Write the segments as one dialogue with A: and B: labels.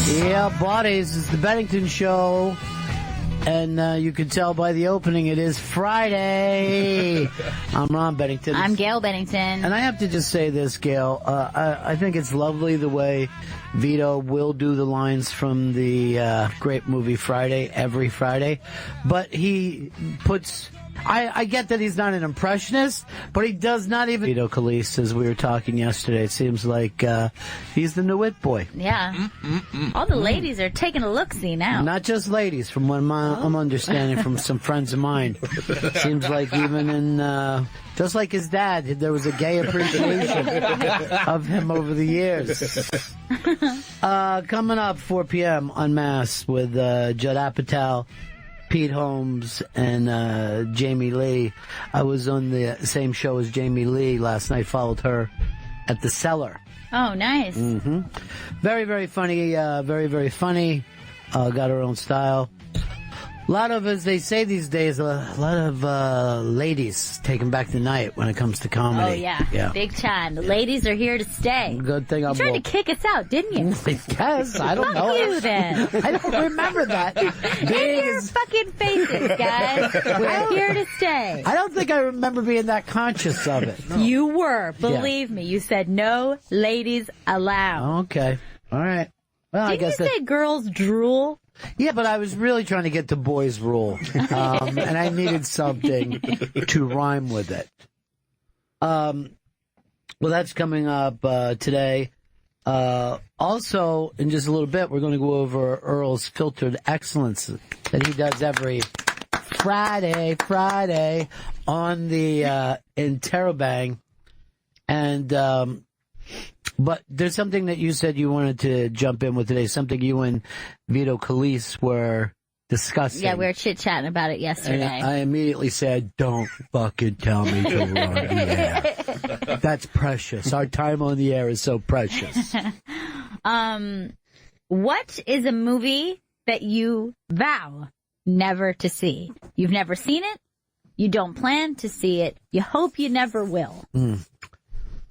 A: Yeah, buddies, it's the Bennington Show. And you can tell by the opening, it is Friday. I'm Ron Bennington.
B: I'm Gail Bennington.
A: And I have to just say this, Gail. I think it's lovely the way Vito will do the lines from the great movie Friday, every Friday. But he puts... I get that he's not an impressionist, but he does not even... Vito Calise, as we were talking yesterday, it seems like he's the new it boy.
B: Yeah. All the ladies are taking a look-see now.
A: Not just ladies, from what I'm understanding from some friends of mine. Seems like even in... just like his dad, there was a gay appreciation of him over the years. Coming up, 4 p.m. Unmasked with Judd Apatow, Pete Holmes, and Jamie Lee. I was on the same show as Jamie Lee last night, followed her at the Cellar.
B: Oh, nice.
A: Mm-hmm. Very, very funny, very, very funny. Got her own style. A lot of, as they say these days, a lot of ladies taking back the night when it comes to comedy.
B: Oh, yeah. Big time. The ladies are here to stay.
A: Good thing
B: you tried to kick us out, didn't you?
A: I guess. I don't know.
B: Fuck you, then.
A: I don't remember that.
B: In your fucking faces, guys. We're here to stay.
A: I don't think I remember being that conscious of it. No.
B: You were. Believe me. You said no ladies allowed.
A: Okay. All right. Well,
B: Didn't
A: I guess
B: you say girls drool?
A: Yeah, but I was really trying to get to boys rule, and I needed something to rhyme with it. Well, that's coming up today. Also, in just a little bit, we're going to go over Earl's Filtered Excellence that he does every Friday on the Interrobang. And but there's something that you said you wanted to jump in with today, something you and Vito Calise were discussing.
B: Yeah, we were chit-chatting about it yesterday.
A: And I immediately said, don't fucking tell me to run the air. That's precious. Our time on the air is so precious.
B: What is a movie that you vow never to see? You've never seen it. You don't plan to see it. You hope you never will.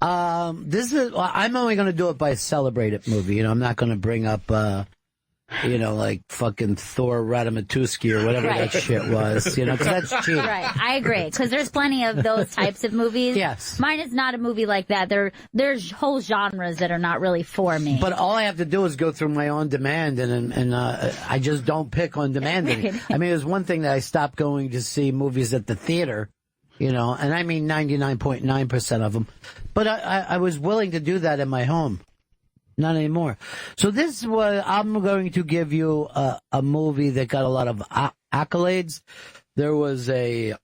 A: I'm only going to do it by a celebrated movie. You know, I'm not going to bring up, like fucking Thor Radamatuski or whatever that shit was, because that's cheap.
B: Right. I agree. Because there's plenty of those types of movies.
A: Yes.
B: Mine is not a movie like that. There's whole genres that are not really for me.
A: But all I have to do is go through my on demand and I just don't pick on demand. I mean, there's one thing that I stopped going to see movies at the theater. And I mean 99.9% of them. But I was willing to do that in my home. Not anymore. So I'm going to give you a movie that got a lot of accolades. There was a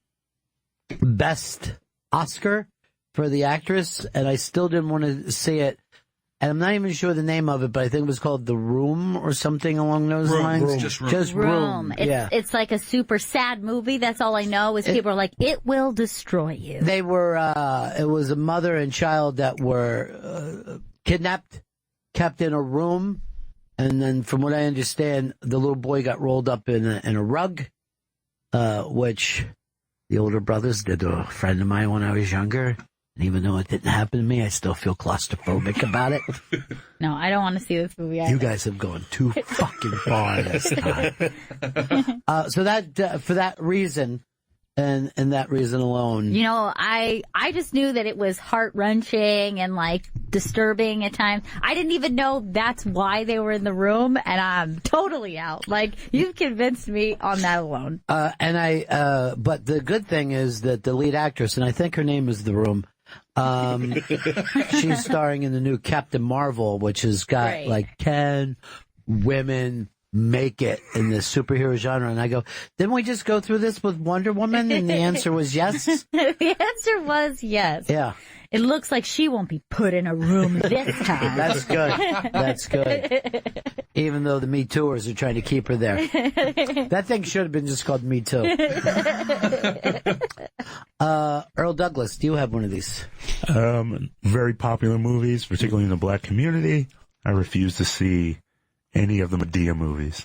A: Best Oscar for the actress, and I still didn't want to see it. And I'm not even sure the name of it, but I think it was called The Room or something along those lines.
B: Just Room. It's like a super sad movie. That's all I know is people are like, it will destroy you.
A: They were, it was a mother and child that were kidnapped, kept in a room. And then from what I understand, the little boy got rolled up in a rug, which the older brothers did to a friend of mine when I was younger. And even though it didn't happen to me, I still feel claustrophobic about it.
B: No, I don't want to see this movie either.
A: You guys have gone too fucking far this time. So that, for that reason, and that reason alone.
B: I just knew that it was heart-wrenching and, disturbing at times. I didn't even know that's why they were in the room, and I'm totally out. You've convinced me on that alone.
A: But the good thing is that the lead actress, and I think her name is The Room, she's starring in the new Captain Marvel, which has got 10 women make it in the superhero genre. And I go, didn't we just go through this with Wonder Woman? And the answer was yes.
B: The answer was yes.
A: Yeah.
B: It looks like she won't be put in a room this time.
A: That's good. That's good. Even though the Me Tooers are trying to keep her there. That thing should have been just called Me Too. Earl Douglas, do you have one of these?
C: Very popular movies, particularly in the black community. I refuse to see any of the Madea movies.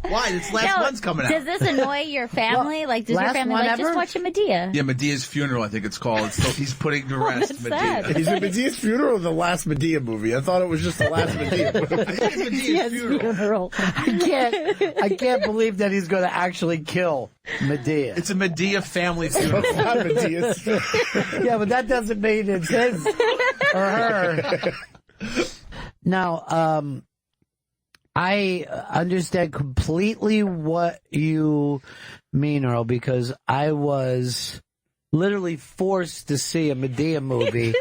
D: Why? This last one's coming out.
B: Does this annoy your family? Like, does your family like, just watch a Madea?
D: Yeah, Medea's funeral, I think it's called. So he's putting to rest Madea.
E: Is it Medea's funeral or the last Madea movie? I thought it was just the last Madea movie.
D: Medea's funeral.
A: I can't believe that he's going to actually kill Madea.
D: It's a Madea family funeral.
E: It's not Medea's.
A: Yeah, but that doesn't mean it's his or her. Now, I understand completely what you mean, Earl, because I was literally forced to see a Madea movie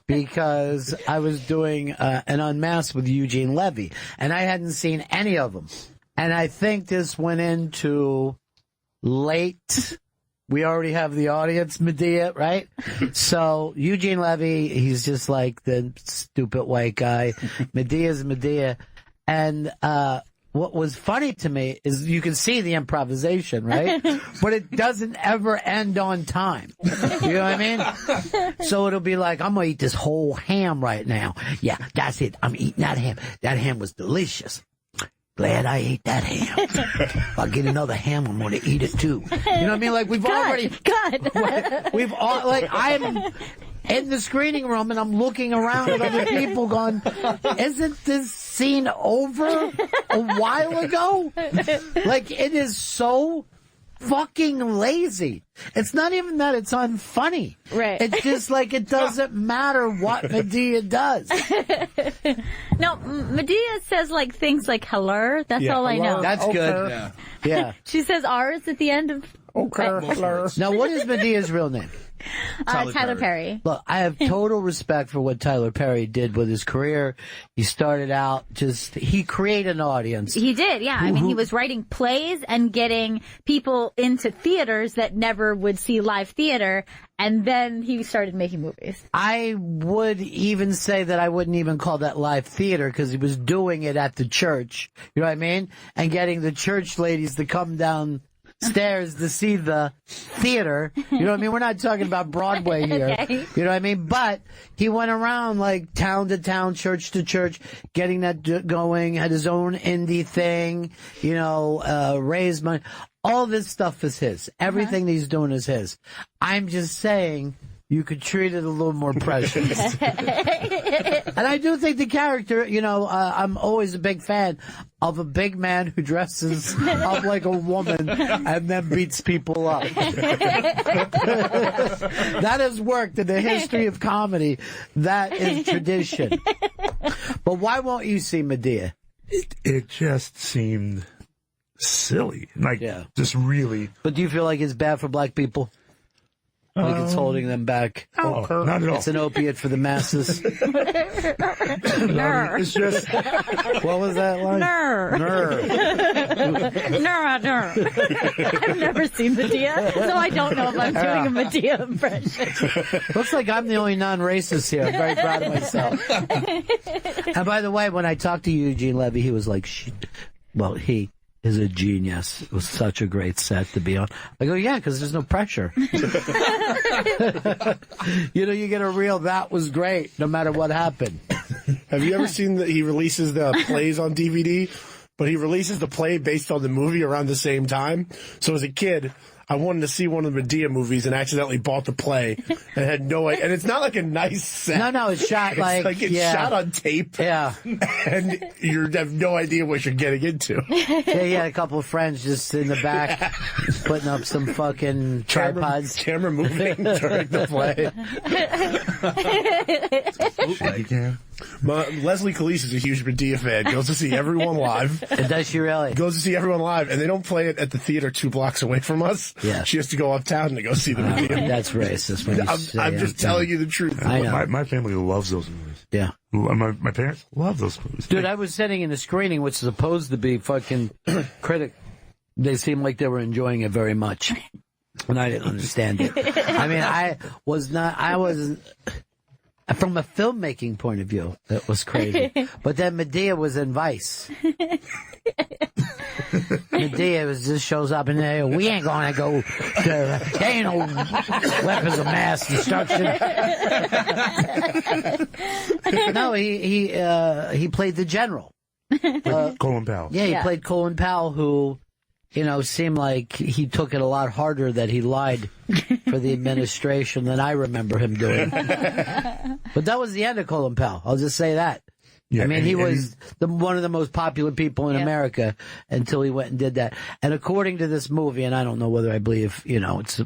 A: because I was doing an Unmasked with Eugene Levy, and I hadn't seen any of them. And I think this went into late. We already have the audience, Madea, right? So Eugene Levy, he's just like the stupid white guy. Medea's Madea. And what was funny to me is you can see the improvisation, right? But it doesn't ever end on time. You know what I mean? So it'll be like, I'm going to eat this whole ham right now. Yeah, that's it. I'm eating that ham. That ham was delicious. Glad I ate that ham. If I get another ham, I'm going to eat it too. You know what I mean? Like we've all, like I'm in the screening room and I'm looking around at other people going, isn't this scene over a while ago? Like it is so fucking lazy. It's not even that it's unfunny.
B: Right.
A: It's just like it doesn't matter what Madea does.
B: No, Madea says like things like hello. That's all I know.
A: That's good. Yeah.
B: She says R's at the end of.
A: Now, what is Medea's real name?
B: Tyler Perry.
A: Look, I have total respect for what Tyler Perry did with his career. He started out he created an audience.
B: He did, yeah. I mean, he was writing plays and getting people into theaters that never would see live theater, and then he started making movies.
A: I would even say that I wouldn't even call that live theater because he was doing it at the church. You know what I mean? And getting the church ladies to come downstairs to see the theater. You know what I mean? We're not talking about Broadway here.
B: Okay.
A: You know what I mean? But he went around like town to town, church to church, getting that going, had his own indie thing, you know, raised money. All this stuff is his. Everything he's doing is his. I'm just saying you could treat it a little more precious. And I do think the character, you know, I'm always a big fan of a big man who dresses up like a woman and then beats people up. That has worked in the history of comedy. That is tradition. But why won't you see Madea?
C: It just seemed silly. Like, just really.
A: But do you feel like it's bad for black people? Like it's holding them back.
C: Oh, not at all.
A: It's an opiate for the masses.
C: It's just.
A: What was that line?
B: I've never seen Madea, so I don't know if I'm doing a Madea impression.
A: Looks like I'm the only non-racist here. I'm very proud of myself. And by the way, when I talked to Eugene Levy, he was like, he is a genius. It was such a great set to be on. I go, yeah, because there's no pressure. You know, you get a real, that was great, no matter what happened.
E: Have you ever seen that he releases the plays on DVD, but he releases the play based on the movie around the same time? So as a kid, I wanted to see one of the Madea movies and accidentally bought the play and had no idea. And it's not like a nice set.
A: No, it's shot
E: it's shot on tape.
A: Yeah.
E: And you have no idea what you're getting into.
A: Yeah, he had a couple of friends just in the back putting up some fucking tripods.
E: Camera moving during the play. Leslie Calise is a huge Madea fan. Goes to see everyone live.
A: Does she really?
E: Goes to see everyone live, and they don't play it at the theater 2 blocks away from us.
A: Yeah.
E: She has to go uptown to go see the Madea.
A: That's racist. When
E: I'm just telling you the truth.
A: I know.
C: My family loves those movies.
A: Yeah.
C: My parents love those movies.
A: Dude, I was sitting in the screening, which is supposed to be fucking critic. They seemed like they were enjoying it very much. And I didn't understand it. I mean, I wasn't. From a filmmaking point of view, it was crazy. But then Madea was in Vice. Madea just shows up and there. We ain't gonna go. There ain't no weapons of mass destruction. No, he played the general.
C: Colin Powell.
A: Yeah, he played Colin Powell, who, seemed like he took it a lot harder that he lied for the administration than I remember him doing. But that was the end of Colin Powell. I'll just say that.
C: Yeah,
A: I mean, he was one of the most popular people in America until he went and did that. And according to this movie, and I don't know whether I believe, it's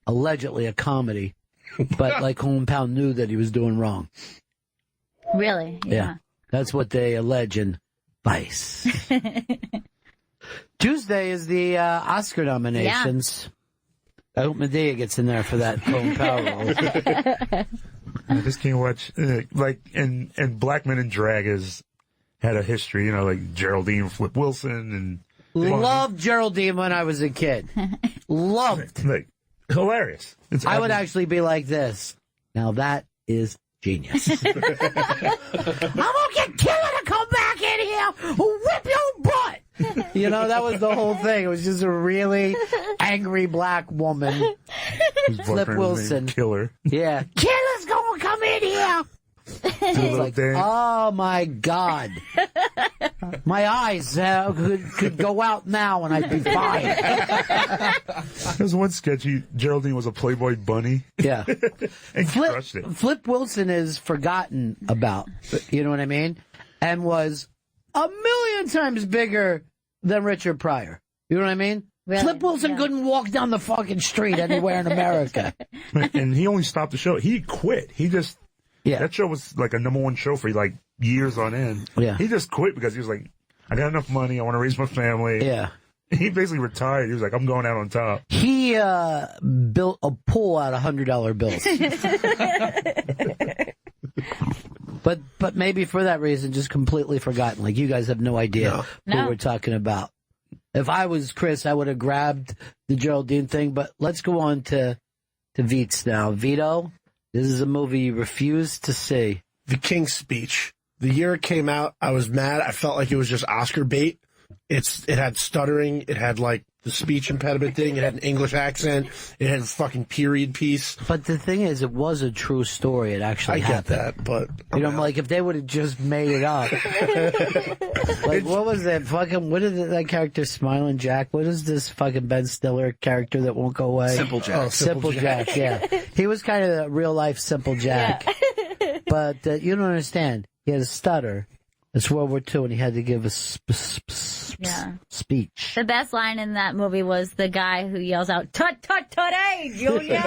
A: allegedly a comedy, but like Colin Powell knew that he was doing wrong.
B: Really?
A: Yeah. That's what they allege in Vice. Tuesday is the Oscar nominations. I hope Madea gets in there for that Colin Powell role.
C: I just can't watch, and Black Men in Drag has had a history, like Geraldine, Flip Wilson, and...
A: Loved Geraldine when I was a kid. Loved.
C: Like, hilarious.
A: I would actually be like this. Now that is genius. I'm gonna get Killer to come back in here, whip your butt. That was the whole thing. It was just a really angry black woman. Flip Wilson.
C: Killer.
A: Yeah. Killer's gonna come in here. Oh my God. My eyes could go out now and I'd be fine.
C: There's one sketch, Geraldine was a Playboy bunny.
A: Yeah.
C: And crushed it.
A: Flip Wilson is forgotten about, you know what I mean? And was a million times bigger than Richard Pryor. You know what I mean?
B: Really?
A: Flip Wilson couldn't walk down the fucking street anywhere in America.
C: And he only stopped the show. He quit. That show was like a #1 show for like years on end.
A: Yeah.
C: He just quit because he was like, I got enough money. I want to raise my family.
A: Yeah.
C: He basically retired. He was like, I'm going out on top.
A: He built a pool out of $100 bills. But maybe for that reason, just completely forgotten. Like, you guys have no idea who we're talking about. If I was Chris, I would have grabbed the Geraldine thing. But let's go on to Veets now. Vito, this is a movie you refuse to see.
E: The King's Speech. The year it came out, I was mad. I felt like it was just Oscar bait. It had stuttering. It had like the speech impediment thing. It had an English accent. It had a fucking period piece.
A: But the thing is, it was a true story. It actually happened.
E: I get that, but
A: like if they would have just made it up. Like, what was that fucking? What is that character, Smiling Jack? What is this fucking Ben Stiller character that won't go away?
D: Simple Jack.
E: Oh,
A: Simple Jack. Yeah, he was kind of a real life Simple Jack. Yeah. But you don't understand. He had a stutter. It's World War II, and he had to give a speech.
B: The best line in that movie was the guy who yells out, "Tut, tut, tut, hey, Junior!"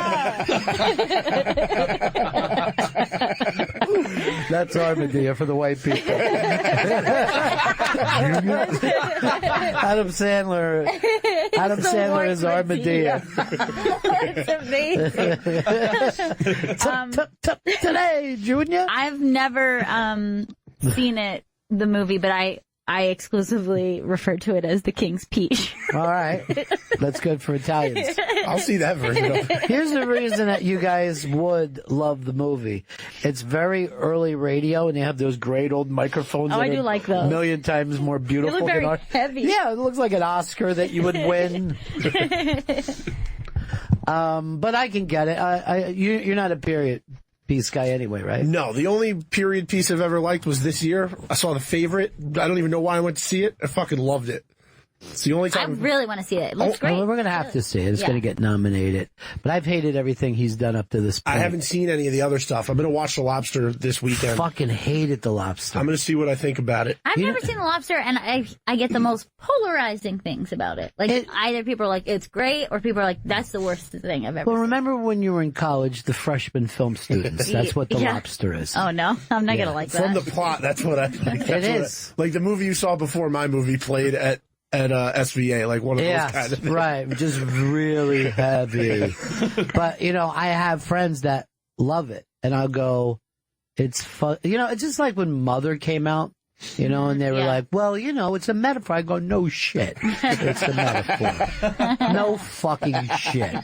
A: That's our Madea for the white people. Adam Sandler is our Madea.
B: It's amazing.
A: Today, Junior.
B: I've never seen the movie, but I exclusively refer to it as the King's Peach.
A: All right. That's good for Italians.
E: I'll see that version of it.
A: Here's the reason that you guys would love the movie. It's very early radio, and they have those great old microphones.
B: Oh, I do like those.
A: A million times more beautiful.
B: They look very
A: than
B: heavy.
A: Yeah, it looks like an Oscar that you would win. But I can get it. You're not a period piece guy anyway, right?
E: No, the only period piece I've ever liked was this year. I saw The Favorite. I don't even know why I went to see it. I fucking loved it. It's the only time.
B: I really want to see it. It looks great.
A: Well, we're going to have to see it. It's going to get nominated. But I've hated everything he's done up to this point.
E: I haven't seen any of the other stuff. I'm going to watch The Lobster this weekend.
A: Fucking hated The Lobster.
E: I'm going to see what I think about it.
B: I've never seen The Lobster, and I get the most polarizing things about it. Like, either people are like, it's great, or people are like, that's the worst thing I've ever
A: Well,
B: seen.
A: remember when you were in college, the freshman film students? That's what The Lobster is.
B: Oh, no? I'm not going to like that.
E: From the plot, that's what I think.
A: It is.
E: Like the movie you saw before my movie played at SVA, like one of those kind of things.
A: Right, just really heavy. But, I have friends that love it, and I'll go, it's fun. It's just like when Mother came out, and they were like, well, it's a metaphor. I go, no shit. It's a metaphor. No fucking shit.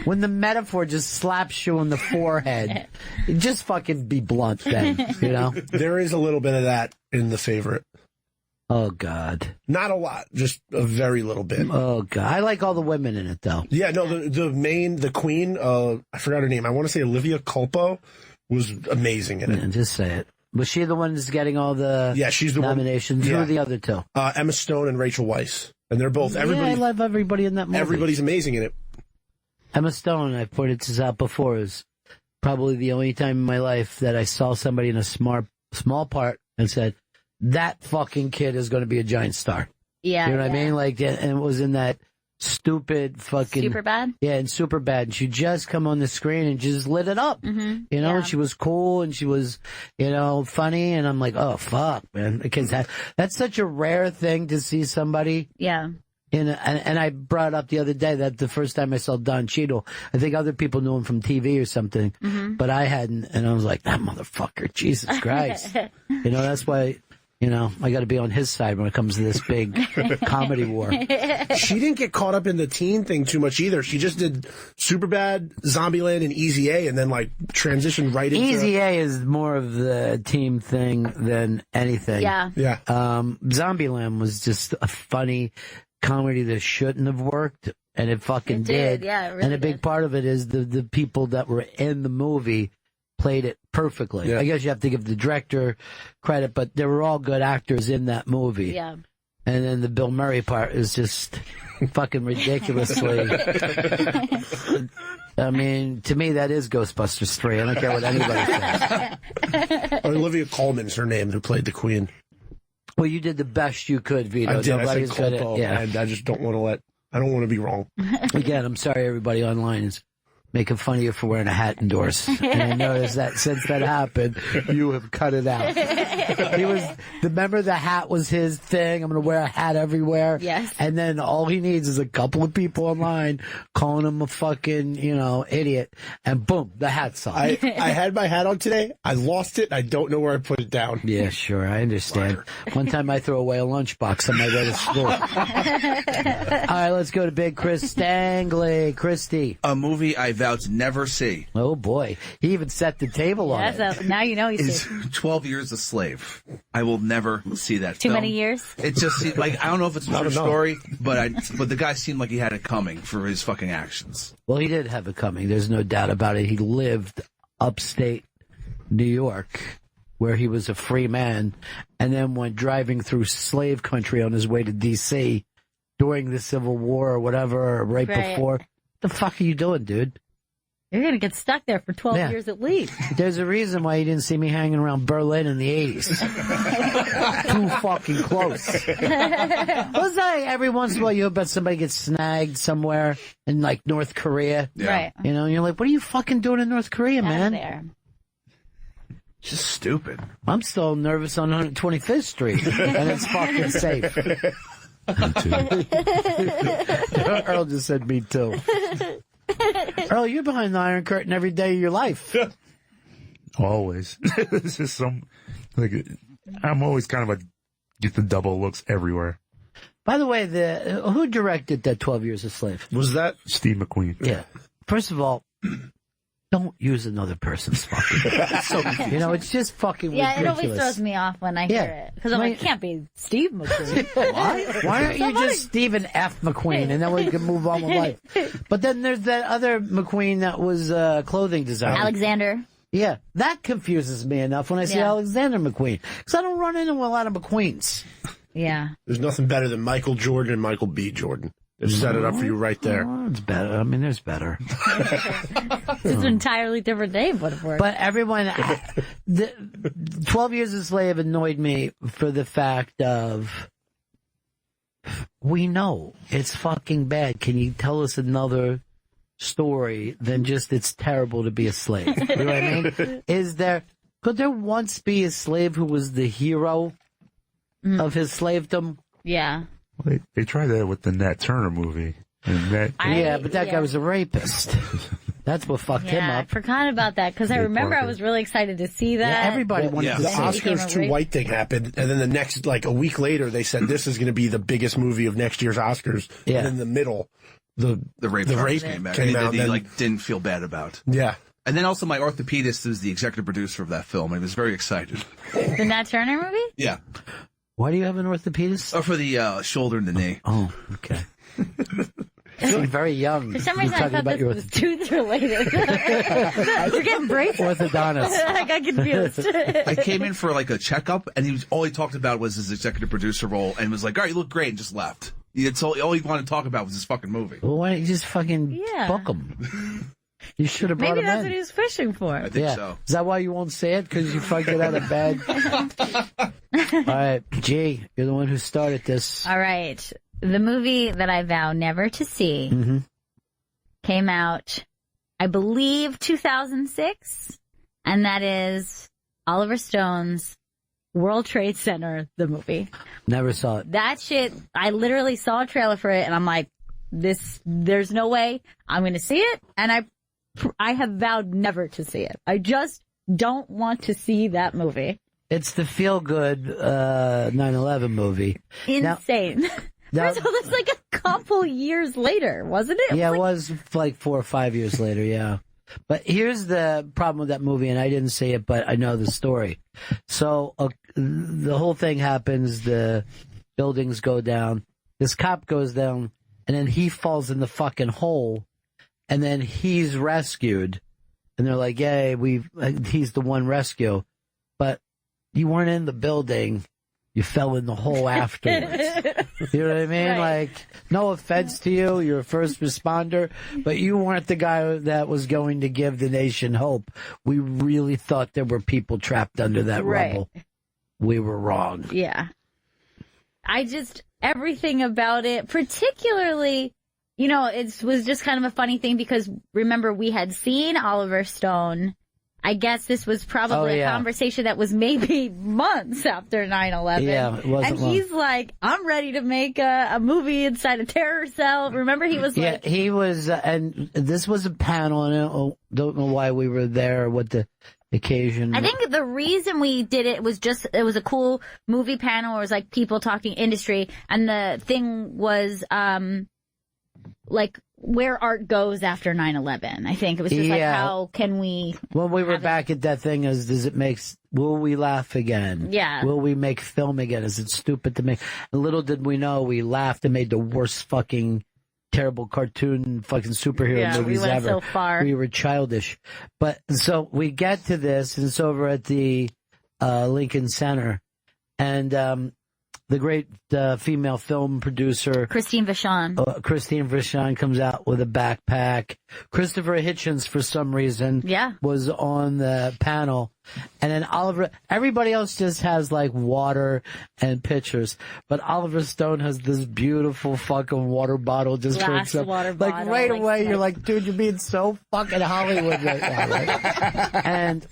A: When the metaphor just slaps you on the forehead, just fucking be blunt then,
E: There is a little bit of that in The Favorite.
A: Oh, God.
E: Not a lot, just a very little bit.
A: Oh, God. I like all the women in it, though.
E: Yeah, no, the queen, I forgot her name. I want to say Olivia Culpo was amazing in it.
A: Yeah, just say it. Was she the one that's getting all the
E: she's the
A: nominations?
E: One,
A: Who are the other two?
E: Emma Stone and Rachel Weisz. And they're both, everybody.
A: I love everybody in that movie.
E: Everybody's amazing in it.
A: Emma Stone, I've pointed this out before, is probably the only time in my life that I saw somebody in a small part and said, that fucking kid is going to be a giant star.
B: Yeah.
A: You know what I mean? Like, and it was in that stupid fucking...
B: Superbad?
A: Yeah, and Superbad. And she just come on the screen and just lit it up.
B: Mm-hmm.
A: You know, and she was cool and she was, funny. And I'm like, oh, fuck, man. Because that's such a rare thing to see somebody...
B: Yeah.
A: And I brought it up the other day that the first time I saw Don Cheadle, I think other people knew him from TV or something, but I hadn't. And I was like, that motherfucker, Jesus Christ. That's why, I got to be on his side when it comes to this big comedy war.
E: She didn't get caught up in the teen thing too much either. She just did Superbad, Zombieland, and Easy A, and then transitioned right into...
A: Easy A is more of the team thing than anything.
B: Yeah.
E: Yeah.
A: Zombieland was just a funny comedy that shouldn't have worked, and it fucking did.
B: Yeah, it really
A: and a big part of it is the people that were in the movie played it perfectly.
E: Yeah.
A: I guess you have to give the director credit, but they were all good actors in that movie.
B: Yeah.
A: And then the Bill Murray part is just fucking ridiculously. I mean, to me, that is Ghostbusters 3. I don't care what anybody says.
E: Olivia Colman's her name, who played the queen.
A: Well, you did the best you could, Vito.
E: I did.
A: Nobody's
E: I said
A: good
E: Culpo,
A: at, yeah.
E: and I just don't want to I don't want to be wrong.
A: Again, I'm sorry everybody online is making fun of you for wearing a hat indoors. And I noticed that since that happened, you have cut it out. Remember the hat was his thing? I'm going to wear a hat everywhere.
B: Yes.
A: And then all he needs is a couple of people online calling him a fucking, idiot. And boom, the hat's on.
E: I had my hat on today. I lost it. I don't know where I put it down.
A: Yeah, sure. I understand. One time I threw away a lunchbox on my way to school. All right, let's go to Big Chris Stangley. Christy.
D: A movie I vowed to never see.
A: Oh, boy. He even set the table on it.
B: Now you know he's
D: Is 12 Years a Slave. I will never see that
B: too
D: film.
B: many years.
D: It just seemed like, I don't know if it's a true story, but the guy seemed like he had it coming for his fucking actions.
A: Well, he did have it coming. There's no doubt about it. He lived upstate New York, where he was a free man, and then went driving through slave country on his way to D.C. during the Civil War or whatever, or right before. The fuck are you doing, dude?
B: You're going to get stuck there for 12 years at least.
A: There's a reason why you didn't see me hanging around Berlin in the 80s. Too fucking close. Well, every once in a while you bet somebody gets snagged somewhere in, North Korea.
D: Yeah.
B: Right.
A: And you're like, what are you fucking doing in North Korea, man?
B: There.
D: Just stupid.
A: I'm still nervous on 125th Street, and it's fucking safe. Earl just said me too. Earl, you're behind the Iron Curtain every day of your life.
C: Always. It's just I'm always kind of get the double looks everywhere.
A: By the way, who directed that 12 Years a Slave?
E: Was that
C: Steve McQueen?
A: Yeah. First of all, don't use another person's fucking. It's just fucking ridiculous.
B: Yeah, it always throws me off when I hear it. Because I'm like, it can't be Steve McQueen.
A: Why aren't you just Stephen F. McQueen, and then we can move on with life? But then there's that other McQueen that was clothing designer.
B: Alexander.
A: Yeah, that confuses me enough when I see Alexander McQueen. Because I don't run into a lot of McQueens.
B: Yeah.
E: There's nothing better than Michael Jordan and Michael B. Jordan. They've set it up for you right there.
A: Oh, it's better. I mean, there's better.
B: It's an entirely different name, but it works.
A: But everyone, 12 Years a Slave annoyed me for the fact of, we know it's fucking bad. Can you tell us another story than just it's terrible to be a slave? You know what I mean? Could there once be a slave who was the hero of his slavedom?
B: Yeah.
C: Well, they tried that with the Nat Turner movie. And
A: but that guy was a rapist. That's what fucked him
B: I
A: up.
B: forgot about that because I remember I was really excited to see that.
A: Yeah, everybody wanted to
E: The
A: see it.
E: Oscars Too White thing happened, and then the next, a week later, they said this is going to be the biggest movie of next year's Oscars.
A: Yeah.
E: And in the middle, the
D: rape came back.
E: Came out.
D: He didn't feel bad about.
E: Yeah.
D: And then also my orthopedist is the executive producer of that film, and he was very excited.
B: The Nat Turner movie?
D: Yeah.
A: Why do you have an orthopedist?
D: Or for the shoulder and the knee.
A: Oh, okay. You're very young.
B: For some reason, I thought this was tooth related. You're getting braces.
A: Orthodontist.
B: I got confused.
D: I came in for like a checkup, and all he talked about was his executive producer role, and was like, "All right, you look great," and just left. All he wanted to talk about was his fucking movie.
A: Well, why don't you just fucking book him? You should have brought
B: Maybe
A: him
B: that's
A: in.
B: what he was fishing for.
D: I think so.
A: Is that why you won't say it? Because you fucking out of bed? All right, G, you're the one who started this.
B: All right. The movie that I vow never to see came out, I believe, 2006, and that is Oliver Stone's World Trade Center, the movie.
A: Never saw it.
B: That shit, I literally saw a trailer for it, and I'm like, there's no way I'm going to see it, and I have vowed never to see it. I just don't want to see that movie.
A: It's the feel-good 9/11 movie.
B: Insane. First of all, that's like a couple years later, wasn't it?
A: Yeah, it was like 4 or 5 years later, yeah. But here's the problem with that movie, and I didn't see it, but I know the story. So the whole thing happens, the buildings go down, this cop goes down, and then he falls in the fucking hole, and then he's rescued. And they're like, yay, he's the one rescue. But you weren't in the building. You fell in the hole afterwards. You know what I mean?
B: Right.
A: Like, no offense to you, you're a first responder, but you weren't the guy that was going to give the nation hope. We really thought there were people trapped under that rubble. We were wrong.
B: Yeah. Everything about it, particularly, it was just kind of a funny thing because, remember, we had seen Oliver Stone. I guess this was probably a conversation that was maybe months after 9/11.
A: Yeah, it wasn't
B: and he's like, I'm ready to make a movie inside a terror cell. Remember, he was like...
A: Yeah, he was, and this was a panel, and I don't know why we were there, or what the occasion.
B: I think the reason we did it was it was a cool movie panel. It was like people talking industry, and the thing was, like, where art goes after 9/11. I think it was just like, how can we...
A: When we were back at that thing, will we laugh again?
B: Yeah.
A: Will we make film again? Is it stupid to make? And little did we know, we laughed and made the worst fucking terrible cartoon fucking superhero movies
B: we went
A: ever.
B: So far.
A: We were childish. But so we get to this, and it's over at the Lincoln Center. And the great female film producer
B: Christine Vachon
A: comes out with a backpack. Christopher Hitchens, for some reason, was on the panel. And then everybody else just has like water and pitchers. But Oliver Stone has this beautiful fucking water bottle just for himself. Like right away, you're like, dude, you're being so fucking Hollywood right now. Right? And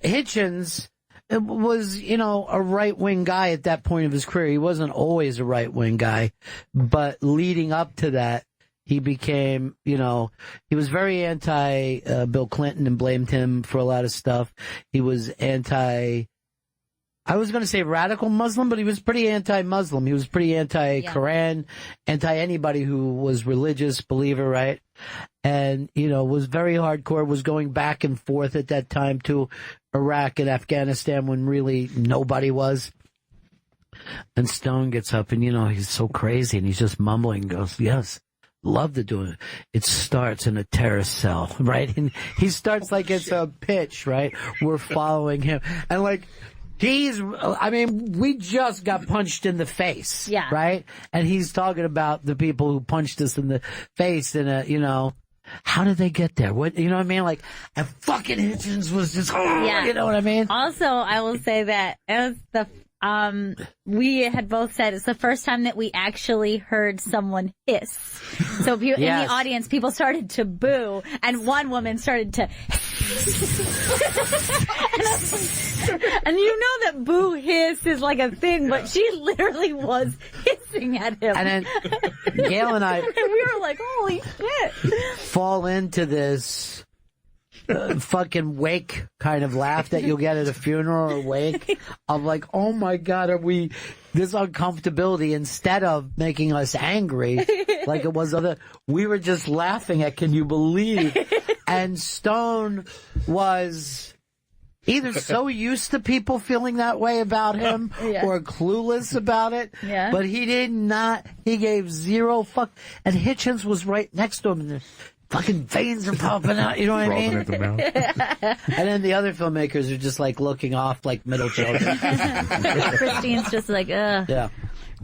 A: Hitchens was, a right-wing guy at that point of his career. He wasn't always a right-wing guy, but leading up to that, he became, he was very anti Bill Clinton and blamed him for a lot of stuff. He was I was going to say radical Muslim, but he was pretty anti-Muslim. He was pretty anti-Quran, anti-anybody who was religious believer, right? And, was very hardcore, was going back and forth at that time to Iraq and Afghanistan when really nobody was. And Stone gets up and, he's so crazy and he's just mumbling and goes, yes, love to do it. It starts in a terrorist cell, right? And he starts like it's a pitch, right? We're following him. And like, we just got punched in the face, right? And he's talking about the people who punched us in the face and, how did they get there? What, you know what I mean? Like, and fucking Hitchens was just, you know what I mean?
B: Also, I will say that as we had both said it's the first time that we actually heard someone hiss. So in the audience, people started to boo, and one woman started to and you know that boo hiss is like a thing, but she literally was hissing at him.
A: And then Gail and I,
B: and we were like, holy shit,
A: fall into this fucking wake kind of laugh that you'll get at a funeral or wake. I'm like, oh my God, this uncomfortability, instead of making us angry like it was we were just laughing at, can you believe? And Stone was either so used to people feeling that way about him or clueless about it.
B: Yeah.
A: But he he gave zero fuck. And Hitchens was right next to him and the fucking veins are popping out. You know what I mean?
C: At the mouth.
A: And then the other filmmakers are just like looking off like middle children.
B: Christine's just like, ugh.
A: Yeah.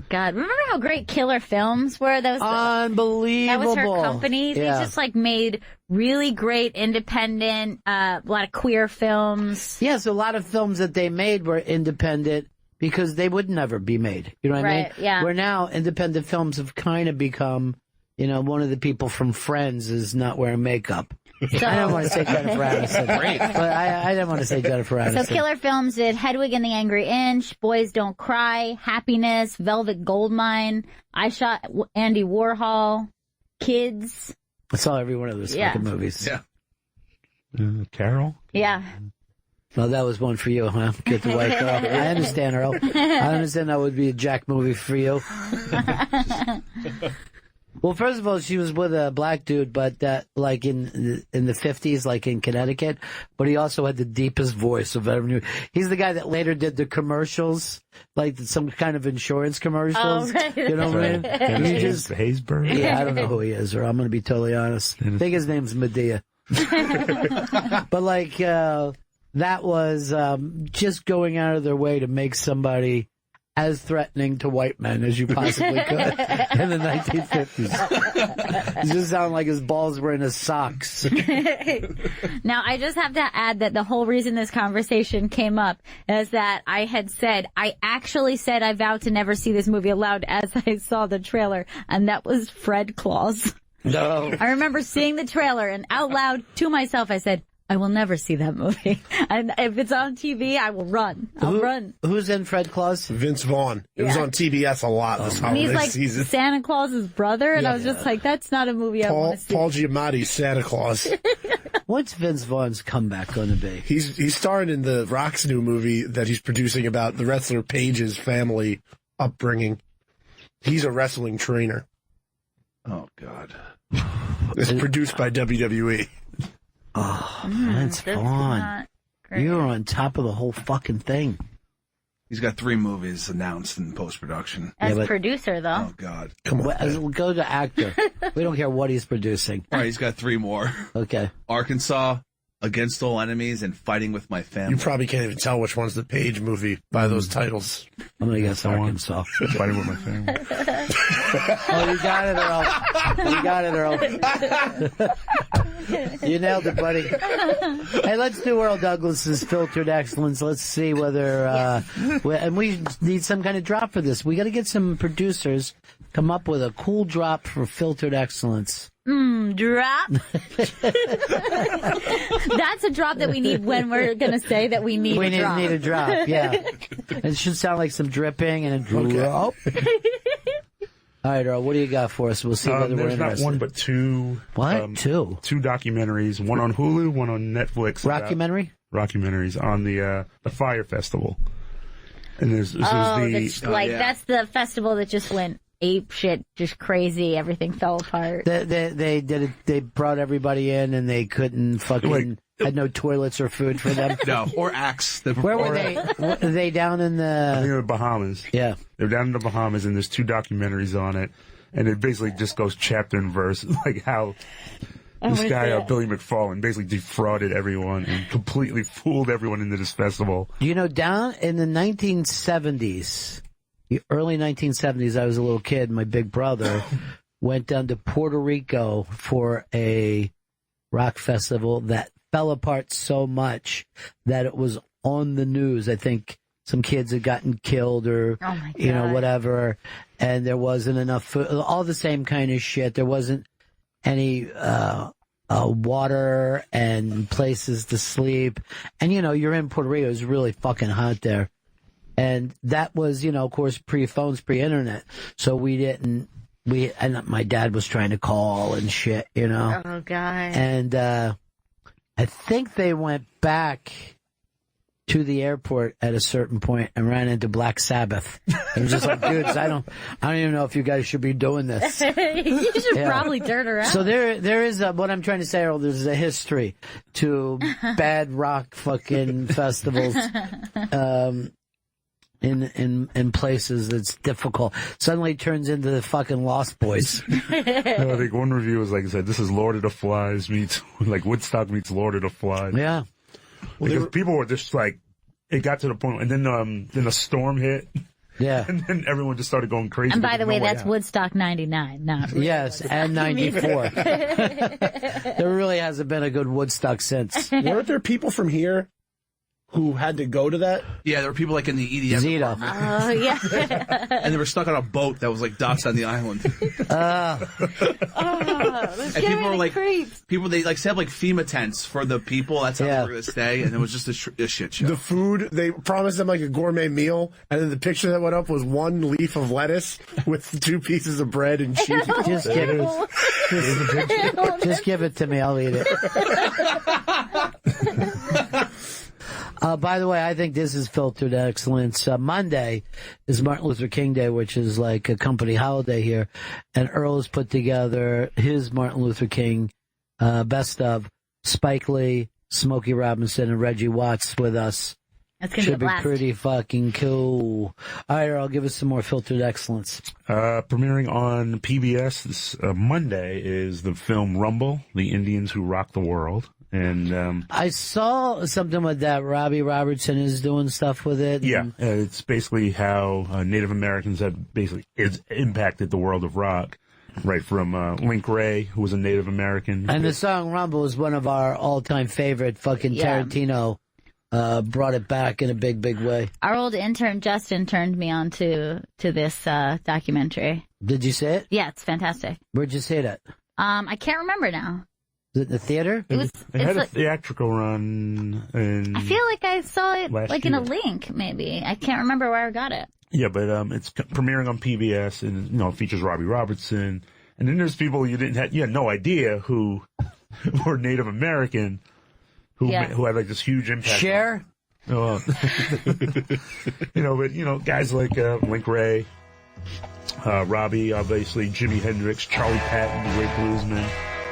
B: God, remember how great Killer Films were? That was
A: Unbelievable.
B: That was her company. They just like made really great independent, a lot of queer films.
A: Yes, a lot of films that they made were independent because they would never be made. You know what I mean?
B: Yeah.
A: Where now independent films have kind of become, you know, one of the people from Friends is not wearing makeup.
B: So,
A: I don't want to say Jennifer Aniston. But I didn't want to say Jennifer Aniston.
B: So Killer Films did Hedwig and the Angry Inch, Boys Don't Cry, Happiness, Velvet Goldmine, I Shot Andy Warhol, Kids.
A: I saw every one of those fucking movies.
D: Yeah.
C: Carol?
B: Yeah.
A: Well, that was one for you, huh? Get the white girl. I understand, Earl. I understand that would be a Jack movie for you. Well, first of all, she was with a black dude, but like in the 50s, like in Connecticut. But he also had the deepest voice of ever. He's the guy that later did the commercials, like some kind of insurance commercials.
B: Oh, right.
A: You know what I mean? He just,
C: Haysbert?
A: yeah, I don't know who he is, or I'm going to be totally honest. I think his name's Madea. But like that was just going out of their way to make somebody as threatening to white men as you possibly could in the 1950s. It just sounded like his balls were in his socks.
B: Now, I just have to add that the whole reason this conversation came up is that I actually said I vowed to never see this movie aloud as I saw the trailer, and that was Fred Claus.
A: No.
B: I remember seeing the trailer, and out loud to myself, I said, I will never see that movie. And if it's on TV, I will run. I'll run.
A: Who's in Fred Claus?
E: Vince Vaughn. It was on TBS a lot this
B: And
E: holiday
B: he's like
E: season.
B: Santa Claus's brother, and I was just like, that's not a movie I want to see.
E: Paul Giamatti's Santa Claus.
A: What's Vince Vaughn's comeback going to be?
E: He's starring in the Rock's new movie that he's producing about the wrestler Paige's family upbringing. He's a wrestling trainer.
D: Oh, God.
E: It's produced by WWE.
A: Oh, Vince Vaughn. You're on top of the whole fucking thing.
D: He's got 3 movies announced in post-production.
B: As producer, though.
D: Oh, God.
E: Come on.
A: We'll go to actor. We don't care what he's producing.
D: All right, he's got 3 more.
A: Okay.
D: Arkansas, Against All Enemies, and Fighting with My Family.
E: You probably can't even tell which one's the Page movie by those titles.
A: I'm going to guess Arkansas.
C: Fighting with my family.
A: Oh, you got it, Earl. You nailed it, buddy. Hey, let's do Earl Douglas's Filtered Excellence. Let's see whether, and we need some kind of drop for this. We got to get some producers come up with a cool drop for Filtered Excellence.
B: Drop. That's a drop that we need when we're going to say that we need a drop.
A: We need a drop, yeah. It should sound like some dripping and a drop. All right, Earl, what do you got for us? We'll see whether we're
C: there's not
A: interested.
C: one, but 2.
A: What? 2?
C: 2 documentaries, one on Hulu, one on Netflix. Rockumentaries on the Fire Festival. And there's
B: that's the festival that just went ape shit, just crazy. Everything fell apart.
A: They did it. They brought everybody in, and they couldn't fucking had no toilets or food for them.
D: No, or Axe.
A: Where were they? Were they down in
C: I think
A: the?
C: the Bahamas.
A: Yeah,
C: they're down in the Bahamas, and there's 2 documentaries on it, and it basically just goes chapter and verse, like how this guy Billy McFarlane basically defrauded everyone and completely fooled everyone into this festival.
A: You know, down in the 1970s. The early 1970s, I was a little kid. My big brother went down to Puerto Rico for a rock festival that fell apart so much that it was on the news. I think some kids had gotten killed or, whatever. And there wasn't enough food, all the same kind of shit. There wasn't any water and places to sleep. And, you're in Puerto Rico. It was really fucking hot there. And that was, of course, pre-phones, pre-internet. So and my dad was trying to call and shit,
B: Oh, God.
A: And I think they went back to the airport at a certain point and ran into Black Sabbath. It was just like, dudes, I don't even know if you guys should be doing this.
B: You should probably turn around.
A: So there is what I'm trying to say, Earl, there's a history to bad rock fucking festivals, in places that's difficult. Suddenly it turns into the fucking Lost Boys.
C: I think one review was like I said, this is Lord of the Flies meets like Woodstock meets Lord of the Flies.
A: Yeah.
C: Because people were just like, it got to the point, and then a storm hit.
A: Yeah.
C: And then everyone just started going crazy.
B: And by the way, that's
C: out.
B: Woodstock 99, not really.
A: Yes, and 94. There really hasn't been a good Woodstock since.
E: Weren't there people from here who had to go to that?
D: Yeah, there were people like in the EDM
A: Zito.
D: department,
B: Oh, yeah.
D: and they were stuck on a boat that was like docks on the island.
B: Those
D: And people were like,
B: creeps.
D: they like set up like FEMA tents for the people. That's how they were going to stay, and it was just a shit show.
E: The food, they promised them like a gourmet meal, and then the picture that went up was one leaf of lettuce with 2 pieces of bread and cheese.
A: Just give it to me. I'll eat it. By the way, I think this is filtered excellence. Monday is Martin Luther King Day, which is like a company holiday here. And Earl has put together his Martin Luther King best of Spike Lee, Smokey Robinson, and Reggie Watts with us.
B: That's going to
A: Should
B: be
A: be
B: a blast.
A: pretty fucking cool. All right, Earl, give us some more filtered excellence.
C: Premiering on PBS this Monday is the film Rumble, The Indians Who Rock the World. And
A: I saw something with that. Robbie Robertson is doing stuff with it.
C: yeah, it's basically how Native Americans have basically impacted the world of rock, right from Link Ray, who was a Native American.
A: And the song Rumble is one of our all-time favorite. Fucking Tarantino brought it back in a big, big way.
B: Our old intern, Justin, turned me on to this documentary.
A: Did you see it?
B: Yeah, it's fantastic.
A: Where'd you see that?
B: I can't remember now.
A: Was it in the theater?
B: It was.
C: It had a
B: Like,
C: theatrical run.
B: I feel like I saw it
C: last
B: like in a
C: year.
B: link, maybe. I can't remember where I got it.
C: Yeah, but it's premiering on PBS, and it features Robbie Robertson, and then there's people you had no idea who were Native American, who had like this huge impact.
A: Cher?
C: But guys like Link Ray, Robbie, obviously Jimi Hendrix, Charlie Patton, the great bluesman,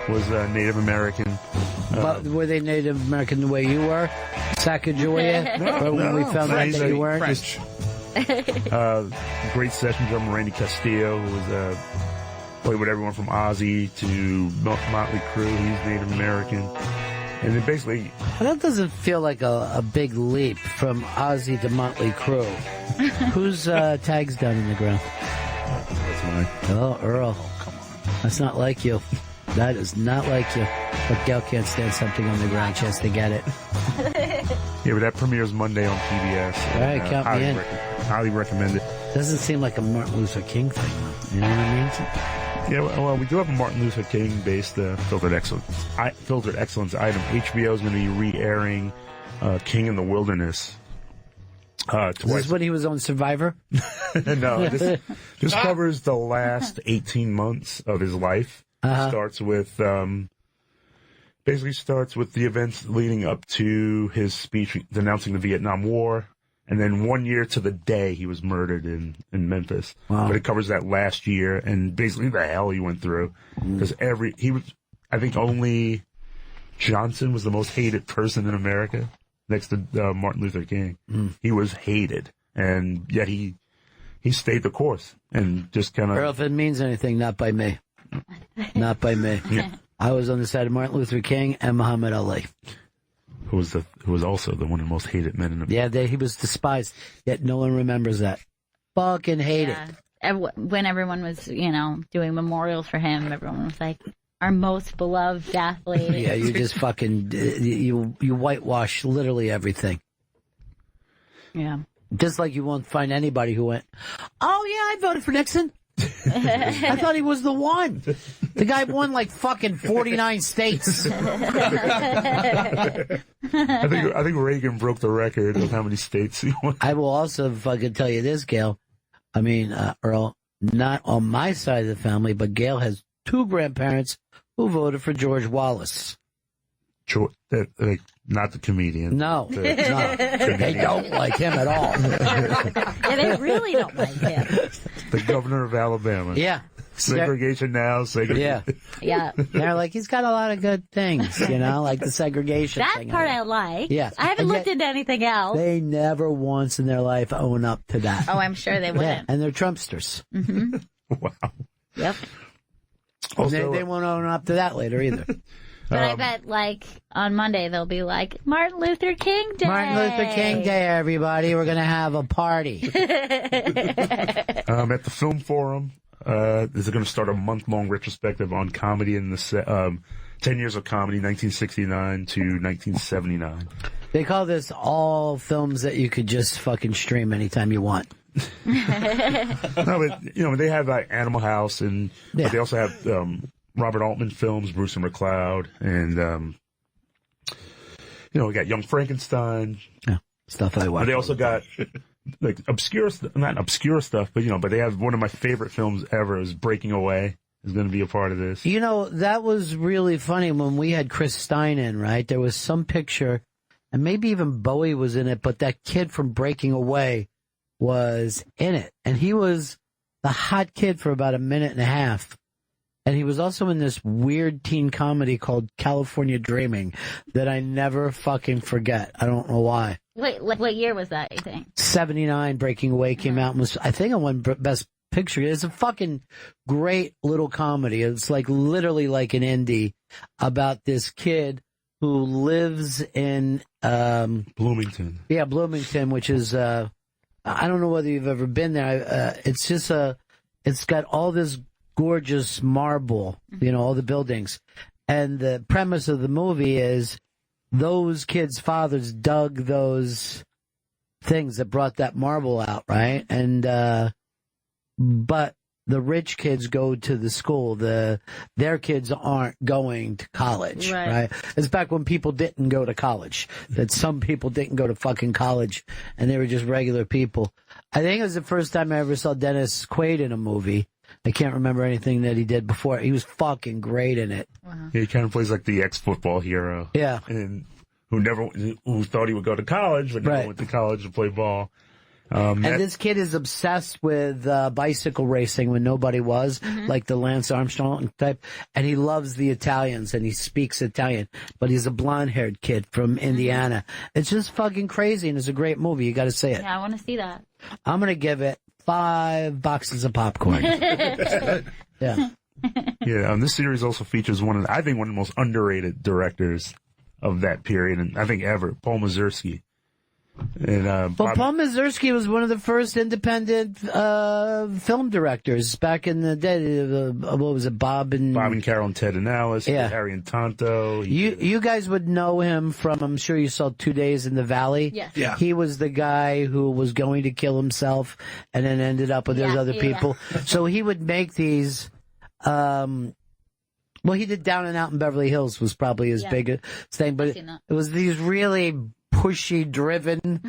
C: was Native American.
A: But were they Native American the way you were? Sacagawea? But when we found out that you weren't?
D: French.
C: Great session drummer Randy Castillo, who was played with everyone from Ozzy to Motley Crue. He's Native American. And then basically...
A: That doesn't feel like a big leap from Ozzy to Motley Crue. Whose tag's down in the ground?
C: That's mine.
A: Oh, Earl.
D: Come on.
A: That's not like you. That is not like you. But Gail can't stand something on the ground. She has to get it.
C: Yeah, but that premieres Monday on PBS.
A: All right, count me in.
C: Highly recommend it.
A: Doesn't seem like a Martin Luther King thing, though. You know what I mean?
C: Yeah, well, we do have a Martin Luther King-based filtered excellence item. HBO is going to be re-airing King in the Wilderness
A: Is
C: twice.
A: this when he was on Survivor?
C: No, this covers the last 18 months of his life. Starts with the events leading up to his speech denouncing the Vietnam War, and then 1 year to the day he was murdered in Memphis.
A: Wow.
C: But it covers that last year and basically the hell he went through. Because I think only Johnson was the most hated person in America next to Martin Luther King. He was hated, and yet he stayed the course and just kind
A: Earl,
C: of.
A: if it means anything, not by me. Not by me. I was on the side of Martin Luther King and Muhammad Ali.
C: Who was also the one of the most hated men in the.
A: Yeah, he was despised, yet no one remembers that. Fucking hated.
B: When everyone was, doing memorials for him, everyone was like, our most beloved athlete.
A: Yeah, you just fucking you whitewash literally everything.
B: Yeah.
A: Just like you won't find anybody who went, oh yeah, I voted for Nixon. I thought he was the one. The guy won like fucking 49 states.
C: I think Reagan broke the record of how many states he won.
A: I will also fucking tell you this, Gail. I mean, Earl, not on my side of the family, but Gail has 2 grandparents who voted for George Wallace.
C: Not the comedian.
A: No, no. They don't like him at all.
B: Yeah, they really don't like him.
C: The governor of Alabama.
A: Yeah.
C: Segregation now, segregation.
B: Yeah.
A: They're like, he's got a lot of good things, like the segregation
B: That
A: thing.
B: part I like.
A: Yes.
B: I haven't looked into anything else.
A: They never once in their life own up to that.
B: Oh, I'm sure they
A: Yeah,
B: wouldn't.
A: and they're Trumpsters.
B: Mm-hmm.
C: Wow.
B: Yep.
C: Also,
A: They won't own up to that later either.
B: But I bet, on Monday, they'll be like, Martin Luther King Day.
A: Martin Luther King Day, everybody. We're going to have a party.
C: at the Film Forum, they're going to start a month-long retrospective on comedy in the 10 years of comedy, 1969 to 1979.
A: They call this all films that you could just fucking stream anytime you want.
C: No, but, they have Animal House, but they also have Robert Altman films, Bruce and McCloud, and, we got Young Frankenstein.
A: Yeah, stuff I watch.
C: But they also got, not obscure stuff, but they have one of my favorite films ever is Breaking Away is going to be a part of this.
A: That was really funny when we had Chris Stein in, right? There was some picture, and maybe even Bowie was in it, but that kid from Breaking Away was in it. And he was the hot kid for about a minute and a half. And he was also in this weird teen comedy called California Dreaming that I never fucking forget. I don't know why.
B: Wait, what year was that, you think?
A: 79, Breaking Away came out and was, I think, I won Best Picture. It's a fucking great little comedy. It's literally like an indie about this kid who lives in
C: Bloomington.
A: Yeah, Bloomington, which is I don't know whether you've ever been there. It's just it's got all this gorgeous marble, all the buildings. And the premise of the movie is those kids' fathers dug those things that brought that marble out, right? And but the rich kids go to the school. Their kids aren't going to college, right? It's back when people didn't go to college. That some people didn't go to fucking college, and they were just regular people. I think it was the first time I ever saw Dennis Quaid in a movie. I can't remember anything that he did before. He was fucking great in it.
B: Wow.
C: Yeah, he kind of plays like the ex-football hero.
A: Yeah.
C: And who thought he would go to college, but never went to college to play ball.
A: And this kid is obsessed with bicycle racing when nobody was, like the Lance Armstrong type. And he loves the Italians and he speaks Italian. But he's a blonde-haired kid from Indiana. It's just fucking crazy and it's a great movie. You got to see it.
B: Yeah, I want to see that.
A: I'm going to give it 5 boxes of popcorn. Yeah.
C: Yeah, this series also features one of the most underrated directors of that period, and I think ever, Paul Mazursky. And
A: Paul Mazursky was one of the first independent film directors back in the day. What was it, Bob and
C: Carol and Ted and Alice, Harry and Tonto.
A: You guys would know him from, I'm sure you saw 2 Days in the Valley.
B: Yes.
D: Yeah.
A: He was the guy who was going to kill himself and then ended up with those other people. So he would make these, he did Down and Out in Beverly Hills was probably his biggest thing, but it was these really pushy, driven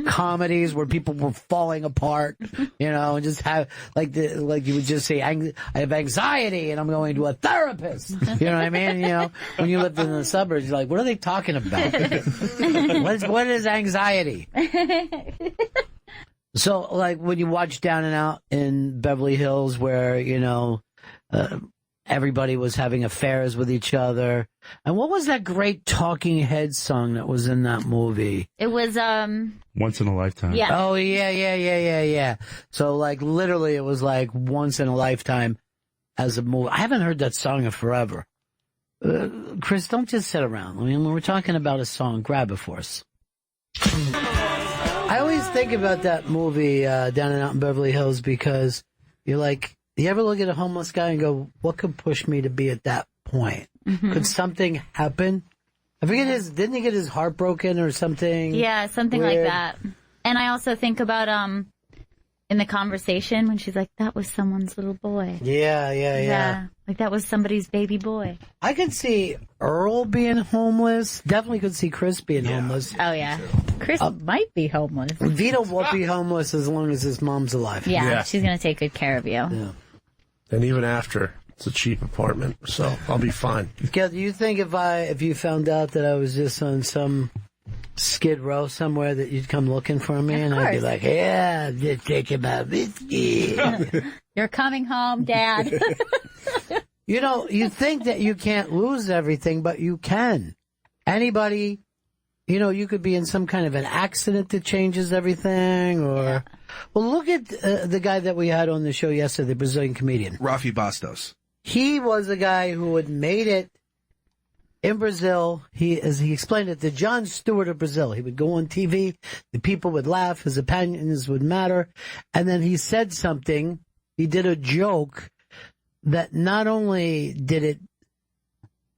A: comedies where people were falling apart, and just have like you would just say, I have anxiety and I'm going to a therapist. You know what I mean? When you lived in the suburbs, you're like, what are they talking about? What is anxiety? So, like when you watch Down and Out in Beverly Hills, where everybody was having affairs with each other. And what was that great Talking Heads song that was in that movie?
B: It was,
C: Once in a Lifetime.
B: Yeah.
A: Oh, yeah. So, literally, it was once in a lifetime as a movie. I haven't heard that song in forever. Chris, don't just sit around. I mean, when we're talking about a song, grab it for us. I always think about that movie, Down and Out in Beverly Hills, because you're like, you ever look at a homeless guy and go, what could push me to be at that point? Mm-hmm. Could something happen? I forget didn't he get his heart broken or something?
B: Yeah, something
A: weird?
B: like that. And I also think about, in the conversation when she's like, that was someone's little boy.
A: Yeah.
B: Like that was somebody's baby boy.
A: I could see Earl being homeless. Definitely could see Chris being homeless.
B: Oh, yeah. Chris might be homeless.
A: Vito won't be homeless as long as his mom's alive.
B: Yeah. She's going to take good care of you.
A: Yeah.
E: And even after. It's a cheap apartment, so I'll be fine.
A: Gail, do you think if you found out that I was just on some Skid Row somewhere that you'd come looking for me and I'd be like, yeah, I'm just taking my whiskey.
B: You're coming home, Dad.
A: You know, you think that you can't lose everything, but you can. Anybody, you know, you could be in some kind of an accident that changes everything, or... Well, look at the guy that we had on the show yesterday, the Brazilian comedian.
D: Rafi Bastos.
A: He was a guy who had made it in Brazil. As he explained it, the Jon Stewart of Brazil. He would go on TV, the people would laugh, his opinions would matter, and then he said something, he did a joke that not only did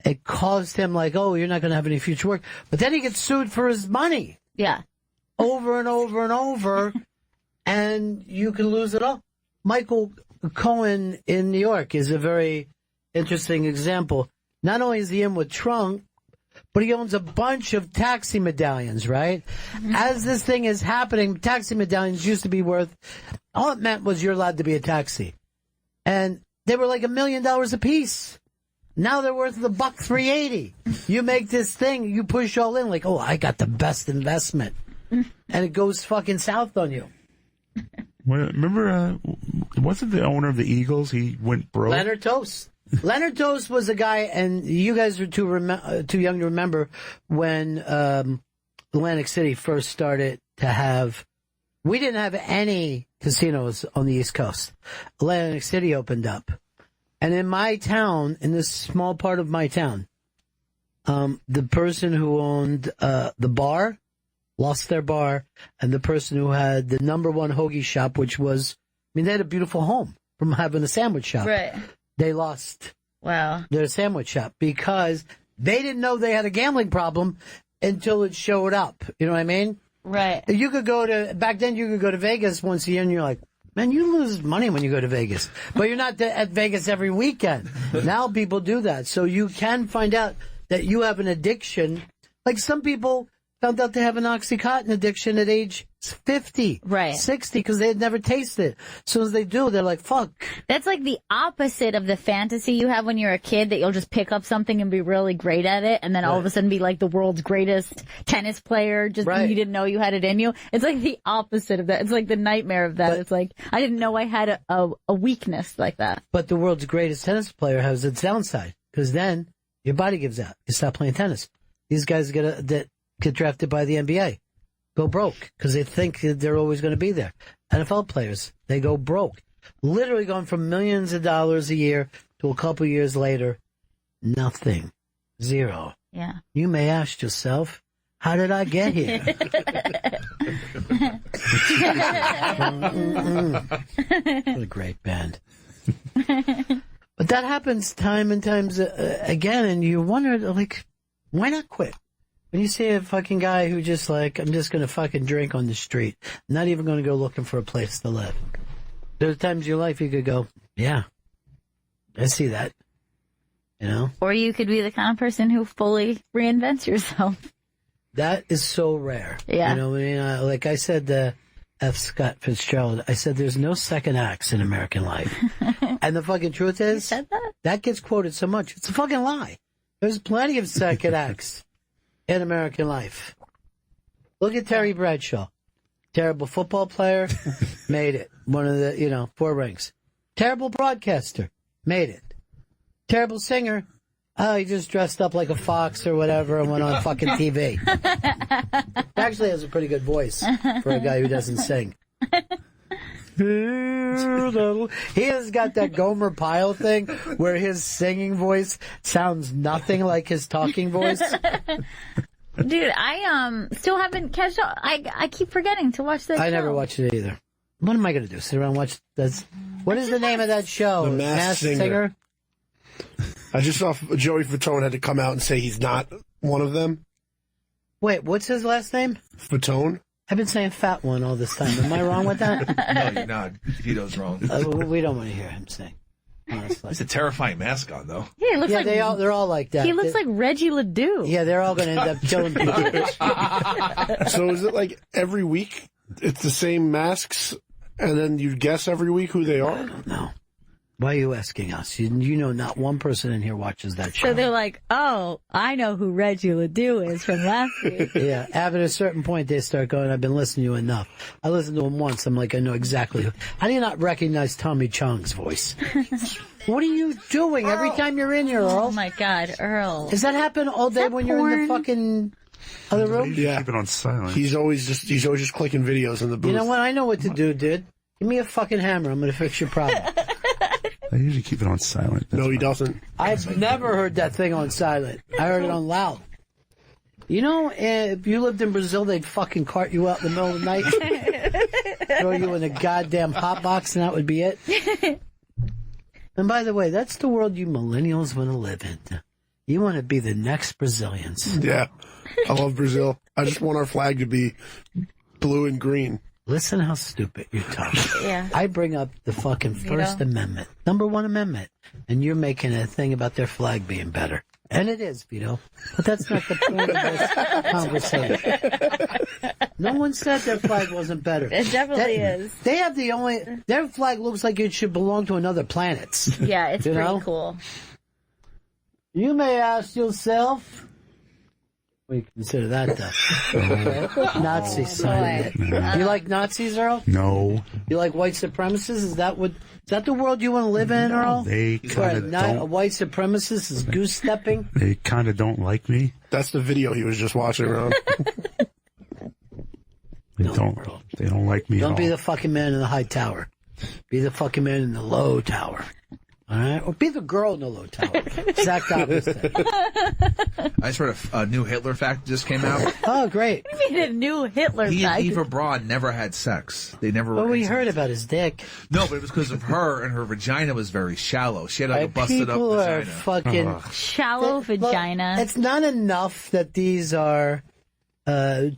A: it caused him like, oh, you're not going to have any future work, but then he gets sued for his money.
B: Yeah.
A: Over and over and over, and you can lose it all. Michael Cohen in New York is a very interesting example. Not only is he in with Trump, but he owns a bunch of taxi medallions, right? As this thing is happening, taxi medallions used to be worth, all it meant was you're allowed to be a taxi. And they were like $1 million a piece. Now they're worth $1.380. You make this thing, you push all in like, oh, I got the best investment. And it goes fucking south on you.
C: Remember, wasn't the owner of the Eagles? He went broke.
A: Leonard Toast. Leonard Toast was a guy, and you guys are too young to remember when Atlantic City first started to have. We didn't have any casinos on the East Coast. Atlantic City opened up. And in my town, in this small part of my town, the person who owned the bar lost their bar, and the person who had the number one hoagie shop, which was, I mean, they had a beautiful home from having a sandwich shop.
B: Right.
A: They lost their sandwich shop because they didn't know they had a gambling problem until it showed up. You know what I mean?
B: Right.
A: You could back then you could go to Vegas once a year and you're like, man, you lose money when you go to Vegas. But you're not at Vegas every weekend. Now people do that. So you can find out that you have an addiction. Like some people found out they have an Oxycontin addiction at age 50, 60, because they had never tasted it. As soon as they do, they're like, fuck.
B: That's like the opposite of the fantasy you have when you're a kid, that you'll just pick up something and be really great at it, and then all of a sudden be like the world's greatest tennis player, just you didn't know you had it in you. It's like the opposite of that. It's like the nightmare of that. It's like, I didn't know I had a weakness like that.
A: But the world's greatest tennis player has its downside, because then your body gives out. You stop playing tennis. These guys that get drafted by the NBA go broke because they think they're always going to be there. NFL players, they go broke. Literally going from millions of dollars a year to a couple years later, nothing. Zero.
B: Yeah.
A: You may ask yourself, how did I get here? What a great band. But that happens time and times again, and you wonder, like, why not quit? When you see a fucking guy who just like, I'm just going to fucking drink on the street, not even going to go looking for a place to live. There's times in your life you could go, yeah, I see that. You know?
B: Or you could be the kind of person who fully reinvents yourself.
A: That is so rare.
B: Yeah.
A: You know, I mean, like I said to F. Scott Fitzgerald, I said, there's no second acts in American life. And the fucking truth is,
B: you said that?
A: That gets quoted so much. It's a fucking lie. There's plenty of second acts in American life. Look at Terry Bradshaw. Terrible football player, made it. One of the, 4 ranks. Terrible broadcaster, made it. Terrible singer, he just dressed up like a fox or whatever and went on fucking TV. Actually has a pretty good voice for a guy who doesn't sing. He has got that Gomer Pyle thing where his singing voice sounds nothing like his talking voice.
B: Dude, I still haven't catched up. I keep forgetting to watch that show.
A: I never watched it either. What am I going to do? Sit around and watch this? What is the name of that show?
E: The Masked Singer? I just saw Joey Fatone had to come out and say he's not one of them.
A: Wait, what's his last name?
E: Fatone?
A: I've been saying fat one all this time. Am I wrong with that?
D: No, you're not. Vito's wrong.
A: We don't want to hear him sing. Honestly.
D: He's a terrifying mascot, though.
B: Yeah, he looks like
A: they're all like that.
B: He looks like Reggie Ledoux.
A: Yeah, they're all going to end up killing people.
E: So is it like every week it's the same masks, and then you guess every week who they are?
A: I don't know. Why are you asking us? You know not one person in here watches that show.
B: So they're like, oh, I know who Reggie Ledoux is from last week.
A: Yeah, after a certain point, they start going, I've been listening to you enough. I listened to him once. I'm like, I know exactly who. How do you not recognize Tommy Chong's voice? What are you doing every time you're in here, Earl?
B: Oh, my God, Earl.
A: Does that happen all day when you're in the fucking other room?
C: Yeah. Keep it on silent.
E: He's always just clicking videos in the booth.
A: You know what? I know what to do, dude. Give me a fucking hammer. I'm going to fix your problem.
C: I usually keep it on silent.
E: No, he doesn't.
A: I've never heard that thing on silent. I heard it on loud. You know, if you lived in Brazil, they'd fucking cart you out in the middle of the night, throw you in a goddamn hot box, and that would be it. And by the way, that's the world you millennials want to live in. You want to be the next Brazilians.
E: Yeah. I love Brazil. I just want our flag to be blue and green.
A: Listen how stupid you're talking.
B: Yeah.
A: I bring up the fucking First Amendment, number one amendment, and you're making a thing about their flag being better. And it is, Vito. But that's not the point of this conversation. No one said their flag wasn't better.
B: It definitely is.
A: They have their flag looks like it should belong to another planet.
B: Yeah, it's
A: You
B: pretty
A: know?
B: cool.
A: You may ask yourself, we consider that the Nazi side of it. You like Nazis, Earl?
C: No.
A: You like white supremacists? Is that the world you want to live in, Earl?
C: They kind of
A: A
C: don't.
A: white supremacist is goose stepping.
C: They kind of don't like me.
E: That's the video he was just watching around.
C: They don't like me
A: Don't
C: at
A: be
C: all.
A: the fucking man in the high tower. Be the fucking man in the low tower. All right? Or be the girl in the low tower. Exact opposite.
D: I just read a new Hitler fact that just came out.
A: Oh, great.
B: I mean, a new Hitler
D: He and
B: fact.
D: Eva Braun never had sex. They never.
A: Well, we heard about his dick.
D: No, but it was because of her, and her vagina was very shallow. She had like a busted up
A: People are
D: vagina.
A: fucking...
B: Shallow
A: Look,
B: vagina.
A: it's not enough that these are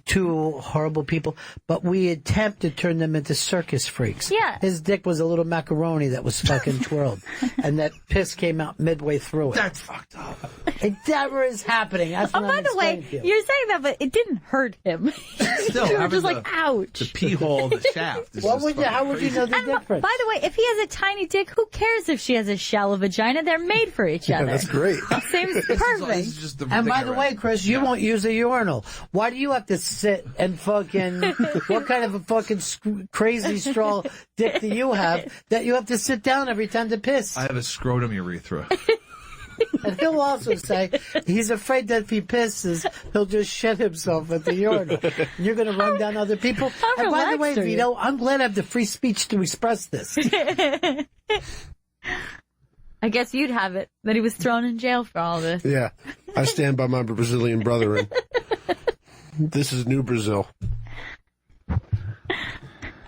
A: two horrible people, but we attempt to turn them into circus freaks.
B: Yeah.
A: His dick was a little macaroni that was fucking twirled, and that piss came out midway through it.
D: That's fucked up.
A: It never is happening. That's what
B: Oh,
A: I'm
B: by the way,
A: explaining to you.
B: you're saying that, but it didn't hurt him.
D: Still,
B: you were
D: having
B: just like, ouch.
D: the pee hole of the shaft. Is
A: What
D: just
A: would you,
D: fucking
A: how would you
D: crazy.
A: know the
B: And
A: difference?
B: by the way, if he has a tiny dick, who cares if she has a shallow vagina? They're made for each
E: Yeah,
B: other.
E: that's great.
B: Seems
D: This is
B: perfect.
D: just the
A: And
D: thing
A: by
D: I
A: the
D: read.
A: way, Chris, you won't use a urinal. Why do you have to sit and fucking... what kind of a fucking crazy straw dick do you have that you have to sit down every time to piss?
D: I have a scrotum urethra.
A: And he'll also say he's afraid that if he pisses, he'll just shit himself at the urinal. And you're going to run down other people.
B: How
A: And by the way,
B: relaxed are you?
A: Vito, I'm glad I have the free speech to express this.
B: I guess you'd have it, that he was thrown in jail for all this.
E: Yeah. I stand by my Brazilian brethren. This is New Brazil.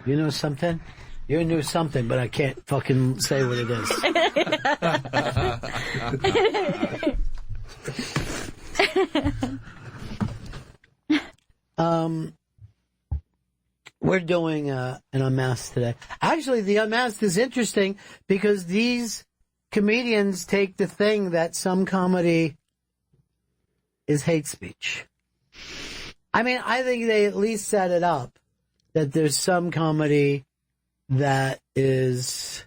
A: You know something? You knew something, but I can't fucking say what it is. We're doing an Unmasked today. Actually, the Unmasked is interesting because these comedians take the thing that some comedy is hate speech. I mean, I think they at least set it up that there's some comedy that is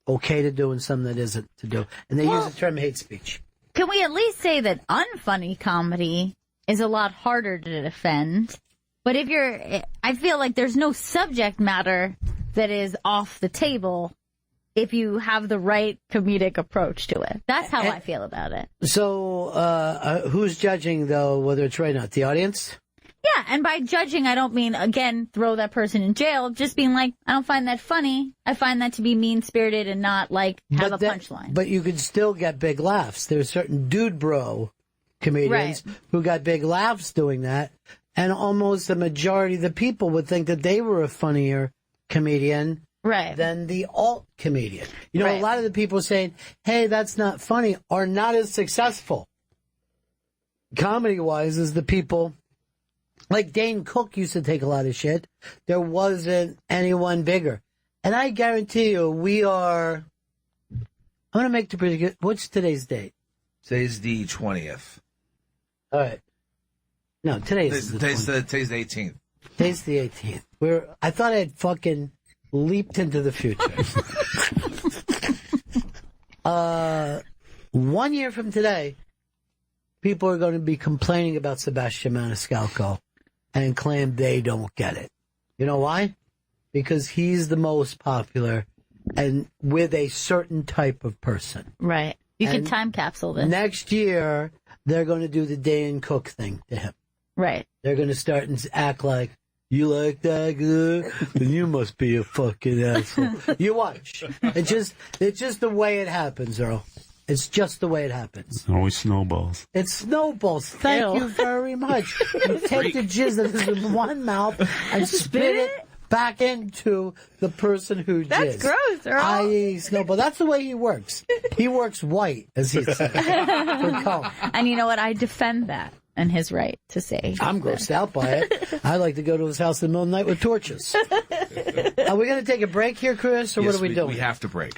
A: okay to do and some that isn't to do. And they use the term hate speech.
B: Can we at least say that unfunny comedy is a lot harder to defend? But if I feel like there's no subject matter that is off the table if you have the right comedic approach to it. That's how I feel about it.
A: So, who's judging, though, whether it's right or not? The audience?
B: Yeah, and by judging, I don't mean, again, throw that person in jail. Just being like, I don't find that funny. I find that to be mean-spirited and not, like, have a punchline.
A: But you could still get big laughs. There's certain dude bro comedians who got big laughs doing that. And almost the majority of the people would think that they were a funnier comedian than the alt comedian. You know, a lot of the people saying, hey, that's not funny, are not as successful comedy-wise as the people. Like Dane Cook used to take a lot of shit. There wasn't anyone bigger. And I guarantee you, I'm going to make the prediction. What's today's date?
D: Today's the 20th.
A: All right. No, today's the 20th.
D: Today's the 18th.
A: Today's the 18th. I thought I had fucking leaped into the future. 1 year from today, people are going to be complaining about Sebastian Maniscalco and claim they don't get it. You know why? Because he's the most popular and with a certain type of person.
B: Right. You can
A: And
B: time capsule this.
A: Next year, they're going to do the Dane Cook thing to him.
B: Right.
A: They're going to start and act like, you like that good? Then you must be a fucking asshole. You watch. It's just the way it happens, Earl. It's just the way it happens.
C: Always snowballs.
A: It snowballs. Thank
B: Ew.
A: you very much. You take the jizz that is in one mouth and spit it back into the person who
B: That's
A: jizzed.
B: gross, Earl.
A: I.e. snowball. That's the way he works. He works white, as he said. For color.
B: And you know what? I defend that and his right to say.
A: I'm grossed out by it. I like to go to his house in the middle of the night with torches. Are we going to take a break here, Chris, or
D: Yes,
A: what are we doing?
D: We have to break.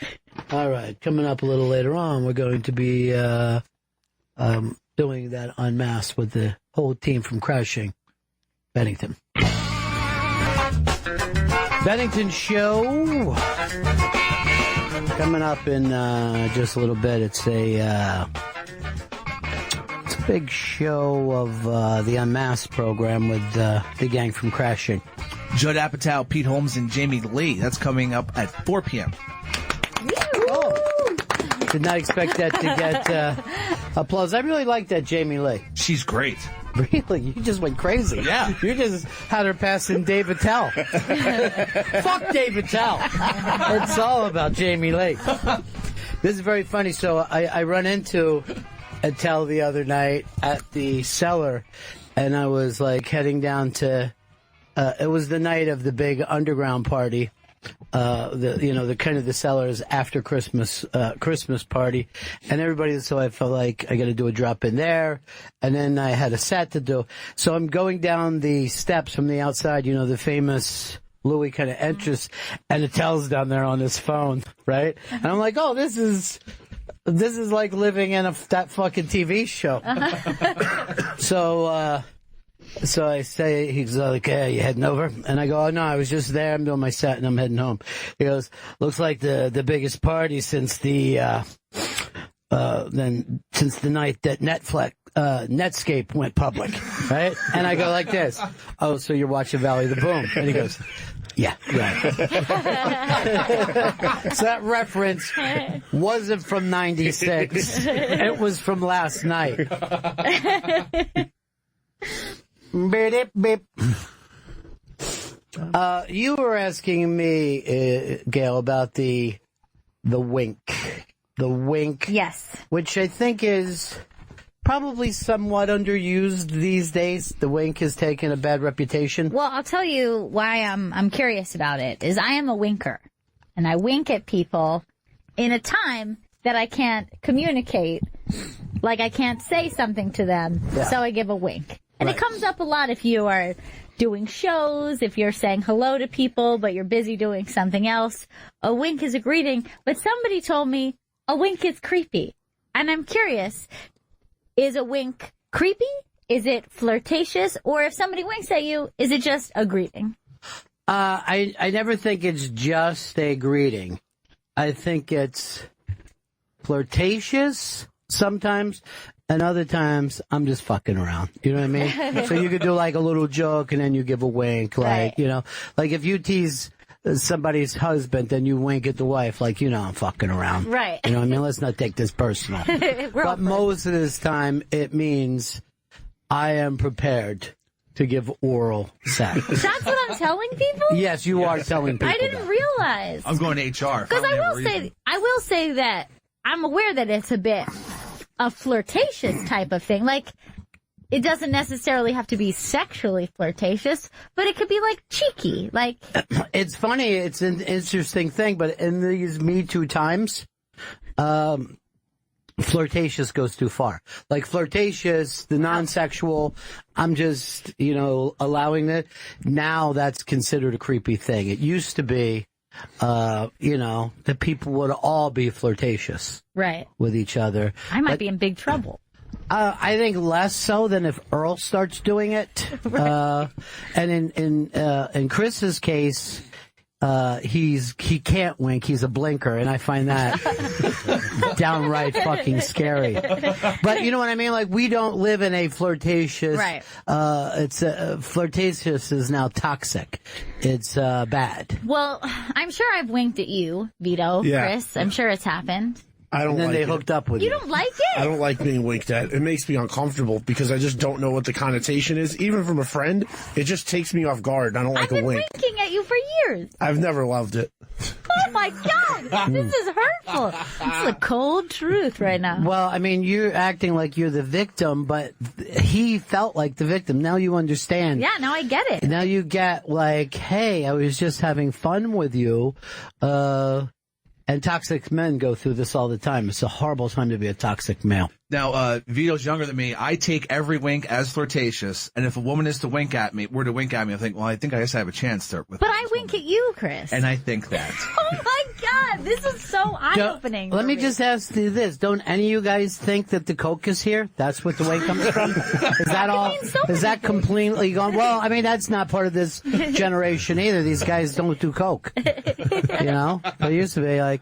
A: All right. Coming up a little later on, we're going to be doing that Unmasked with the whole team from Crashing Bennington. Bennington Show. Coming up in just a little bit. It's a big show of the Unmasked program with the gang from Crashing.
D: Judd Apatow, Pete Holmes, and Jamie Lee. That's coming up at 4 p.m.
A: Oh, did not expect that to get applause. I really like that Jamie Lee.
D: She's great.
A: Really? You just went crazy.
D: Yeah.
A: You just had her passing Dave Attell. Fuck Dave Attell. It's all about Jamie Lee. This is very funny. So I run into Attell the other night at the Cellar, and I was like heading down to, it was the night of the big underground party. The kind of the Cellar's after Christmas party, and everybody. So I felt like I got to do a drop in there, and then I had a set to do. So I'm going down the steps from the outside, the famous Louis kind of entrance, and Attell's down there on his phone, right? And I'm like, oh, this is like living in that fucking TV show. So I say, he's like, hey, you heading over? And I go, oh, no, I was just there. I'm doing my set and I'm heading home. He goes, looks like the biggest party since the night that Netscape went public, right? And I go like this. Oh, so you're watching Valley of the Boom? And he goes, yeah. So that reference wasn't from 96. It was from last night. Beep, beep. You were asking me, Gail, about the wink. The wink.
B: Yes.
A: Which I think is probably somewhat underused these days. The wink has taken a bad reputation.
B: Well, I'll tell you why I'm curious about it, is I am a winker. And I wink at people in a time that I can't communicate. Like I can't say something to them, so I give a wink. And It comes up a lot if you are doing shows, if you're saying hello to people, but you're busy doing something else. A wink is a greeting, but somebody told me a wink is creepy. And I'm curious, is a wink creepy? Is it flirtatious? Or if somebody winks at you, is it just a greeting?
A: I never think it's just a greeting. I think it's flirtatious sometimes, and other times I'm just fucking around. You know what I mean? So you could do like a little joke and then you give a wink, like,
B: Right.
A: Like if you tease somebody's husband, then you wink at the wife, like, I'm fucking around.
B: Right.
A: You know what I mean? Let's not take this personal. But most of this time it means I am prepared to give oral sex.
B: That's what I'm telling people?
A: Yes, you are telling people
B: I didn't
A: that.
B: realize.
D: I'm going to HR.
B: Because I will say that I'm aware that it's a bit a flirtatious type of thing. Like, it doesn't necessarily have to be sexually flirtatious, but it could be like cheeky. Like,
A: it's funny. It's an interesting thing, but in these Me Too times, flirtatious goes too far. Like flirtatious, the non-sexual, I'm just, allowing it. Now that's considered a creepy thing. It used to be, that people would all be flirtatious
B: right.
A: with each other.
B: I might be in big trouble.
A: I think less so than if Earl starts doing it. And in Chris's case, he can't wink. He's a blinker, and I find that downright fucking scary. But you know what I mean? Like, we don't live in a flirtatious.
B: Right.
A: Flirtatious is now toxic. It's bad.
B: Well, I'm sure I've winked at you, Vito,
E: Yeah.
B: Chris. I'm sure it's happened.
E: I don't
A: And then
E: like
A: they
E: it.
A: hooked up with
B: You don't like it?
E: I don't like being winked at. It makes me uncomfortable because I just don't know what the connotation is. Even from a friend, it just takes me off guard. I don't like
B: I've
E: a
B: been
E: wink.
B: winking at you for years.
E: I've never loved it.
B: Oh my God, this is hurtful. This is the cold truth right now.
A: Well, I mean, you're acting like you're the victim, but he felt like the victim. Now you understand.
B: Yeah, now I get it.
A: Now you get like, hey, I was just having fun with you. And toxic men go through this all the time. It's a horrible time to be a toxic male.
D: Now, Vito's younger than me. I take every wink as flirtatious, and if a woman is to wink at me, I think, well, I think I guess I have a chance to.
B: But I wink at you, Chris.
D: And I think that.
B: Oh my God, this is so eye-opening.
A: Let
B: for
A: me just ask you this. Don't any of you guys think that the Coke is here? That's what the wink comes from? Is that all?
B: mean, so
A: Is that
B: many
A: completely gone? Well, I mean, that's not part of this generation either. These guys don't do Coke. You know? They used to be like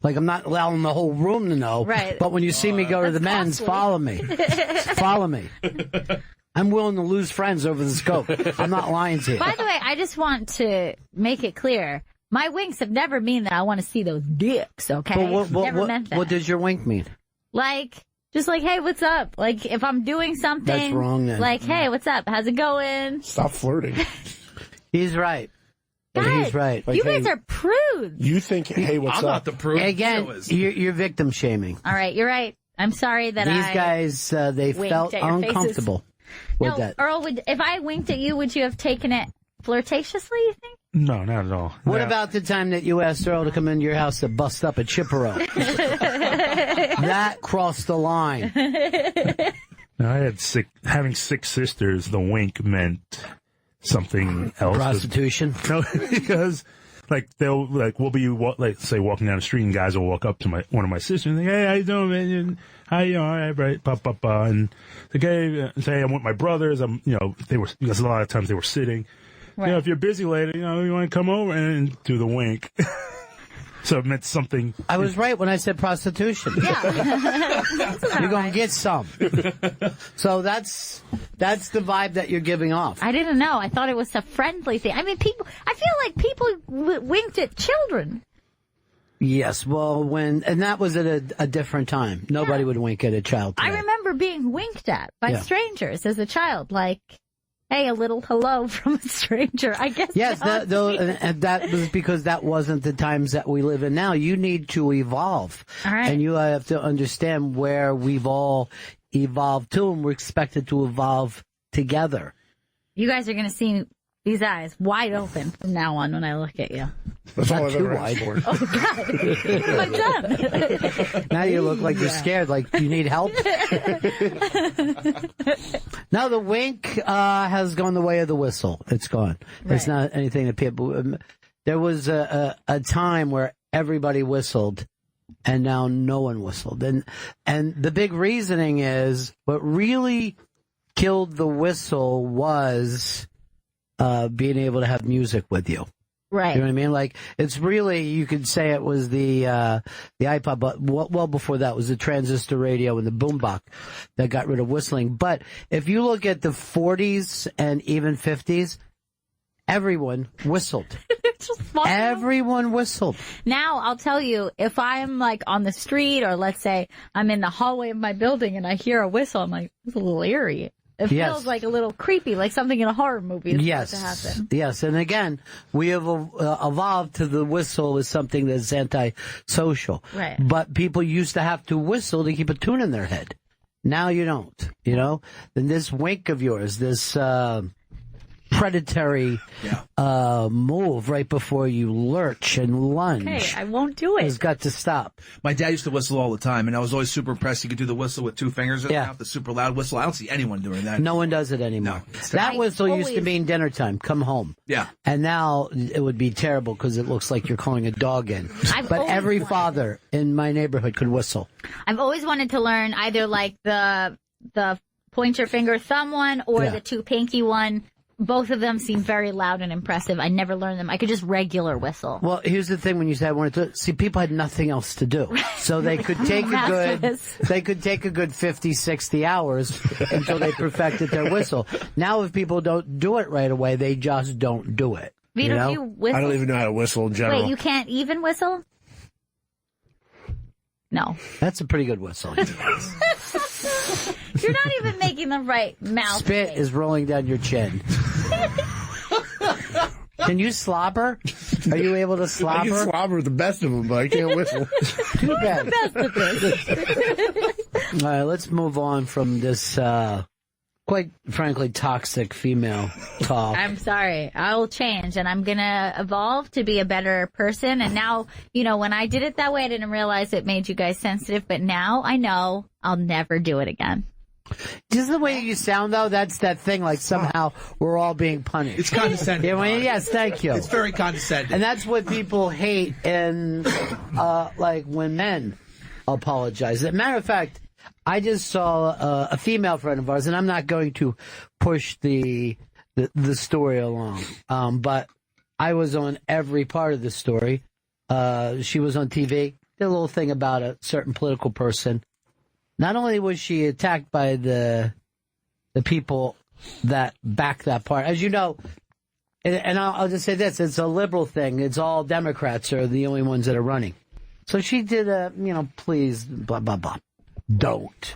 A: I'm not allowing the whole room to know.
B: Right.
A: But when you see me go to the men's,
B: costly.
A: follow me. Follow me. I'm willing to lose friends over this Coke. I'm not lying to you.
B: By the way, I just want to make it clear. My winks have never mean that I want to see those dicks, okay?
A: But
B: Never meant that.
A: what does your wink mean?
B: Just like, hey, what's up? Like, if I'm doing something.
A: That's wrong then.
B: Like, hey, what's up? How's it going?
E: Stop flirting.
A: He's right.
B: Guys,
A: He's right.
B: you guys are prudes.
E: You think, hey, what's
D: I'm
E: up?
D: not the prude.
A: Again,
D: Vito is.
A: you're victim shaming.
B: All right, you're right. I'm sorry that
A: These
B: I...
A: guys, they
B: winked
A: felt
B: at your
A: uncomfortable with
B: No,
A: that.
B: Earl, if I winked at you, would you have taken it flirtatiously, you think?
C: No, not at all.
A: What
C: No.
A: about the time that you asked Earl to come into your house to bust up a Chippewa? That crossed the line.
C: No, I had having 6 sisters. The wink meant something else.
A: Prostitution.
C: No, because we'll be say walking down the street and guys will walk up to one of my sisters and think, hey, how you doing, man? And, how you doing? Right, and the guy say I'm with my brothers. Because a lot of times they were sitting.
B: Right.
C: If you're busy later, you want to come over and do the wink. So it meant something.
A: I was right when I said prostitution.
B: Yeah.
A: You're going to get some. So that's the vibe that you're giving off.
B: I didn't know. I thought it was a friendly thing. I mean, I feel like people winked at children.
A: Yes, well, and that was at a different time. Nobody would wink at a child today.
B: I remember being winked at by
A: Yeah.
B: strangers as a child. Like, hey, a little hello from a stranger. I guess.
A: Yes,
B: now it's me.
A: and that was because that wasn't the times that we live in now. You need to evolve.
B: All right.
A: And you have to understand where we've all evolved to, and we're expected to evolve together.
B: You guys are going to see these eyes wide open from now on when I look at you.
E: That's all
A: Not
E: I've
A: too
E: ever asked
A: wide.
E: for.
B: What have I done?
A: Now you look like you're scared, like you need help. Now the wink has gone the way of the whistle. It's gone. It's
B: Right.
A: not anything that people... There was a time where everybody whistled, and now no one whistled. And the big reasoning is what really killed the whistle was being able to have music with you.
B: Right.
A: You know what I mean? Like, it's really, you could say it was the iPod, but well before that was the transistor radio and the boombox that got rid of whistling. But if you look at the 40s and even 50s, everyone whistled.
B: It's just fun.
A: Everyone whistled.
B: Now, I'll tell you, if I'm like on the street or let's say I'm in the hallway of my building and I hear a whistle, I'm like, it's a little eerie. It
A: Yes.
B: feels like a little creepy, like something in a horror movie is
A: Yes.
B: about to happen.
A: Yes. And again, we have evolved to the whistle as something that's anti-social.
B: Right.
A: But people used to have to whistle to keep a tune in their head. Now you don't, you know? And this wink of yours, this predatory move right before you lurch and lunge
B: Okay, I won't do
A: has
B: it.
A: got to stop.
D: My dad used to whistle all the time, and I was always super impressed. He could do the whistle with 2 fingers in
A: Yeah.
D: the mouth, the super loud whistle. I don't see anyone doing that.
A: No one does it anymore.
D: No.
A: That whistle used to
B: always-
A: mean dinner time. Come home.
D: Yeah.
A: And now it would be terrible because it looks like you're calling a dog in.
B: I've
A: But
B: always
A: every
B: wanted-
A: father in my neighborhood could whistle.
B: I've always wanted to learn either like the point your finger thumb one or
A: Yeah.
B: the 2 pinky one. both of them seem very loud and impressive. I never learned them. I could just regular whistle.
A: Well, here's the thing: when you said I wanted to see, people had nothing else to do, so they could take a good 50, 60 hours until they perfected their whistle. Now, if people don't do it right away, they just don't do it.
B: Vito, do you whistle?
E: I don't even know how to whistle in general.
B: Wait, you can't even whistle? No.
A: That's a pretty good whistle.
B: You're not even making the right mouth.
A: Spit is rolling down your chin. Can you slobber? Are you able to slobber?
E: I can slobber with the best of them, but I can't whistle.
A: Too bad. All right, let's move on from this, quite frankly, toxic female talk.
B: I'm sorry. I'll change, and I'm going to evolve to be a better person. And now, when I did it that way, I didn't realize it made you guys sensitive. But now I know I'll never do it again.
A: Just the way you sound, though, that's that thing, like somehow we're all being punished.
D: It's condescending.
A: Yeah, yes, thank you.
D: It's very condescending.
A: And that's what people hate in, like, when men apologize. As a matter of fact, I just saw a female friend of ours, and I'm not going to push the story along, but I was on every part of the story. She was on TV, did a little thing about a certain political person. Not only was she attacked by the people that back that part, as you know, and I'll just say this, it's a liberal thing. It's all Democrats are the only ones that are running. So she did please, blah, blah, blah. Don't.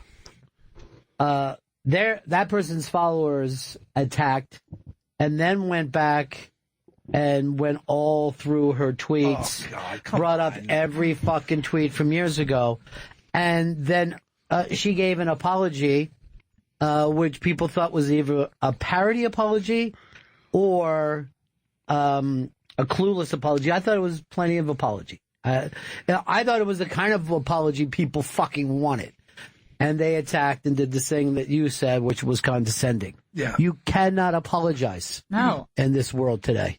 A: That person's followers attacked and then went back and went all through her tweets, brought up every fucking tweet from years ago, and then she gave an apology, which people thought was either a parody apology or a clueless apology. I thought it was plenty of apology. I thought it was the kind of apology people fucking wanted. And they attacked and did the thing that you said, which was condescending.
D: Yeah.
A: You cannot apologize in this world today.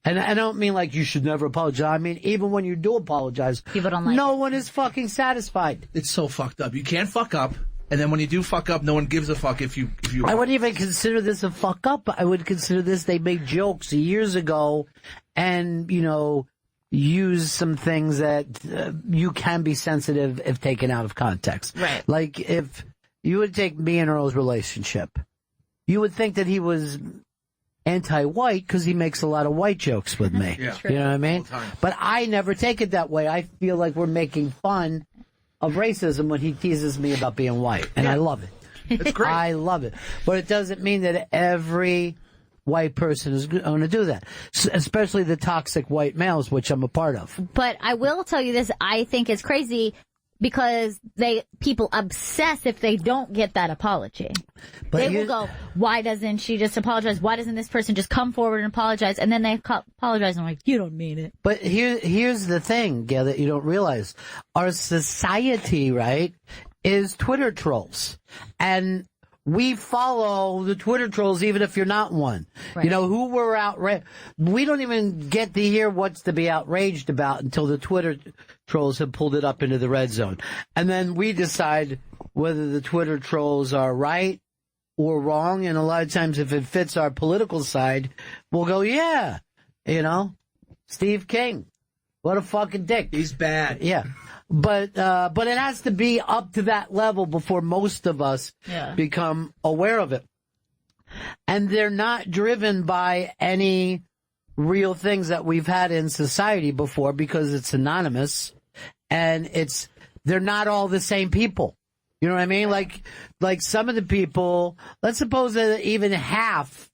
A: And I don't mean like you should never apologize. I mean, even when you do apologize,
B: people don't like
A: no one is fucking satisfied.
D: It's so fucked up. You can't fuck up. And then when you do fuck up, no one gives a fuck if you.
A: I wouldn't even consider this a fuck up. I would consider this, they made jokes years ago and, use some things that you can be sensitive if taken out of context.
B: Right.
A: Like if you would take me and Earl's relationship, you would think that he was anti-white because he makes a lot of white jokes with me.
D: Yeah.
A: You know what I mean? But I never take it that way. I feel like we're making fun of racism when he teases me about being white. And I love it.
D: It's great.
A: I love it. But it doesn't mean that every white person is going to do that, especially the toxic white males, which I'm a part of.
B: But I will tell you this, I think it's crazy because people obsess if they don't get that apology.
A: But
B: they will go, why doesn't she just apologize? Why doesn't this person just come forward and apologize? And then they apologize and I'm like, you don't mean it.
A: But here's the thing, Gail, that you don't realize. Our society, right, is Twitter trolls. And we follow the Twitter trolls even if you're not one.
B: Right.
A: Who we're outraged. We don't even get to hear what's to be outraged about until the Twitter trolls have pulled it up into the red zone. And then we decide whether the Twitter trolls are right or wrong. And a lot of times if it fits our political side, we'll go, yeah, Steve King. What a fucking dick.
D: He's bad.
A: Yeah. But it has to be up to that level before most of us become aware of it. And they're not driven by any real things that we've had in society before because it's anonymous and they're not all the same people. You know what I mean? Like some of the people, let's suppose that even half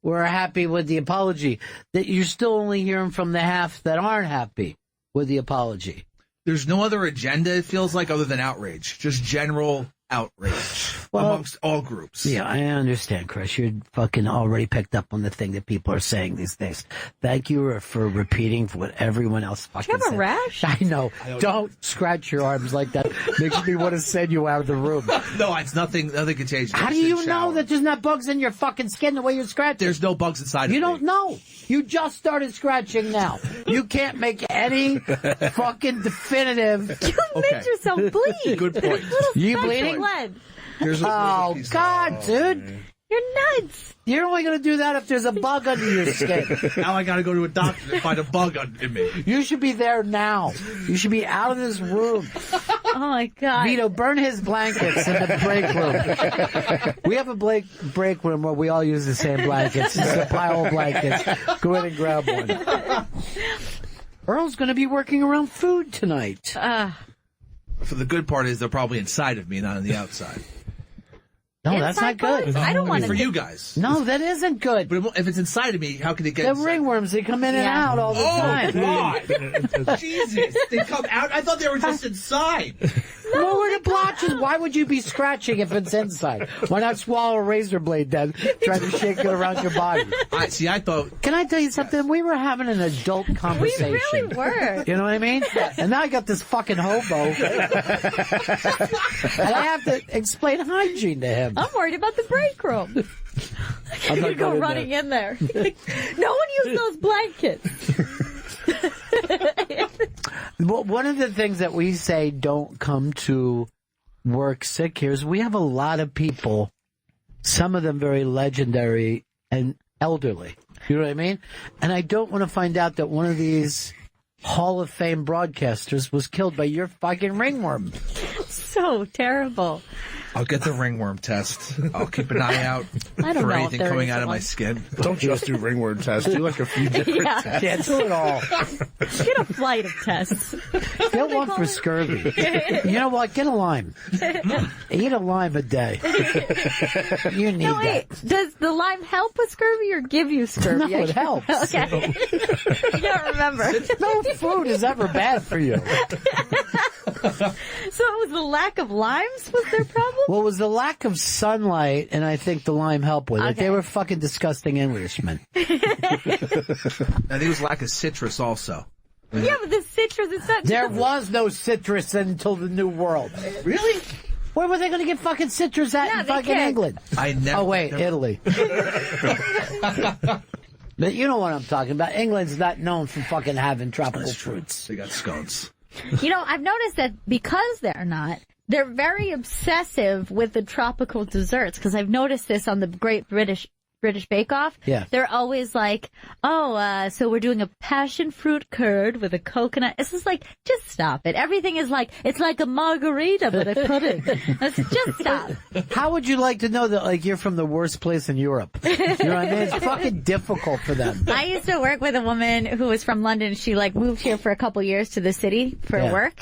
A: were happy with the apology, that you're still only hearing from the half that aren't happy with the apology.
D: There's no other agenda, it feels like, other than outrage. Just general outrage amongst all groups.
A: Yeah, I understand, Chris. You're fucking already picked up on the thing that people are saying these days. Thank you for repeating what everyone else fucking
B: Do you have
A: said.
B: a rash?
A: I know. Don't scratch your arms like that. Makes me want to send you out of the room.
D: No, it's nothing. Nothing can change.
A: How do you know that there's not bugs in your fucking skin the way you're scratching?
D: There's no bugs inside of
A: You
D: me.
A: don't know. You just started scratching now. You can't make any fucking definitive.
B: You made yourself bleed.
D: Good point.
A: You bleeding?
B: Blood.
D: Here's
A: Oh, God, dude.
B: You're nuts.
A: You're only going to do that if there's a bug under your skin.
D: Now I gotta go to a doctor to find a bug in me.
A: You should be there now. You should be out of this room.
B: Oh, my God.
A: Vito, burn his blankets in the break room. We have a break room where we all use the same blankets. It's a pile of blankets. Go ahead and grab one. Earl's going to be working around food tonight.
D: So the good part is they're probably inside of me, not on the outside.
A: No, that's not good.
B: I don't want
D: For you guys.
A: No, that isn't good.
D: But if it's inside of me, how can it get
A: The
D: inside?
A: ringworms, they come in and out all the time.
D: God. Jesus. They come out? I thought they were just inside.
A: No, we're the blotches. Why would you be scratching if it's inside? Why not swallow a razor blade then, trying to shake it around your body?
D: I thought...
A: Can I tell you something? We were having an adult conversation.
B: We really were.
A: You know what I mean? And now I got this fucking hobo. And I have to explain hygiene to him.
B: I'm worried about the break room.
A: I'm
B: You
A: not
B: go
A: going
B: running
A: there.
B: in there. No one used those blankets.
A: Well, one of the things that we say don't come to work sick here is we have a lot of people, some of them very legendary and elderly. You know what I mean? And I don't want to find out that one of these Hall of Fame broadcasters was killed by your fucking ringworm.
B: So terrible.
D: I'll get the ringworm test. I'll keep an eye out
B: I don't
D: for
B: know if
D: anything
B: there
D: coming
B: is
D: out of my
B: one.
D: skin.
E: Don't just do ringworm tests. Do like a few different
B: Yeah.
E: tests.
A: Yeah, do it all.
B: Get a flight of tests.
A: Get one for scurvy. You know what? Get a lime. Eat a lime a day. You need
B: No, wait.
A: that.
B: Does the lime help with scurvy or give you scurvy?
A: No, it helps.
B: Okay. You don't remember.
A: No food is ever bad for you.
B: So it was the lack of limes was their problem?
A: Well, it was the lack of sunlight, and I think the lime helped with it.
B: Okay.
A: They were fucking disgusting Englishmen.
D: I think it was lack of citrus also.
B: Yeah, but the citrus is not...
A: There was no citrus until the New World.
D: Really?
A: Where were they going to get fucking citrus at
B: Yeah,
A: in
B: they
A: fucking
B: can't.
A: England?
D: I never.
A: Oh, wait, Italy. But you know what I'm talking about. England's not known for fucking having tropical fruits.
D: They got scones.
B: You know, I've noticed that because they're not, they're very obsessive with the tropical desserts, because I've noticed this on the Great British Bake Off.
A: Yeah.
B: They're always like, so we're doing a passion fruit curd with a coconut. It's just like, just stop it. Everything is like, it's like a margarita, but a pudding. Just stop.
A: How would you like to know that, like, you're from the worst place in Europe? You know what I mean? It's fucking difficult for them.
B: I used to work with a woman who was from London. She like moved here for a couple years to the city for
A: Yeah.
B: work.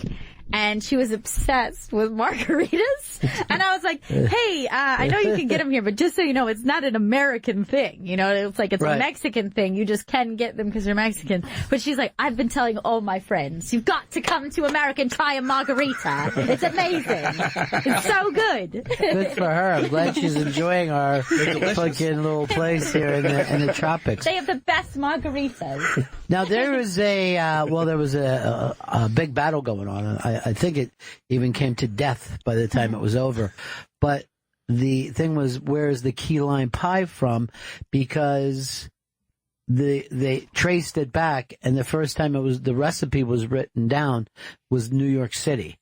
B: And she was obsessed with margaritas. And I was like, hey, I know you can get them here, but just so you know, it's not an American thing. You know, it's like it's
A: Right.
B: a Mexican thing. You just can get them because you're Mexican. But she's like, I've been telling all my friends, you've got to come to America and try a margarita. It's amazing. It's so good.
A: Good for her. I'm glad she's enjoying our fucking little place here in the tropics.
B: They have the best margaritas.
A: Now there was there was a big battle going on. I think it even came to death by the time it was over. But the thing was, where is the key lime pie from? Because they traced it back, and the first time the recipe was written down was New York City.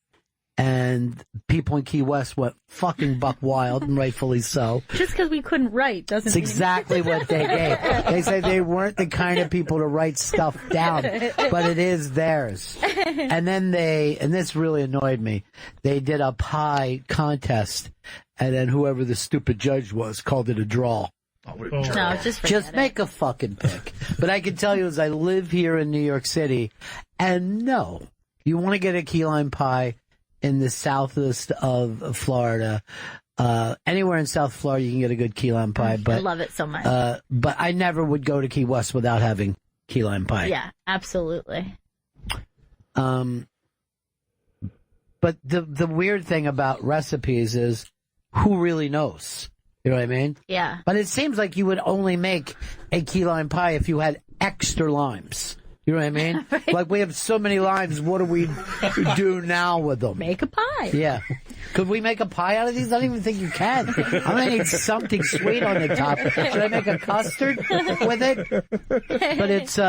A: And people in Key West went fucking buck wild, and rightfully so.
B: Just because we couldn't write doesn't
A: It's
B: mean...
A: exactly what they gave. They said they weren't the kind of people to write stuff down, but it is theirs. And then and this really annoyed me, they did a pie contest, and then whoever the stupid judge was called it a draw.
B: No, just forget
A: Just
B: it.
A: make a fucking pick. But I can tell you, as I live here in New York City, and no, you want to get a key lime pie in the southeast of Florida, anywhere in South Florida, you can get a good key lime pie. But
B: I love it so much.
A: but I never would go to Key West without having key lime pie.
B: Yeah, absolutely.
A: But the weird thing about recipes is who really knows? You know what I mean?
B: Yeah.
A: But it seems like you would only make a key lime pie if you had extra limes. You know what I mean?
B: Right.
A: Like, we have so many limes, what do we do now with them?
B: Make a pie.
A: Yeah. Could we make a pie out of these? I don't even think you can. I'm going to need something sweet on the top. Should I make a custard with it? But it's,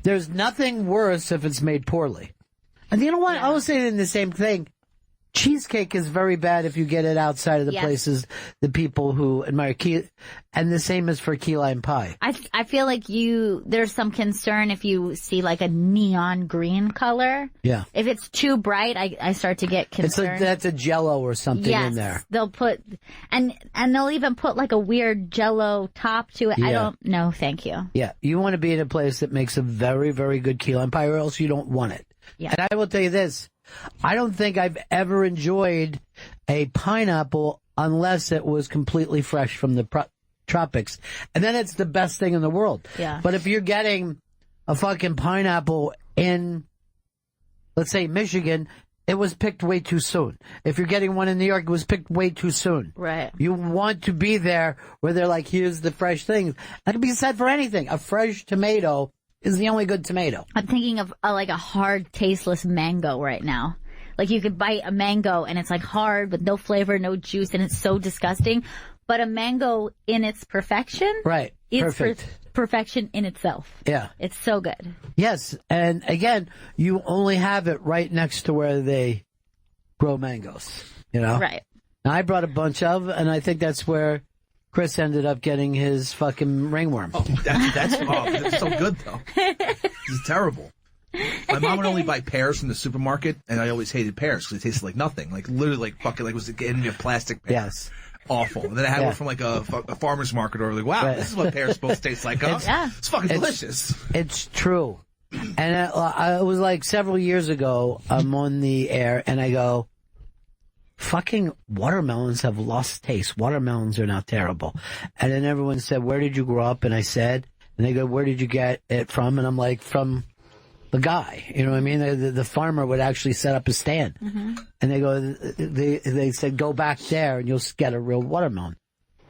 A: there's nothing worse if it's made poorly. And you know what? I was saying the same thing. Cheesecake is very bad if you get it outside of the
B: Yes.
A: places, the people who admire and the same is for key lime pie.
B: I feel like there's some concern if you see like a neon green color.
A: Yeah.
B: If it's too bright, I start to get concerned.
A: That's a Jello or something in there.
B: They'll put, and they'll even put like a weird Jello top to it. I
A: Yeah.
B: don't know. Thank you.
A: Yeah, you want to be in a place that makes a very, very good key lime pie, or else you don't want it.
B: Yeah.
A: And I will tell you this. I don't think I've ever enjoyed a pineapple unless it was completely fresh from the tropics. And then it's the best thing in the world.
B: Yeah.
A: But if you're getting a fucking pineapple in, let's say, Michigan, it was picked way too soon. If you're getting one in New York, it was picked way too soon.
B: Right.
A: You want to be there where they're like, here's the fresh thing. That can be said for anything. A fresh tomato is the only good tomato.
B: I'm thinking of like a hard, tasteless mango right now. Like you could bite a mango and it's like hard with no flavor, no juice, and it's so disgusting. But a mango in its perfection,
A: Right.
B: is
A: Perfect.
B: perfection in itself.
A: Yeah.
B: It's so good.
A: Yes. And again, you only have it right next to where they grow mangoes, you know?
B: Right.
A: Now, I brought a bunch of, and I think that's where Chris ended up getting his fucking ringworm.
D: Oh, that's so good though. This is terrible. My mom would only buy pears from the supermarket, and I always hated pears because it tasted like nothing. Like literally, like fucking, like it was getting me a plastic pear.
A: Yes.
D: Awful. And then I had one from like a farmer's market, or like, wow,
A: Right.
D: this is what pears supposed to taste like. Huh? It's fucking delicious.
A: It's true. And it was like several years ago, I'm on the air, and I go, fucking watermelons have lost taste. Watermelons are not terrible. And then everyone said, where did you grow up? And I said, and they go, where did you get it from? And I'm like, from the guy. You know what I mean? The farmer would actually set up a stand. Mm-hmm. And they go, they said, go back there and you'll get a real watermelon.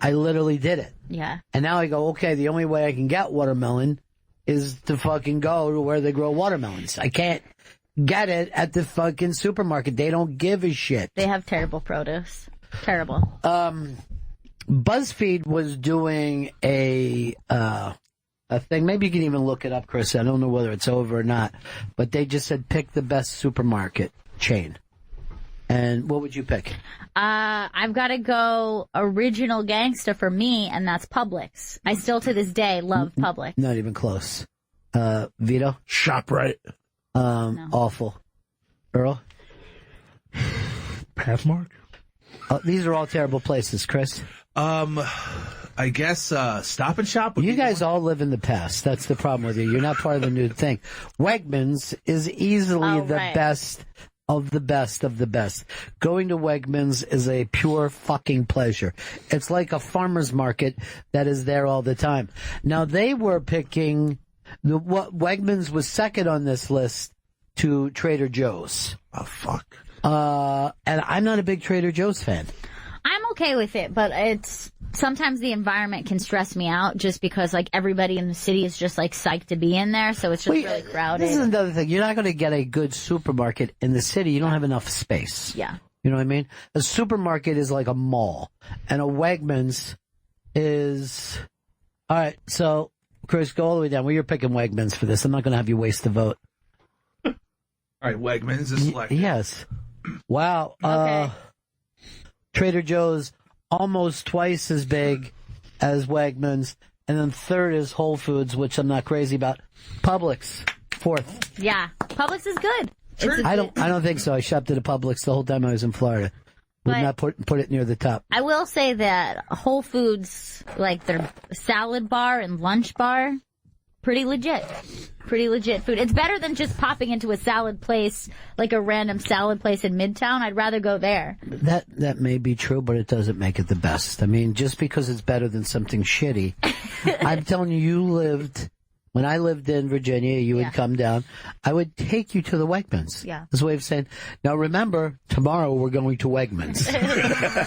A: I literally did it.
B: Yeah.
A: And now I go, okay, the only way I can get watermelon is to fucking go to where they grow watermelons. I can't get it at the fucking supermarket. They don't give a shit.
B: They have terrible produce. Terrible.
A: BuzzFeed was doing a thing. Maybe you can even look it up, Chris. I don't know whether it's over or not, but they just said pick the best supermarket chain. And what would you pick?
B: I've got to go original gangsta for me, and that's Publix. I still to this day love Publix.
A: Not even close. Vito?
E: ShopRite.
A: Awful. Earl?
C: Pathmark?
A: These are all terrible places, Chris.
D: I guess Stop and Shop.
A: You guys all live in the past. That's the problem with you. You're not part of the new thing. Wegmans is easily the best of the best of the best. Going to Wegmans is a pure fucking pleasure. It's like a farmer's market that is there all the time. Now, they were picking... Wegmans was second on this list to Trader Joe's.
E: Oh, fuck.
A: And I'm not a big Trader Joe's fan.
B: I'm okay with it, but it's sometimes the environment can stress me out just because like everybody in the city is just like psyched to be in there, so it's just really crowded.
A: This is another thing. You're not going to get a good supermarket in the city. You don't have enough space.
B: Yeah.
A: You know what I mean? A supermarket is like a mall, and a Wegmans is... All right, so, Chris, go all the way down. Well, you're picking Wegmans for this. I'm not going to have you waste the vote.
D: All right, Wegmans is selected.
A: Yes. Wow.
B: Okay.
A: Trader Joe's almost twice as big as Wegmans, and then third is Whole Foods, which I'm not crazy about. Publix, fourth.
B: Yeah. Publix is good.
A: I don't think so. I shopped at a Publix the whole time I was in Florida. Would
B: But-
A: not put it near the top.
B: I will say that Whole Foods, like their salad bar and lunch bar, pretty legit. Pretty legit food. It's better than just popping into a salad place, like a random salad place in Midtown. I'd rather go there.
A: That may be true, but it doesn't make it the best. I mean, just because it's better than something shitty. I'm telling you, when I lived in Virginia, you would come down. I would take you to the Wegmans.
B: Yeah.
A: That's a way of saying, now remember, tomorrow we're going to Wegmans.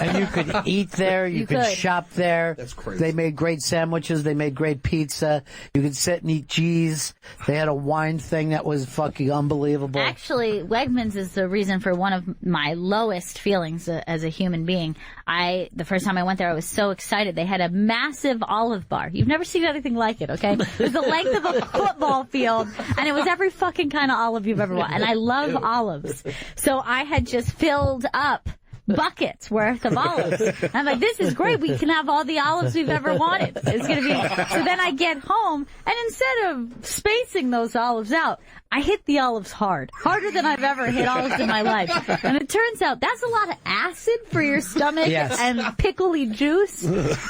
A: And you could eat there. You could shop there.
D: That's crazy.
A: They made great sandwiches. They made great pizza. You could sit and eat cheese. They had a wine thing that was fucking unbelievable.
B: Actually, Wegmans is the reason for one of my lowest feelings as a human being. The first time I went there, I was so excited. They had a massive olive bar. You've never seen anything like it, okay? It was the length length of a football field, and it was every fucking kind of olive you've ever wanted. And I love olives. So I had just filled up buckets worth of olives. I'm like, this is great. We can have all the olives we've ever wanted. It's going to be. So then I get home, and instead of spacing those olives out, I hit the olives harder than I've ever hit olives in my life. And it turns out that's a lot of acid for your stomach and pickly juice.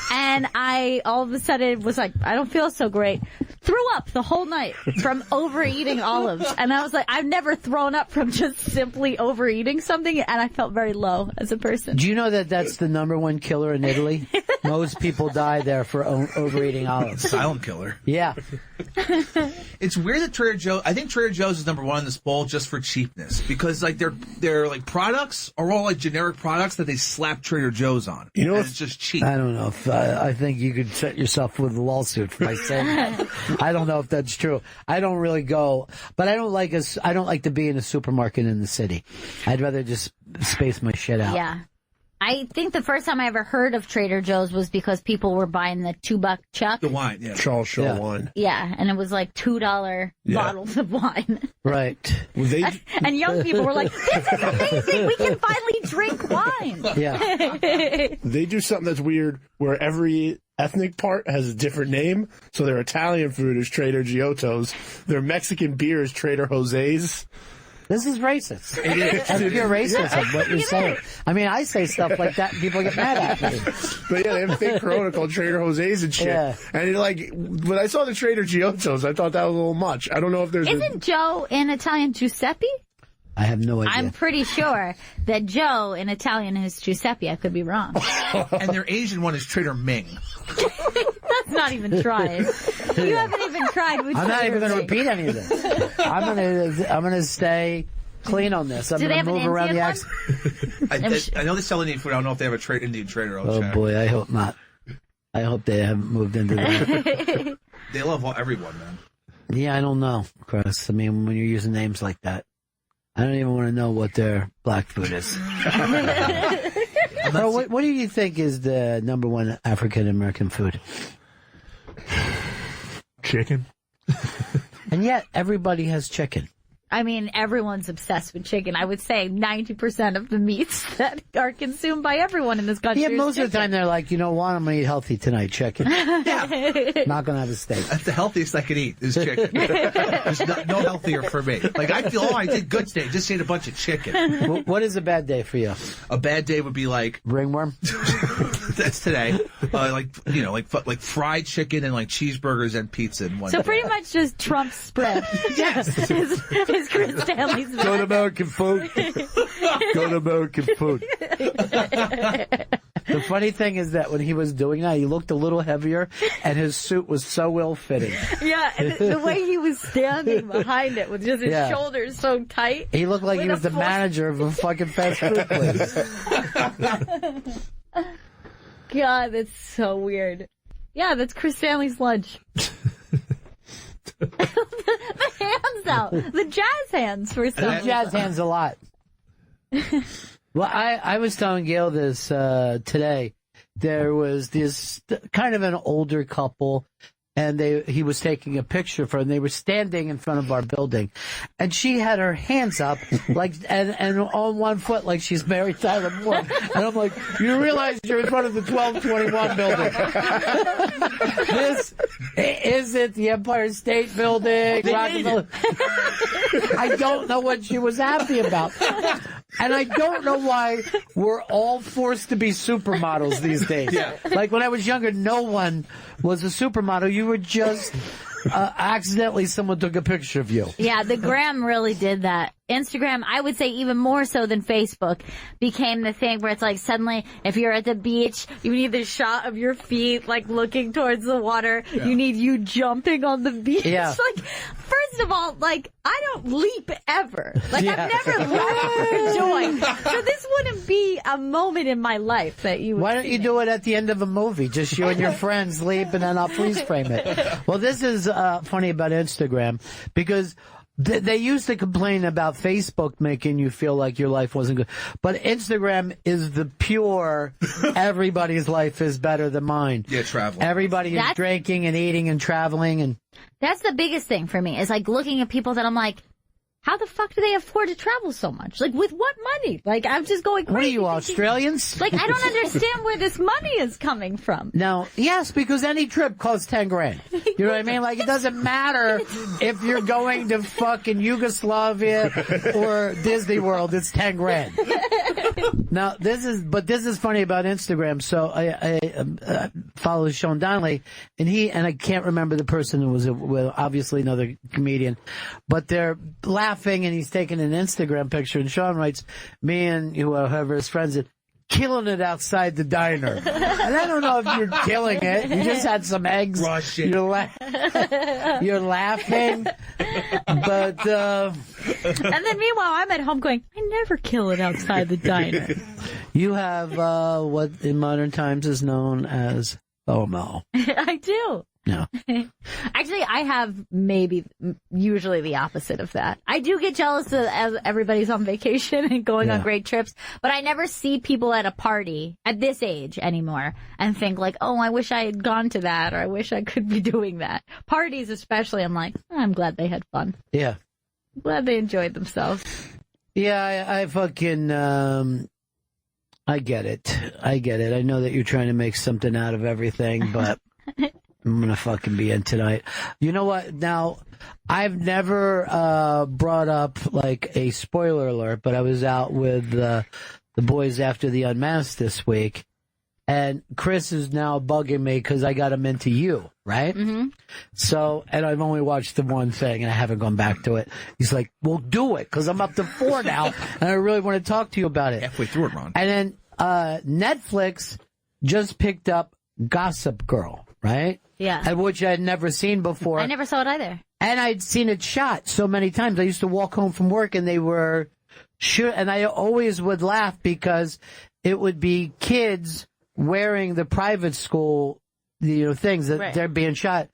B: And I all of a sudden was like, I don't feel so great. Threw up the whole night from overeating olives. And I was like, I've never thrown up from just simply overeating something, and I felt very low as a person.
A: Do you know that that's the number one killer in Italy? Most people die there for overeating olives.
D: Silent killer.
A: Yeah.
D: It's weird that Trader Joe's, I think Trader Joe's is number one in this bowl just for cheapness, because like their like products are all like generic products that they slap Trader Joe's on.
E: You know,
D: it's just cheap.
A: I don't know if I think you could set yourself with a lawsuit by saying that. I don't know if that's true. I don't really go, but I don't like to be in a supermarket in the city. I'd rather just space my shit out.
B: Yeah. I think the first time I ever heard of Trader Joe's was because people were buying the $2 chuck.
D: The wine, yeah.
E: Charles Shaw wine.
B: Yeah, and it was like $2 bottles of wine.
A: Right.
E: Well,
B: and young people were like, this is amazing! We can finally drink wine!
A: Yeah.
E: They do something that's weird where every ethnic part has a different name. So their Italian food is Trader Giotto's. Their Mexican beer is Trader Jose's.
A: This is racist. That's pure racism, what you're saying. I mean, I say stuff like that and people get mad at me.
E: But yeah, they have a fake Corona called Trader Jose's and shit.
A: Yeah.
E: And like, when I saw the Trader Giotto's, I thought that was a little much. I don't know if there's
B: Isn't Joe in Italian Giuseppe?
A: I have no idea.
B: I'm pretty sure that Joe in Italian is Giuseppe. I could be wrong.
D: And their Asian one is Trader Ming.
B: That's not even tried. You haven't even tried.
A: I'm not even going to repeat any of this. I'm going to stay clean on this. I'm
B: Do they
A: going to
B: have an
A: move around the
B: Indian
A: accent.
D: I know they sell Indian food. I don't know if they have a Indian trader.
A: Oh boy, I hope not. I hope they haven't moved into that.
D: They love everyone, man.
A: Yeah, I don't know, Chris. I mean, when you're using names like that, I don't even want to know what their black food is. Bro, what do you think is the number one African American food?
C: Chicken.
A: And yet, everybody has chicken.
B: I mean, everyone's obsessed with chicken. I would say 90% of the meats that are consumed by everyone in this country.
A: Yeah,
B: is
A: most of the
B: chicken.
A: time they're like, you know what, I'm going to eat healthy tonight, chicken. Not going to have a steak.
D: That's the healthiest I can eat is chicken. There's no healthier for me. Like, I feel, I did good today. Just ate a bunch of chicken.
A: What is a bad day for you?
D: A bad day would be like...
A: Ringworm?
D: That's today. Like fried chicken and like cheeseburgers and pizza in one
B: So
D: day.
B: pretty much just Trump's spread.
D: Yes.
B: His Chris Stanley's
A: Go to
B: spread.
A: American food. Go to American food. The funny thing is that when he was doing that, he looked a little heavier, and his suit was so ill-fitting.
B: Yeah, and the way he was standing behind it with just his shoulders so tight.
A: He looked like he
B: With
A: was
B: a
A: the manager of a fucking fast food place.
B: God, that's so weird. Yeah, that's Chris Stanley's lunch. the hands out. The jazz hands for some.
A: He jazz hands a lot. Well, I was telling Gail this today. There was this kind of an older couple, and he was taking a picture for her, and they were standing in front of our building, and she had her hands up like and on one foot like she's Mary Tyler Moore, and I'm like, you realize you're in front of the 1221 building. This isn't the Empire State Building. Rockefeller. I don't know what she was happy about. And I don't know why we're all forced to be supermodels these days.
D: Yeah.
A: Like when I was younger, no one was a supermodel. You were just accidentally someone took a picture of you.
B: Yeah, the gram really did that. Instagram, I would say even more so than Facebook, became the thing where it's like suddenly if you're at the beach, you need the shot of your feet like looking towards the water. Yeah. You need you jumping on the beach.
A: Yeah.
B: Like, first of all, like, I don't leap ever. Like, I've never leapt for joy. So this wouldn't be a moment in my life that you would
A: Why don't you do it at the end of a movie? Just you and your friends leap and then I'll freeze frame it. Well, this is funny about Instagram because They used to complain about Facebook making you feel like your life wasn't good. But Instagram is the pure, everybody's life is better than mine.
D: Yeah, traveling.
A: Everybody is drinking and eating and traveling. And
B: that's the biggest thing for me, is like looking at people that I'm like, how the fuck do they afford to travel so much? Like, with what money? Like, I'm just going crazy.
A: What are you, Australians?
B: Like, I don't understand where this money is coming from.
A: No, yes, because any trip costs 10 grand. You know what I mean? Like, it doesn't matter if you're going to fucking Yugoslavia or Disney World, it's 10 grand. Now, this is funny about Instagram. So I follow Sean Donnelly, and I can't remember the person who was obviously another comedian, but they're laughing, and he's taking an Instagram picture, and Sean writes, me and whoever his friends are killing it outside the diner. And I don't know if you're killing it. You just had some eggs.
D: Raw shit.
A: You're laughing. But
B: and then meanwhile, I'm at home going, I never kill it outside the diner.
A: You have what in modern times is known as FOMO.
B: I do.
A: No.
B: Actually, I have usually the opposite of that. I do get jealous as everybody's on vacation and going on great trips, but I never see people at a party at this age anymore and think like, oh, I wish I had gone to that, or I wish I could be doing that. Parties especially, I'm like, I'm glad they had fun.
A: Yeah.
B: I'm glad they enjoyed themselves.
A: Yeah, I fucking, I get it. I know that you're trying to make something out of everything, but I'm going to fucking be in tonight. You know what? Now, I've never brought up, like, a spoiler alert, but I was out with the boys after the Unmasked this week, and Chris is now bugging me because I got him into you, right? Mm-hmm. So, and I've only watched the one thing, and I haven't gone back to it. He's like, well, do it, because I'm up to 4 now, and I really want to talk to you about it.
D: Halfway through it, Ron.
A: And then Netflix just picked up Gossip Girl, right?
B: Yeah.
A: Which I had never seen before.
B: I never saw it either.
A: And I'd seen it shot so many times. I used to walk home from work, and they were and I always would laugh because it would be kids wearing the private school, things that they're being shot.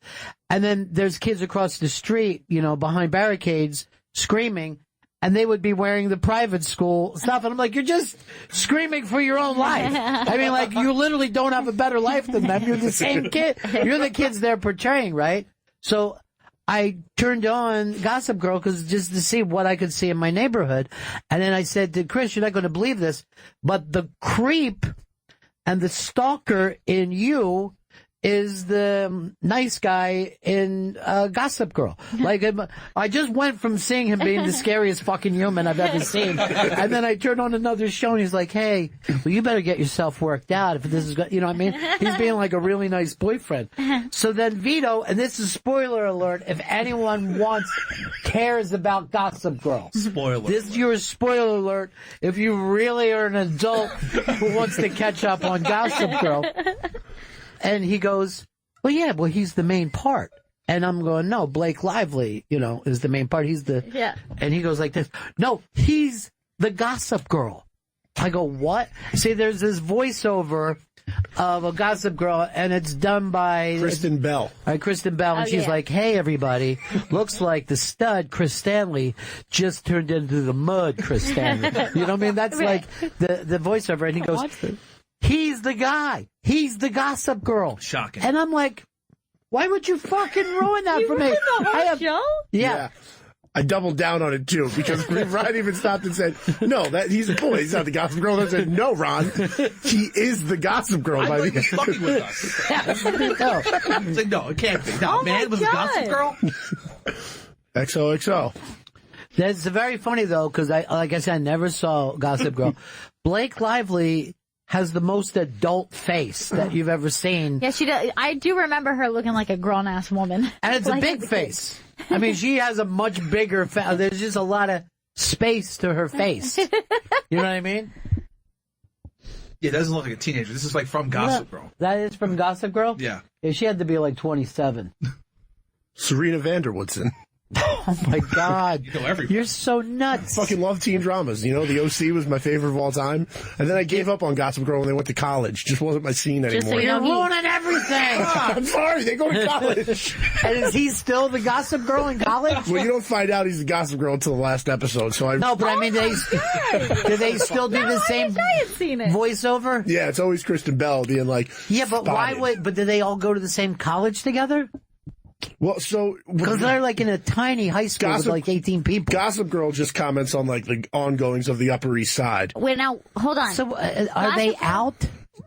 A: And then there's kids across the street, behind barricades screaming, and they would be wearing the private school stuff. And I'm like, you're just screaming for your own life. I mean, like, you literally don't have a better life than them. You're the same kid. You're the kids they're portraying, right? So I turned on Gossip Girl just to see what I could see in my neighborhood. And then I said to Chris, you're not going to believe this, but the creep and the stalker in you is the nice guy in Gossip Girl. Like, I just went from seeing him being the scariest fucking human I've ever seen, and then I turned on another show, and he's like, hey, well, you better get yourself worked out if this is, you know what I mean? He's being like a really nice boyfriend. So then Vito, and this is spoiler alert, if anyone cares about Gossip Girl. This is your spoiler alert if you really are an adult who wants to catch up on Gossip Girl. And he goes, well, he's the main part. And I'm going, no, Blake Lively, is the main part. He's the, and he goes like this, no, he's the Gossip Girl. I go, what? See, there's this voiceover of a Gossip Girl, and it's done by
E: Kristen Bell.
A: Kristen Bell, and she's like, hey, everybody, looks like the stud, Chris Stanley, just turned into the mud, Chris Stanley. You know what I mean? That's like the voiceover. And he goes, he's the guy. He's the Gossip Girl.
D: Shocking.
A: And I'm like, why would you fucking ruin that for me?
B: You ruined the whole show?
A: Yeah.
E: I doubled down on it too because Ron even stopped and said, "No, he's a boy. He's not the Gossip Girl." And I said, "No, Ron, he is the Gossip Girl."
D: I thought he was fucking with us. It's like, no, it can't be. No, man, it was a Gossip Girl.
E: XOXO.
A: That's very funny though, because like I said, I never saw Gossip Girl. Blake Lively has the most adult face that you've ever seen.
B: Yeah, she does. I do remember her looking like a grown-ass woman.
A: And it's a big face. I mean, she has a much bigger face. There's just a lot of space to her face. You know what I mean?
D: Yeah, it doesn't look like a teenager. This is like from Gossip Girl.
A: That is from Gossip Girl?
D: Yeah.
A: She had to be like 27.
E: Serena Vanderwoodson.
A: Oh my God.
D: You know everybody.
A: You're so nuts.
E: Fucking love teen dramas. You know, The OC was my favorite of all time. And then I gave up on Gossip Girl when they went to college. Just wasn't my scene
B: Just so
E: anymore.
B: you know,
A: You're ruining everything.
E: I'm sorry, they go to college.
A: And is he still the Gossip Girl in college?
E: Well, you don't find out he's the Gossip Girl until the last episode. So
A: No, but I mean, do they still do the same
B: I had seen it.
A: voiceover?
E: yeah, it's always Kristen Bell being like,
A: Yeah, but why
E: spotted.
A: do they all go to the same college together?
E: Well, so
A: Because they're like in a tiny high school with like 18 people.
E: Gossip Girl just comments on like the ongoings of the Upper East Side.
B: Wait, now, hold on.
A: So are they out?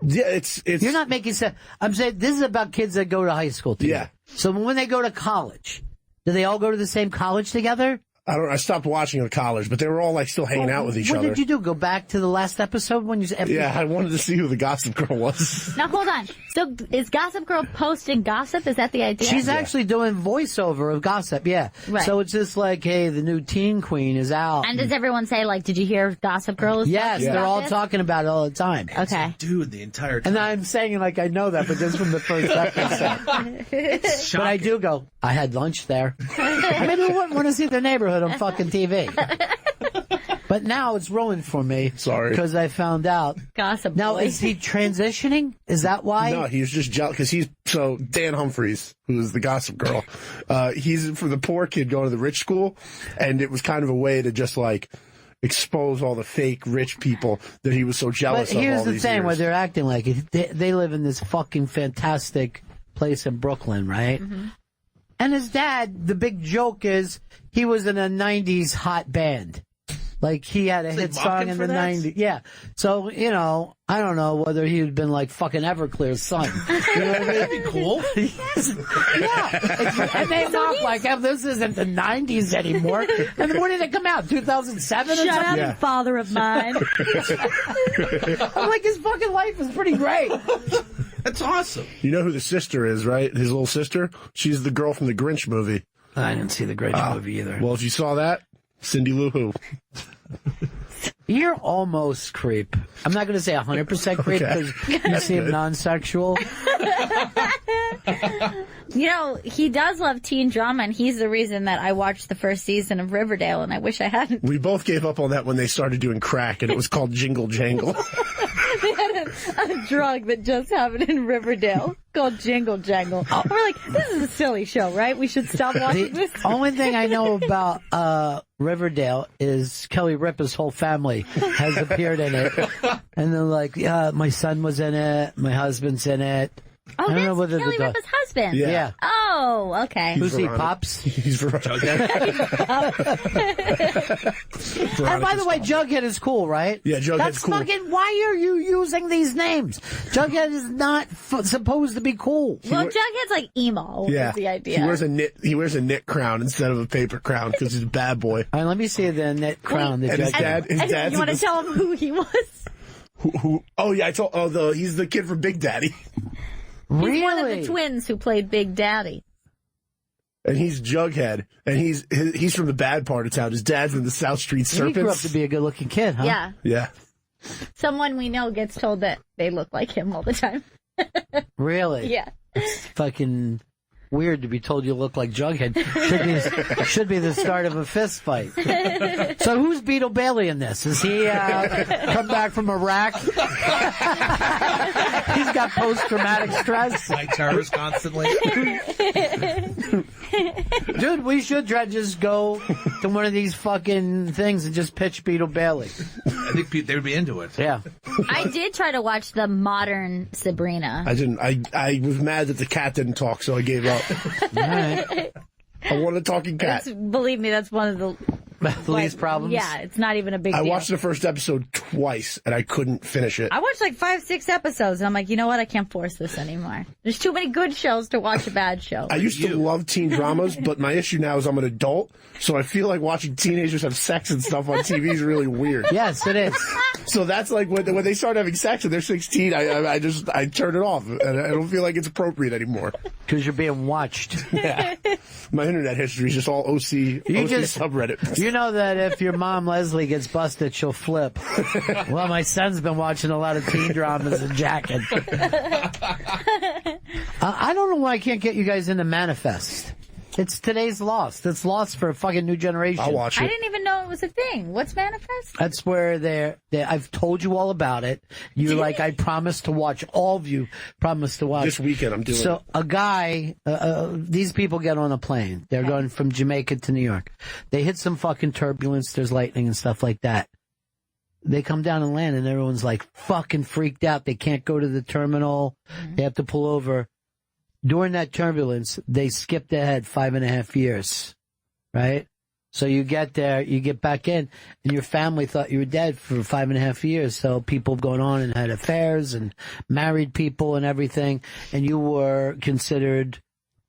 E: Yeah, it's
A: You're not making sense. I'm saying this is about kids that go to high school together.
E: Yeah.
A: So when they go to college, do they all go to the same college together?
E: I stopped watching in college, but they were all like still hanging out with each
A: what
E: other.
A: did you do? Go back to the last episode when you said
E: Yeah, I wanted to see who the Gossip Girl was.
B: Now, hold on. So, is Gossip Girl posting gossip? Is that the idea?
A: She's actually doing voiceover of gossip, yeah.
B: Right.
A: So it's just like, hey, the new teen queen is out.
B: And does everyone say, like, did you hear Gossip Girl? Is
A: Yes,
B: talking
A: they're
B: about
A: all
B: this?
A: talking about it all the time.
B: Okay.
D: Dude, the entire time.
A: And I'm saying it like I know that, but just from the first episode.
D: It's
A: But I
D: shocking.
A: do go, I had lunch there. Maybe we wouldn't want to see the neighborhood on fucking TV. But now it's ruined for me.
E: Sorry.
A: Because I found out.
B: Gossip
A: Now,
B: Boy.
A: is he transitioning? Is that why?
E: No, he was just jealous because Dan Humphreys, who is the Gossip Girl. He's for the poor kid going to the rich school, and it was kind of a way to just like expose all the fake rich people that he was so
A: But
E: jealous of.
A: here's
E: all
A: the
E: these
A: thing,
E: years.
A: where they're acting like it. They live in this fucking fantastic place in Brooklyn, right?
B: Mm-hmm.
A: And his dad, the big joke is he was in a 90s hot band. Like he had a
D: Is they
A: hit
D: mocking
A: song in
D: for
A: the
D: that?
A: 90s. Yeah. So, you know, I don't know whether he'd been like fucking Everclear's son. You know what I mean?
D: That'd be cool.
A: Yeah. And they mock like, oh, this isn't the 90s anymore. And when did it come out? 2007 or
B: Shut
A: something?
B: up,
E: Yeah.
B: father of mine.
A: I'm like, his fucking life is pretty great.
D: That's awesome.
E: You know who the sister is, right? His little sister? She's the girl from the Grinch movie.
A: I didn't see the Grinch movie either.
E: Well, if you saw that, Cindy Lou Who.
A: You're almost creep. I'm not going to say 100% creep
E: Okay.
A: because you seem non-sexual.
B: You know, he does love teen drama, and he's the reason that I watched the first season of Riverdale, and I wish I hadn't.
E: We both gave up on that when they started doing crack, and it was called Jingle Jangle.
B: They had a drug that just happened in Riverdale called Jingle Jangle. We're like, this is a silly show, right? We should stop watching
A: The
B: this.
A: only thing I know about Riverdale is Kelly Ripa's whole family has appeared in it. And they're like, yeah, my son was in it, my husband's in it.
B: Oh,
A: I don't know
B: that's
A: whether
B: Kelly
A: the
B: Ripa's husband.
E: Yeah.
A: Yeah.
B: Oh, okay.
A: Who's he,
E: Veronica.
A: Pops?
E: He's Veronica.
A: And by the way, Jughead is cool, right?
E: Yeah, Jughead's
A: That's
E: cool.
A: fucking, why are you using these names? Jughead is not supposed to be cool.
B: Well, Jughead's like emo.
E: Yeah,
B: Is the idea.
E: He wears a knit crown instead of a paper crown because he's a bad boy.
A: All right, let me see the net crown that
E: And his
A: Jughead.
E: dad,
B: And you want to tell him who he was?
E: who? Oh yeah, he's the kid from Big Daddy,
A: Really?
B: He's one of the twins who played Big Daddy.
E: and he's Jughead, and he's from the bad part of town. His dad's in the South Street
A: He grew up
E: Serpents.
A: to be a good-looking kid, huh?
B: Yeah.
E: Yeah,
B: Someone we know gets told that they look like him all the time.
A: Really?
B: Yeah.
A: It's fucking weird to be told you look like Jughead. Should be the start of a fist fight. So who's Beetle Bailey in this? Is he come back from Iraq? He's got post-traumatic stress.
D: Like terrorists constantly.
A: Dude, we should try to just go to one of these fucking things and just pitch Beetle Bailey.
D: I think they would be into it.
A: Yeah.
B: I did try to watch the modern Sabrina.
E: I didn't. I was mad that the cat didn't talk, so I gave up.
A: All right.
E: I want a talking cat.
B: Believe me, that's one of the
A: Least problems?
B: Yeah, it's not even a big
E: I
B: deal.
E: watched the first episode twice, and I couldn't finish it.
B: I watched like 5-6 episodes, and I'm like, you know what? I can't force this anymore. There's too many good shows to watch a bad show.
E: I used to love teen dramas, but my issue now is I'm an adult, so I feel like watching teenagers have sex and stuff on TV is really weird.
A: Yes, it is.
E: So that's like when they start having sex and they're 16, I turn it off, and I don't feel like it's appropriate anymore.
A: Because you're being watched.
E: Yeah. My internet history is just all OC subreddit.
A: You know that if your mom Leslie gets busted, she'll flip. Well, my son's been watching a lot of teen dramas and jacking. I don't know why I can't get you guys into Manifest. It's today's Lost. It's Lost for a fucking new generation.
E: I'll watch it.
B: I didn't even know it was a thing. What's Manifest?
A: That's where I've told you all about it. You're like, I promised to watch. All of you promised to watch.
E: This weekend I'm doing it.
A: So a guy, these people get on a plane. They're going from Jamaica to New York. They hit some fucking turbulence. There's lightning and stuff like that. They come down and land and everyone's like fucking freaked out. They can't go to the terminal. They have to pull over. During that turbulence, they skipped ahead 5.5 years, right? So you get there, you get back in, and your family thought you were dead for 5.5 years. So people going on and had affairs and married people and everything, and you were considered,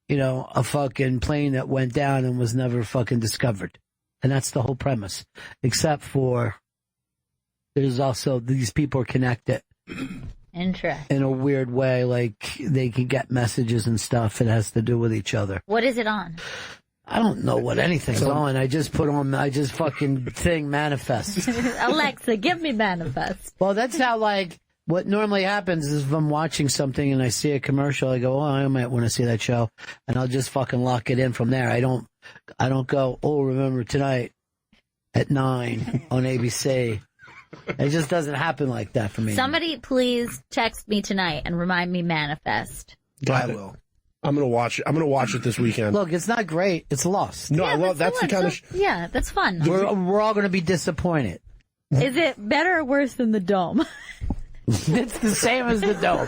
A: a fucking plane that went down and was never fucking discovered. And that's the whole premise. Except for there's also these people are connected.
B: Interesting.
A: In a weird way, like they can get messages and stuff. It has to do with each other.
B: What is it on?
A: I don't know what anything's on. I just fucking thing Manifest.
B: Alexa, give me Manifest.
A: Well, that's how what normally happens is if I'm watching something and I see a commercial, I go, oh, I might want to see that show, and I'll just fucking lock it in from there. I don't go, oh, remember tonight at 9 on ABC. It just doesn't happen like that for me.
B: Somebody please text me tonight and remind me Manifest.
E: I will. I'm gonna watch it. I'm gonna watch it this weekend.
A: Look, it's not great. It's Lost.
E: No, I love that's the kind of.
B: Yeah, that's fun.
A: We're all going to be disappointed.
B: Is it better or worse than the Dome?
A: It's the same as the Dome.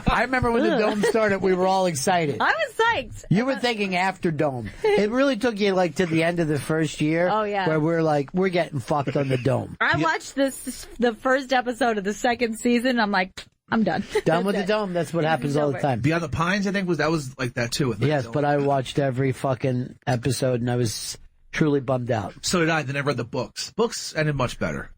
A: I remember when the Dome started, we were all excited.
B: I was psyched.
A: You were thinking after Dome. It really took you to the end of the first year.
B: Oh, yeah.
A: Where we're getting fucked on the Dome.
B: I watched the first episode of the second season. I'm like, I'm done.
A: Done with the Dome. That's what happens all the time.
D: Beyond the Pines, I think that was like that too.
A: Yes, but I watched every fucking episode and I was truly bummed out.
D: So did I. Then I read the books. Books ended much better.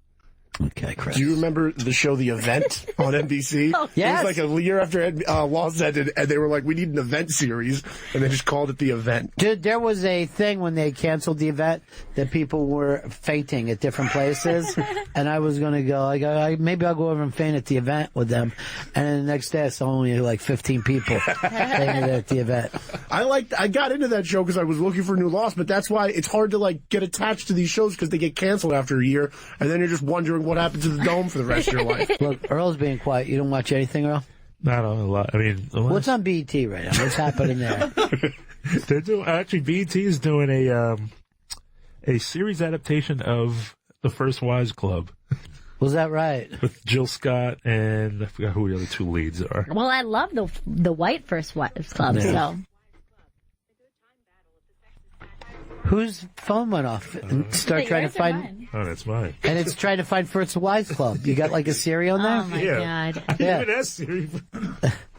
A: Okay, Chris.
E: Do you remember the show The Event on NBC?
B: Oh,
A: yes.
E: It was like a year after Lost ended, and they were like, we need an event series, and they just called it The Event.
A: Dude, there was a thing when they canceled the event that people were fainting at different places, and I was going to go, maybe I'll go over and faint at the event with them, and then the next day I saw only 15 people fainted at the event.
E: I got into that show because I was looking for new Lost, but that's why it's hard to get attached to these shows because they get canceled after a year, and then you're just wondering what happened to the Dome for the rest of your life.
A: Look, Earl's being quiet. You don't watch anything, Earl?
C: Not a lot. I mean,
A: what's on BET right now? What's happening there?
C: They're doing BET is doing a series adaptation of The First Wives Club.
A: Was that right?
C: With Jill Scott and I forgot who the other two leads are.
B: Well, I love the White First Wives Club, so.
A: Whose phone went off? And start trying to find.
B: Mine.
C: Oh, that's mine.
A: And it's trying to find First Wives Club. You got a Siri on there?
B: Oh my God.
C: I didn't even ask Siri.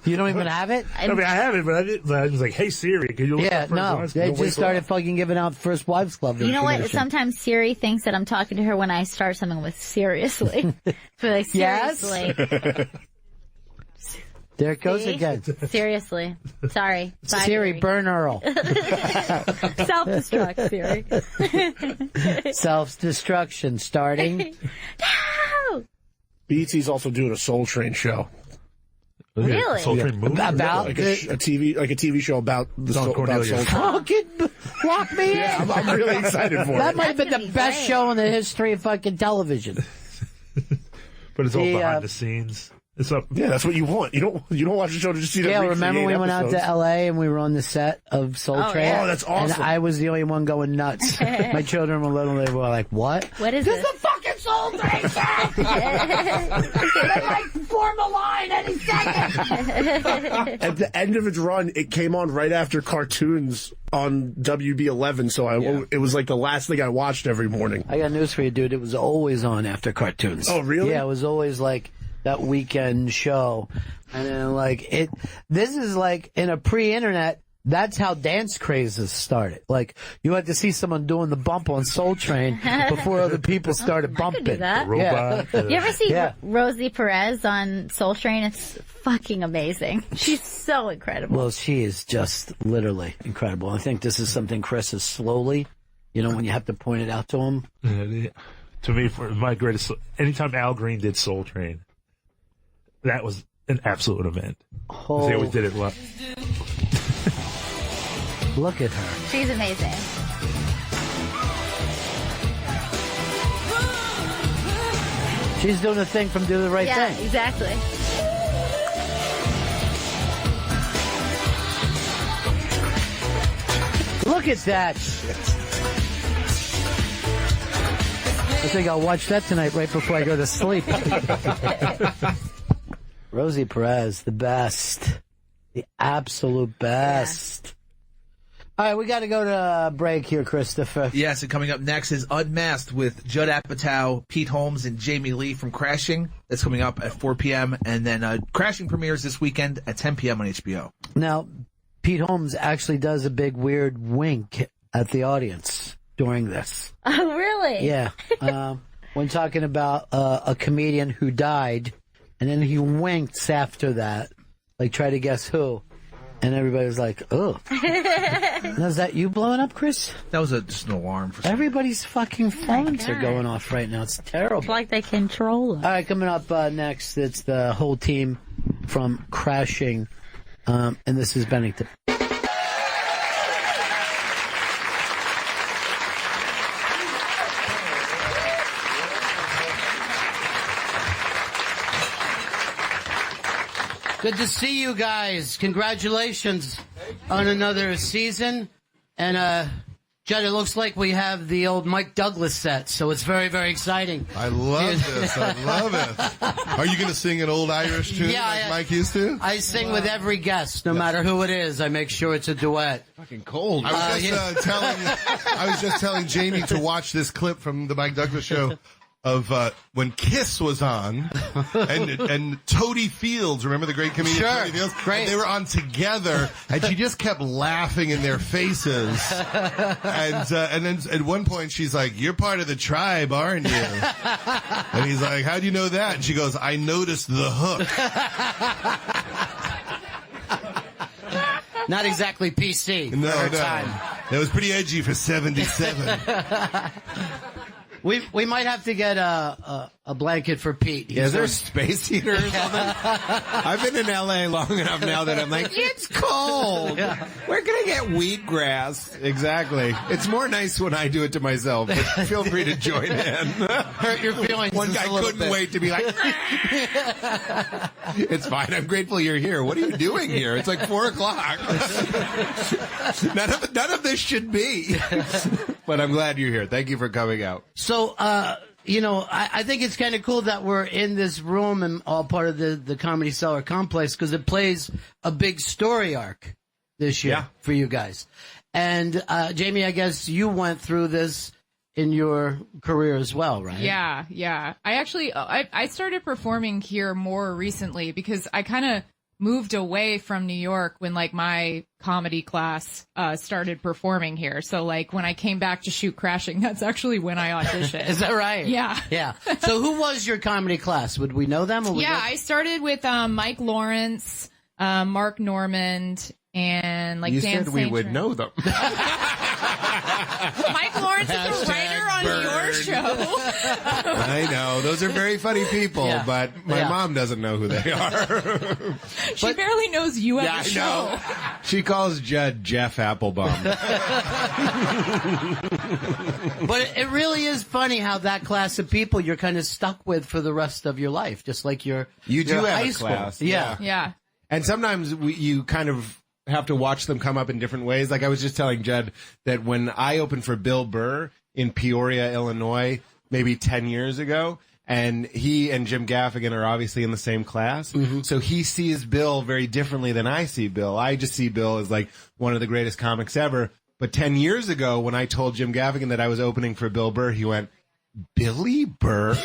A: You don't even have it?
C: I have it, but I was like, hey Siri, can you look up First Wives Club?
A: They just started fucking giving out First Wives Club.
B: You know what? Sometimes Siri thinks that I'm talking to her when I start something with seriously. So seriously.
A: Yes? There it goes again.
B: Seriously. Sorry. Bye,
A: Siri, burn Earl.
B: Self-destruct, Siri.
A: Self-destruction starting.
B: No!
E: BET's also doing a Soul Train show.
B: Really?
C: Soul Train movie?
A: About
E: a TV show about the Soul Train.
A: Fucking lock me in.
E: Yeah, I'm really excited for
A: That
E: it.
A: might have been the best show in the history of fucking television.
C: But it's all behind the scenes. It's up.
E: Yeah, that's what you want. You don't watch the show to just see the
A: Yeah, remember we went out to
E: episodes.
A: LA and we were on the set of Soul Train?
B: yeah.
E: Oh, that's awesome.
A: And I was the only one going nuts. My children were little. They were like, "What?
B: What is
A: This
B: this?
A: is the fucking Soul Train set! They might form a line any second."
E: At the end of its run, it came on right after cartoons on WB11, so it was like the last thing I watched every morning.
A: I got news for you, dude. It was always on after cartoons.
E: Oh, really?
A: Yeah, it was always that weekend show. And then this is in a pre-internet, that's how dance crazes started. You had to see someone doing the bump on Soul Train before other people started bumping.
B: I could do that.
C: Robot.
B: You ever see
A: Yeah.
B: Rosie Perez on Soul Train? It's fucking amazing. She's so incredible.
A: Well, she is just literally incredible. I think this is something Chris is slowly, when you have to point it out to him.
C: To me, for my greatest, anytime Al Green did Soul Train, that was an absolute event. They always did it live.
A: Look at her.
B: She's amazing.
A: She's doing the thing from Do the Right
B: Yeah,
A: Thing.
B: exactly.
A: Look at that. I think I'll watch that tonight right before I go to sleep. Rosie Perez, the best. The absolute best. All right, we got to go to a break here, Christopher.
D: Yes, and coming up next is Unmasked with Judd Apatow, Pete Holmes, and Jamie Lee from Crashing. That's coming up at 4 p.m. And then Crashing premieres this weekend at 10 p.m. on HBO.
A: Now, Pete Holmes actually does a big weird wink at the audience during this.
B: Oh, really?
A: Yeah. When talking about a comedian who died, and then he winks after that, like try to guess who. And everybody was like, oh. Now, is that you blowing up, Chris?
D: That was just an alarm for some.
A: Everybody's fucking phones are going off right now. It's terrible.
B: It's like they control us.
A: All right, coming up next, it's the whole team from Crashing, and this is Bennington. Good to see you guys. Congratulations on another season. And, Judd, it looks like we have the old Mike Douglas set, so it's very, very exciting.
F: I love this. I love it. Are you going to sing an old Irish tune like Mike used to?
A: I sing with every guest, no matter who it is. I make sure it's a duet.
F: Fucking cold. I was just telling Jamie to watch this clip from the Mike Douglas show of when Kiss was on, and Toady Fields, remember the great comedian Toady Fields?
A: Great.
F: And they were on together, and she just kept laughing in their faces. And then at one point she's like, "You're part of the tribe, aren't you?" And he's like, "How do you know that?" And she goes, "I noticed the hook."
A: Not exactly PC.
F: No,
A: for her
F: no.
A: time.
F: That was pretty edgy for 77.
A: We might have to get a blanket for Pete.
G: Yeah, is there a space heater or something? I've been in L.A. long enough now that I'm like, it's cold.
A: Yeah.
G: Where can I get wheatgrass? Exactly. It's more nice when I do it to myself, but feel free to join in.
A: Hurt your feelings.
G: One guy
A: just a little
G: couldn't
A: bit.
G: wait to be like, it's fine. I'm grateful you're here. What are you doing here? It's like 4 o'clock. None of this should be. But I'm glad you're here. Thank you for coming out.
A: So, I think it's kind of cool that we're in this room and all part of the Comedy Cellar complex because it plays a big story arc this year for you guys. And, Jamie, I guess you went through this in your career as well, right?
H: Yeah. I actually, I started performing here more recently because I kind of moved away from New York when like my comedy class started performing here. So like when I came back to shoot Crashing, that's actually when I auditioned.
A: Is that right?
H: Yeah.
A: Yeah. So who was your comedy class? Would we know them? Or
H: I started with Mike Lawrence, Mark Normand, and like
G: You
H: Dan
G: said we would
H: Saint-
G: know them.
H: Mike Lawrence is the writer on your show.
G: I know. Those are very funny people, but my mom doesn't know who they are.
H: She barely knows you have
G: Yeah,
H: a
G: I
H: show.
G: know. She calls Judd Jeff Applebaum.
A: But it really is funny how that class of people you're kind of stuck with for the rest of your life, just like your
G: You do
A: your
G: have
A: high
G: a
A: school.
G: class.
A: Yeah.
H: Yeah.
G: And sometimes you kind of have to watch them come up in different ways. Like I was just telling Judd that when I opened for Bill Burr in Peoria, Illinois, maybe 10 years ago, and he and Jim Gaffigan are obviously in the same class. Mm-hmm. So he sees Bill very differently than I see Bill. I just see Bill as like one of the greatest comics ever. But 10 years ago, when I told Jim Gaffigan that I was opening for Bill Burr, he went, Billy Burr?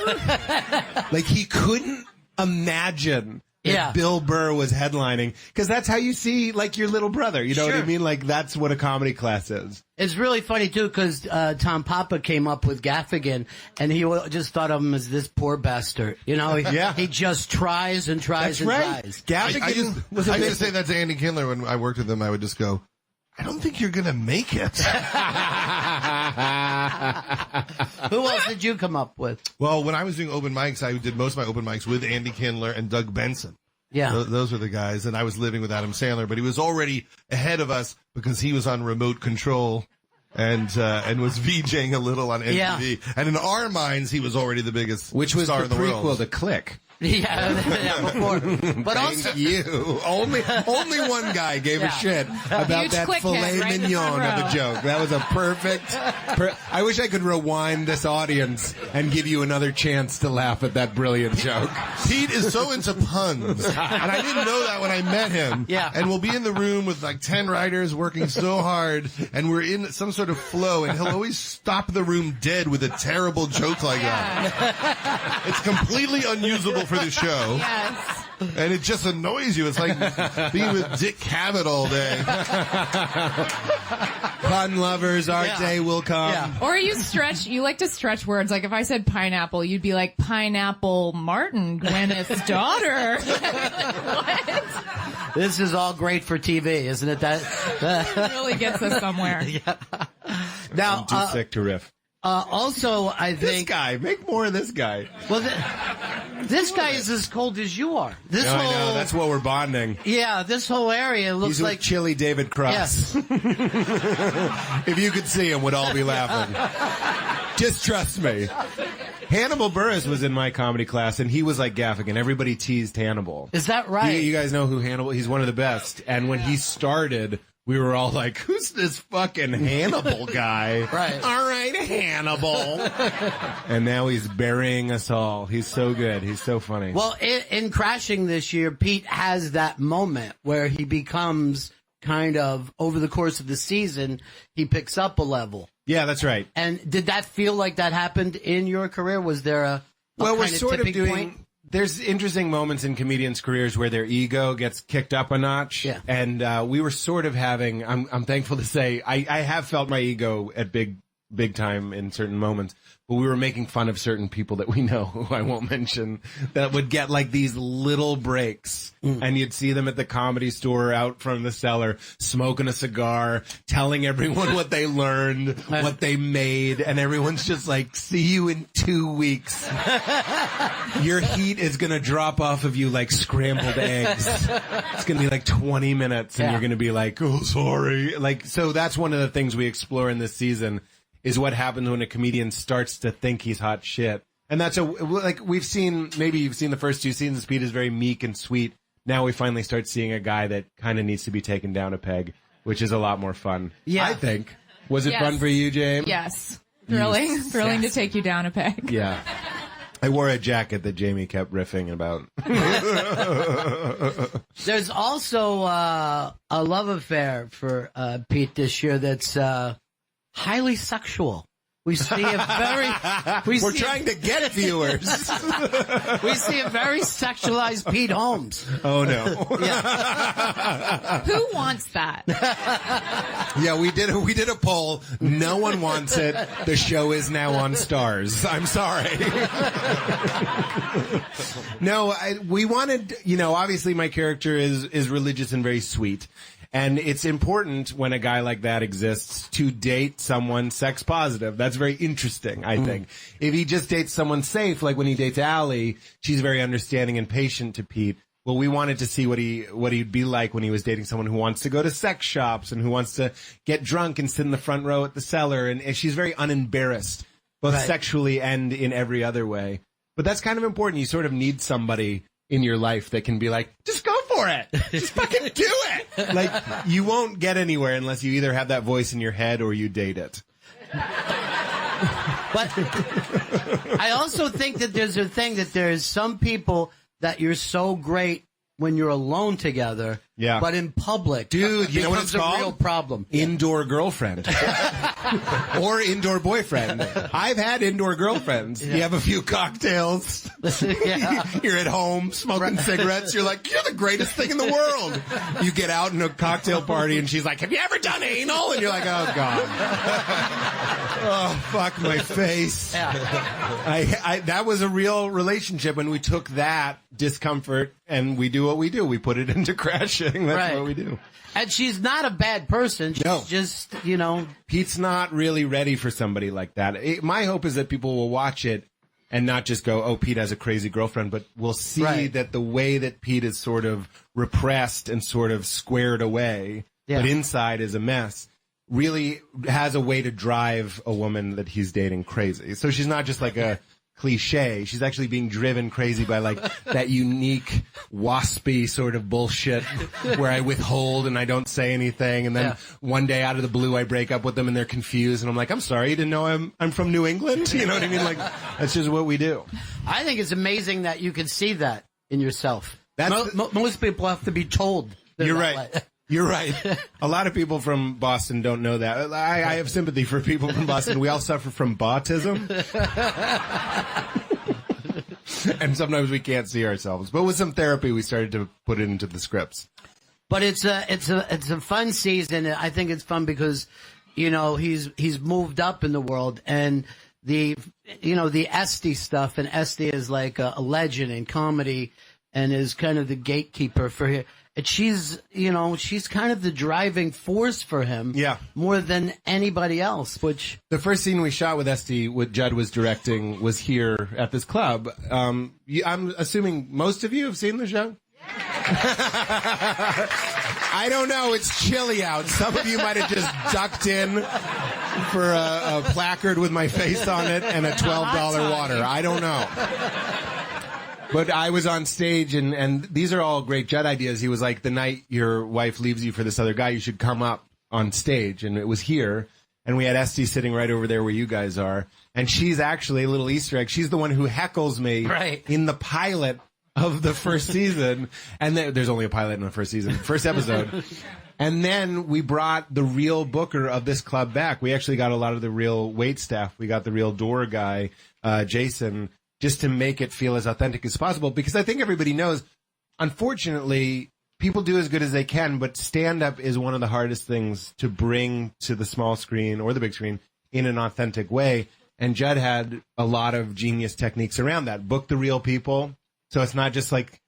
G: Like he couldn't imagine that Bill Burr was headlining, because that's how you see like your little brother. You know what I mean? Like that's what a comedy class is.
A: It's really funny too because Tom Papa came up with Gaffigan, and he just thought of him as this poor bastard. You know, he just tries and tries
G: That's
A: and
G: right.
A: tries.
G: Gaffigan
F: I used to say that to Andy Kindler when I worked with him. I would just go, I don't think you're going to make it.
A: Who else did you come up with?
F: Well, when I was doing open mics, I did most of my open mics with Andy Kindler and Doug Benson.
A: Yeah.
F: Those were the guys. And I was living with Adam Sandler, but he was already ahead of us because he was on remote control and was VJing a little on MTV.
A: Yeah.
F: And in our minds, he was already the biggest
G: Which was
F: star
G: the
F: in the
G: prequel
F: world.
G: to Click.
A: Before. But also,
G: You. Only one guy gave a shit about
H: Huge
G: that
H: click
G: filet
H: hit right in the
G: mignon
H: front
G: of a
H: row.
G: joke. That was a perfect. I wish I could rewind this audience and give you another chance to laugh at that brilliant joke.
F: Pete is so into puns, and I didn't know that when I met him.
A: Yeah.
F: And we'll be in the room with like 10 writers working so hard, and we're in some sort of flow, and he'll always stop the room dead with a terrible joke like that. It's completely unusable for the show,
H: Yes.
F: and it just annoys you. It's like being with Dick Cavett all day.
G: Pun lovers, our
A: Yeah.
G: day will come.
A: Yeah.
H: Or you like to stretch words. Like if I said pineapple, you'd be like Pineapple Martin, Gwyneth's daughter. What?
A: this is all great for TV, isn't it? That
H: It really gets us somewhere.
A: now,
G: I'm too sick to riff.
A: also, I
G: This
A: think.
G: guy, make more of this guy.
A: Well, this guy is as cold as you are. This
G: No,
A: whole,
G: I know, that's what we're bonding.
A: yeah, this whole area looks
G: He's
A: like.
G: like chilly David Cross.
A: Yes.
G: If you could see him, we'd all be laughing. Just trust me. Hannibal Buress was in my comedy class, and he was like Gaffigan. Everybody teased Hannibal.
A: Is that right?
G: You guys know who Hannibal? He's one of the best. And when he started, we were all like, "Who's this fucking Hannibal guy?"
A: Right.
G: All right, Hannibal. And now he's burying us all. He's so good. He's so funny.
A: Well, in Crashing this year, Pete has that moment where he becomes kind of, over the course of the season, he picks up a level.
G: Yeah, that's right.
A: And did that feel like that happened in your career? Was there a
G: Well, we're
A: kind
G: sort of
A: tipping
G: doing.
A: point?
G: There's interesting moments in comedians' careers where their ego gets kicked up a notch.
A: Yeah.
G: And we were sort of having. I'm thankful to say I have felt my ego at big time in certain moments. But we were making fun of certain people that we know, who I won't mention, that would get like these little breaks. And you'd see them at the Comedy Store out from the cellar, smoking a cigar, telling everyone what they learned, what they made. And everyone's just like, see you in 2 weeks. Your heat is going to drop off of you like scrambled eggs. It's going to be like 20 minutes and you're going to be like, oh, sorry. Like, so that's one of the things we explore in this season. Is what happens when a comedian starts to think he's hot shit. And that's like we've seen, maybe you've seen the first 2 seasons, Pete is very meek and sweet. Now we finally start seeing a guy that kind of needs to be taken down a peg, which is a lot more fun.
A: Yeah.
G: I think. Was it
H: Yes.
G: fun for you, James?
H: Yes. Thrilling to take you down a peg.
G: Yeah. I wore a jacket that Jamie kept riffing about.
A: There's also a love affair for Pete this year that's highly sexual. We see a very
G: We're trying to get viewers.
A: we see a very sexualized Pete Holmes.
G: Oh no.
H: Who wants that?
G: Yeah, we did a poll. No one wants it. The show is now on Stars. I'm sorry. No, we wanted, obviously my character is religious and very sweet. And it's important when a guy like that exists to date someone sex positive. That's very interesting, I think. If he just dates someone safe, like when he dates Allie, she's very understanding and patient to Pete. Well, we wanted to see what he'd be like when he was dating someone who wants to go to sex shops and who wants to get drunk and sit in the front row at the cellar. And she's very unembarrassed, both sexually and in every other way. But that's kind of important. You sort of need somebody in your life that can be like, just go for it. Just fucking do it. Like, you won't get anywhere unless you either have that voice in your head or you date it.
A: But I also think that there's a thing that there's some people that you're so great when you're alone together.
G: Yeah.
A: But in public,
G: Dude, you know what it's
A: becomes
G: called?
A: a real problem.
G: Indoor girlfriend. Or indoor boyfriend. I've had indoor girlfriends. You have a few cocktails.
A: Yeah.
G: You're at home smoking cigarettes. You're like, you're the greatest thing in the world. You get out in a cocktail party and she's like, have you ever done anal? And you're like, oh God. Oh, fuck my face.
A: Yeah.
G: That was a real relationship, and we took that discomfort and we do what we do. We put it into Crashing. That's
A: Right.
G: what we do.
A: And she's not a bad person. She's
G: No.
A: just,
G: Pete's not really ready for somebody like that. My hope is that people will watch it and not just go, oh, Pete has a crazy girlfriend, but we'll see that the way that Pete is sort of repressed and sort of squared away, but inside is a mess, really has a way to drive a woman that he's dating crazy. So she's not just like a cliche. She's actually being driven crazy by like that unique waspy sort of bullshit where I withhold and I don't say anything. And then one day out of the blue, I break up with them and they're confused. And I'm like, I'm sorry, you didn't know I'm from New England? You know what I mean? Like, that's just what we do.
A: I think it's amazing that you can see that in yourself. Most people have to be told.
G: You're right. You're right. A lot of people from Boston don't know that. I have sympathy for people from Boston. We all suffer from bautism. And sometimes we can't see ourselves. But with some therapy, we started to put it into the scripts.
A: But it's a fun season. I think it's fun because, you know, he's moved up in the world, and the Esty stuff, and Esty is like a legend in comedy and is kind of the gatekeeper for here. And she's kind of the driving force for him. Yeah. More than anybody else, which...
G: The first scene we shot with Esty, what Judd was directing, was here at this club. I'm assuming most of you have seen the show? I don't know. It's chilly out. Some of you might have just ducked in for a placard with my face on it and a $12 water. I don't know. But I was on stage, and these are all great Judd ideas. He was like, the night your wife leaves you for this other guy, you should come up on stage. And it was here. And we had Esty sitting right over there where you guys are. And she's actually, a little Easter egg, she's the one who heckles me in the pilot of the first season. And there's only a pilot in the first season, first episode. And then we brought the real booker of this club back. We actually got a lot of the real wait staff. We got the real door guy, Jason, just to make it feel as authentic as possible. Because I think everybody knows, unfortunately, people do as good as they can, but stand-up is one of the hardest things to bring to the small screen or the big screen in an authentic way. And Judd had a lot of genius techniques around that. Book the real people. So it's not just like,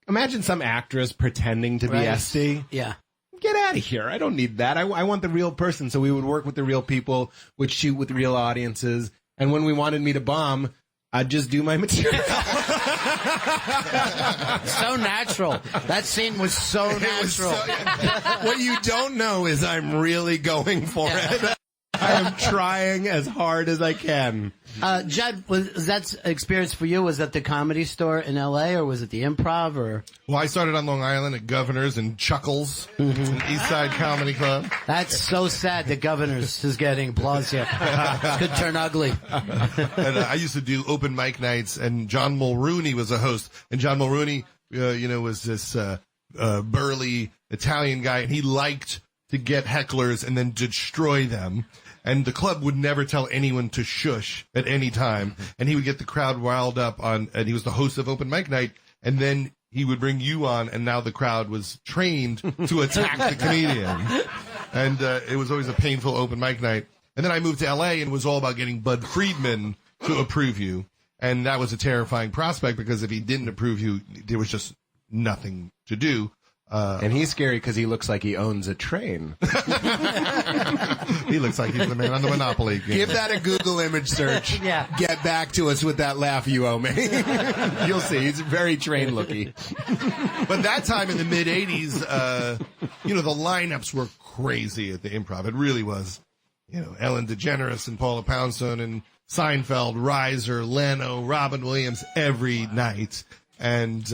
G: imagine some actress pretending to be Esty.
A: Yeah.
G: Get out of here. I don't need that. I want the real person. So we would work with the real people, would shoot with real audiences. And when we wanted me to bomb, I'd just do my material.
A: So natural. That scene was so natural.
G: What you don't know is I'm really going for it. I am trying as hard as I can.
A: Judd, was that experience for you? Was that the Comedy Store in L.A. or was it the Improv? Or
F: well, I started on Long Island at Governor's and Chuckles, East Side Comedy Club.
A: That's so sad that Governor's is getting applause here. Could turn ugly.
F: And I used to do open mic nights, and John Mulrooney was a host. And John Mulrooney, was this burly Italian guy, and he liked to get hecklers and then destroy them. And the club would never tell anyone to shush at any time. And he would get the crowd riled up and he was the host of open mic night. And then he would bring you on, and now the crowd was trained to attack the comedian. And it was always a painful open mic night. And then I moved to L.A. and it was all about getting Bud Friedman to approve you. And that was a terrifying prospect because if he didn't approve you, there was just nothing to do.
G: And he's scary because he looks like he owns a train.
F: He looks like he's the man on the Monopoly game.
G: Give that a Google image search.
A: Yeah.
G: Get back to us with that laugh you owe me. You'll see. He's very train-looky.
F: But that time in the mid-'80s, the lineups were crazy at the Improv. It really was. Ellen DeGeneres and Paula Poundstone and Seinfeld, Reiser, Leno, Robin Williams every night. And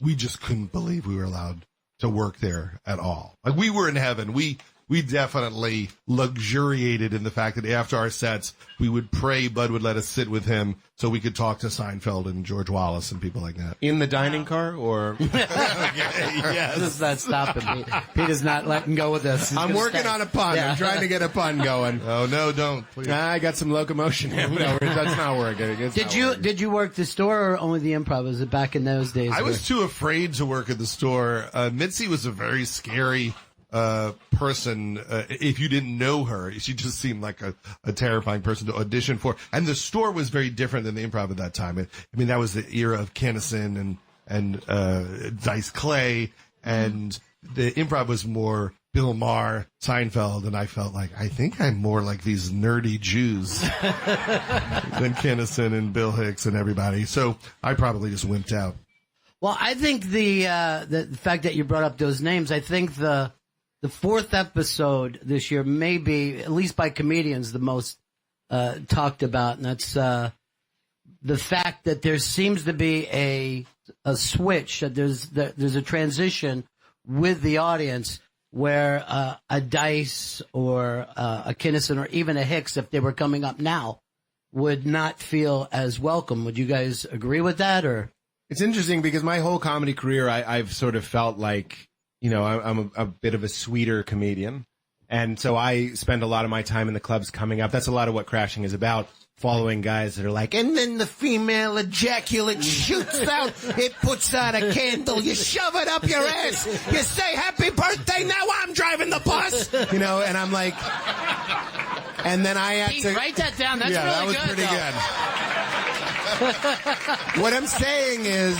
F: we just couldn't believe we were allowed to work there at all. Like, we were in heaven. We definitely luxuriated in the fact that after our sets, we would pray Bud would let us sit with him so we could talk to Seinfeld and George Wallace and people like that.
G: In the dining car, or?
A: Yes. This is not stopping me. Pete is not letting go of this.
G: I'm working on a pun. Yeah. I'm trying to get a pun going.
F: Oh, no, don't. Please.
G: I got some locomotion here. No, that's not working.
A: Did you work the store or only the Improv? Was it back in those days?
F: I was too afraid to work at the store. Mitzi was a very scary person. If you didn't know her, she just seemed like a terrifying person to audition for. And the store was very different than the Improv at that time. That was the era of Kinnison and Dice Clay, and the Improv was more Bill Maher, Seinfeld, and I felt like, I think I'm more like these nerdy Jews than Kinnison and Bill Hicks and everybody. So I probably just wimped out.
A: Well, I think the fact that you brought up those names, I think the fourth episode this year may be, at least by comedians, the most talked about, and that's the fact that there seems to be a switch, that there's a transition with the audience where a Dice or a Kinnison or even a Hicks, if they were coming up now, would not feel as welcome. Would you guys agree with that? Or
G: it's interesting because my whole comedy career, I've sort of felt like, you know, I'm a bit of a sweeter comedian. And so I spend a lot of my time in the clubs coming up. That's a lot of what Crashing is about. Following guys that are like, and then the female ejaculate shoots out, it puts out a candle, you shove it up your ass, you say happy birthday, now I'm driving the bus, you know, and I'm like, and then I had to
A: write that down. That's really
G: that was
A: good,
G: pretty
A: though.
G: good. What I'm saying is,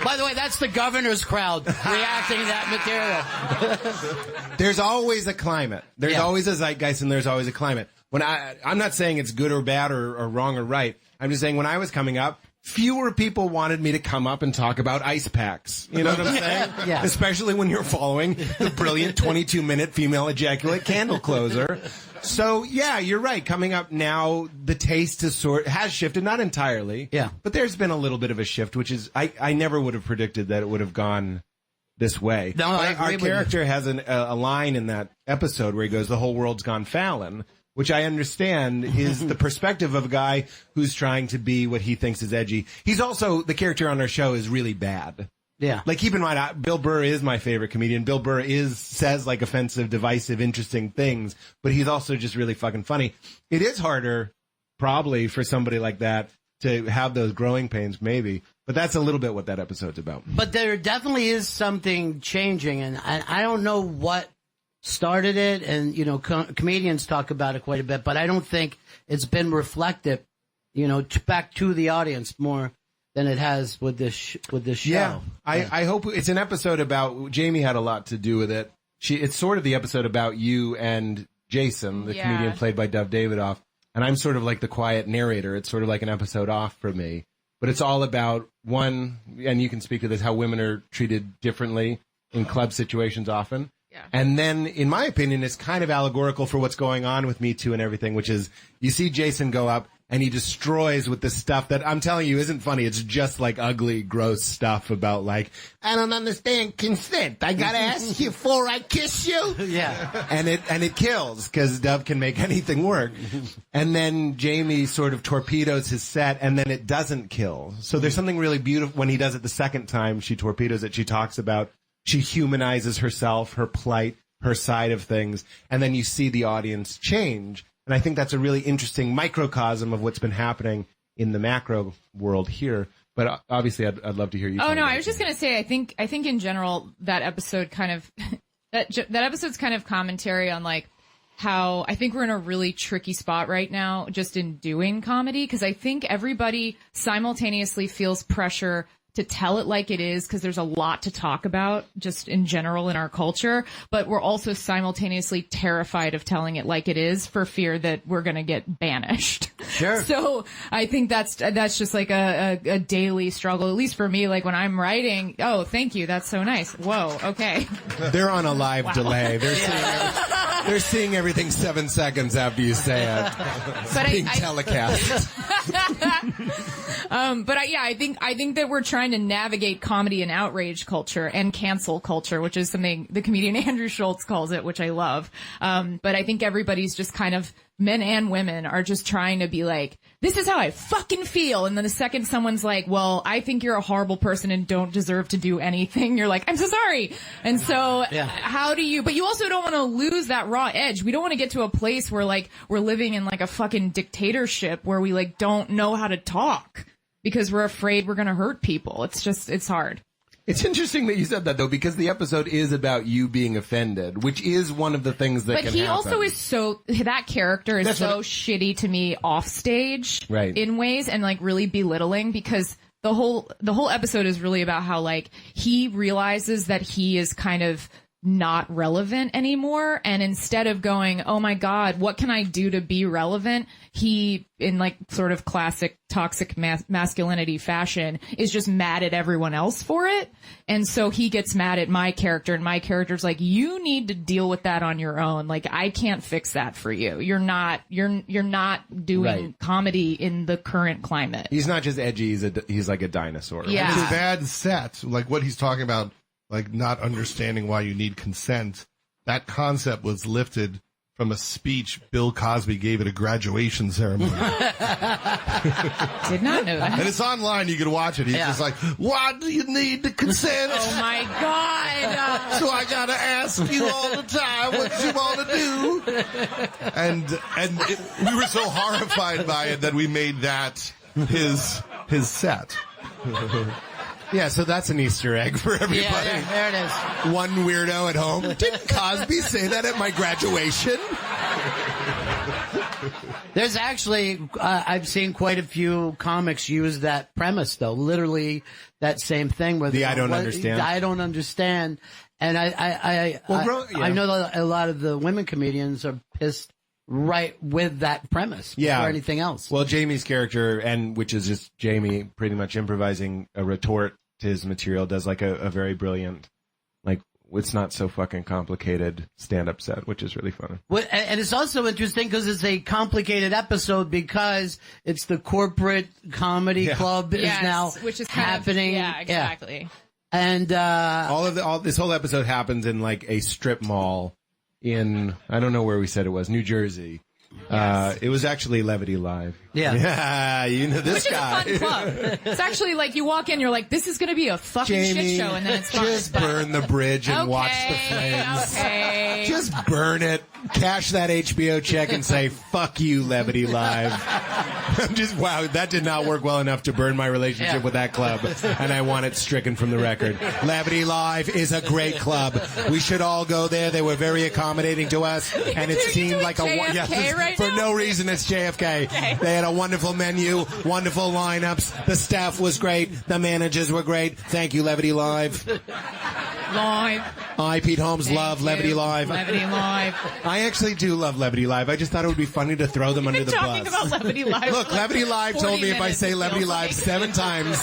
A: by the way, that's the governor's crowd reacting to that material.
G: There's always a climate. There's always a zeitgeist, and there's always a climate. When I'm not saying it's good or bad or wrong or right. I'm just saying when I was coming up, fewer people wanted me to come up and talk about ice packs. You know what I'm saying?
A: Yeah.
G: Especially when you're following the brilliant 22-minute female ejaculate candle closer. So, yeah, you're right. Coming up now, the taste has shifted, not entirely.
A: Yeah.
G: But there's been a little bit of a shift, which is, I never would have predicted that it would have gone this way.
A: No, I agree
G: our
A: with
G: character has a line in that episode where he goes, the whole world's gone Fallon, which I understand is the perspective of a guy who's trying to be what he thinks is edgy. He's also, the character on our show is really bad.
A: Yeah.
G: Like, keep in mind, Bill Burr is my favorite comedian. Bill Burr says like offensive, divisive, interesting things, but he's also just really fucking funny. It is harder, probably, for somebody like that to have those growing pains, maybe. But that's a little bit what that episode's about.
A: But there definitely is something changing, and I don't know what started it, and, you know, comedians talk about it quite a bit, but I don't think it's been reflected, you know, back to the audience more than it has with this show.
G: Yeah. I hope it's an episode about, Jamie had a lot to do with it. It's sort of the episode about you and Jason, the comedian played by Dov Davidoff, and I'm sort of like the quiet narrator. It's sort of like an episode off for me. But it's all about, one, and you can speak to this, how women are treated differently in club situations often. Yeah. And then, in my opinion, it's kind of allegorical for what's going on with Me Too and everything, which is, you see Jason go up and he destroys with this stuff that I'm telling you isn't funny. It's just like ugly, gross stuff about like, I don't understand consent. I gotta ask you before I kiss you.
A: Yeah.
G: And it kills, because Dove can make anything work. And then Jamie sort of torpedoes his set, and then it doesn't kill. So there's something really beautiful when he does it the second time. She torpedoes it. She talks about, she humanizes herself, her plight, her side of things, and then you see the audience change. And I think that's a really interesting microcosm of what's been happening in the macro world here. But obviously, I'd love to hear you.
H: Oh no, I was just gonna say, I think in general that episode kind of that episode's kind of commentary on like how I think we're in a really tricky spot right now just in doing comedy, because I think everybody simultaneously feels pressure to tell it like it is, because there's a lot to talk about just in general in our culture, but we're also simultaneously terrified of telling it like it is for fear that we're going to get banished.
A: Sure.
H: So I think that's just like a daily struggle, at least for me. Like when I'm writing, oh, thank you, that's so nice. Whoa, okay.
G: They're on a live delay. They're seeing everything 7 seconds after you say it. It's being telecast.
H: I think that we're trying to navigate comedy and outrage culture and cancel culture, which is something the comedian Andrew Schultz calls it, which I love. But I think everybody's just kind of, men and women are just trying to be like, this is how I fucking feel. And then the second someone's like, well, I think you're a horrible person and don't deserve to do anything, you're like, I'm so sorry. And so how do you, but you also don't want to lose that raw edge. We don't want to get to a place where like we're living in like a fucking dictatorship where we like don't know how to talk because we're afraid we're going to hurt people. It's hard.
G: It's interesting that you said that, though, because the episode is about you being offended, which is one of the things that can happen. But he
H: also is that character is so shitty to me off stage,
G: right,
H: in ways, and like really belittling, because the whole episode is really about how like he realizes that he is kind of not relevant anymore. And instead of going, oh my God, what can I do to be relevant? He, in like sort of classic toxic masculinity fashion, is just mad at everyone else for it. And so he gets mad at my character, and my character's like, you need to deal with that on your own. Like, I can't fix that for you. You're not doing comedy in the current climate.
G: He's not just edgy, he's like a dinosaur.
H: Yeah.
F: It's a bad set. Like what he's talking about, like not understanding why you need consent. That concept was lifted from a speech Bill Cosby gave at a graduation ceremony.
H: Did not know that.
F: And it's online. You can watch it. He's just like, why do you need the consent?
H: Oh my God.
F: So I gotta ask you all the time what you want to do. And we were so horrified by it that we made that his set.
G: Yeah, so that's an Easter egg for everybody.
A: Yeah, there it is.
G: One weirdo at home. Didn't Cosby say that at my graduation?
A: There's actually, I've seen quite a few comics use that premise, though. Literally that same thing. Where
G: I don't understand.
A: I don't understand. And I know that a lot of the women comedians are pissed right with that premise before anything else.
G: Well, Jamie's character, which is just Jamie pretty much improvising a retort to his material, does like a very brilliant, like, it's not so fucking complicated stand-up set, which is really fun.
A: Well, and it's also interesting because it's a complicated episode because it's the corporate comedy club is now
H: which is
A: happening.
H: Yeah, exactly.
A: And
G: all this whole episode happens in like a strip mall in, I don't know where we said it was, New Jersey. It was actually Levity Live.
A: Yeah,
G: you know this
H: Which
G: guy.
H: is a fun club. It's actually like you walk in, you're like, this is going to be a fucking
G: Jamie,
H: shit show, and then it's fun.
G: just burn the bridge and watch the flames.
H: Okay.
G: Just burn it, cash that HBO check, and say, fuck you, Levity Live. Wow, that did not work well enough to burn my relationship with that club, and I want it stricken from the record. Levity Live is a great club. We should all go there. They were very accommodating to us, and it seemed like for no reason it's JFK. Okay. They had a wonderful menu, wonderful lineups. The staff was great. The managers were great. Thank you, Levity Live. I, Pete Holmes, love Levity Live.
H: Levity Live.
G: I actually do love Levity Live. I just thought it would be funny to throw them under the bus.
H: Talking about Levity Live.
G: Look, Levity Live told me if I say Levity Live 7 times,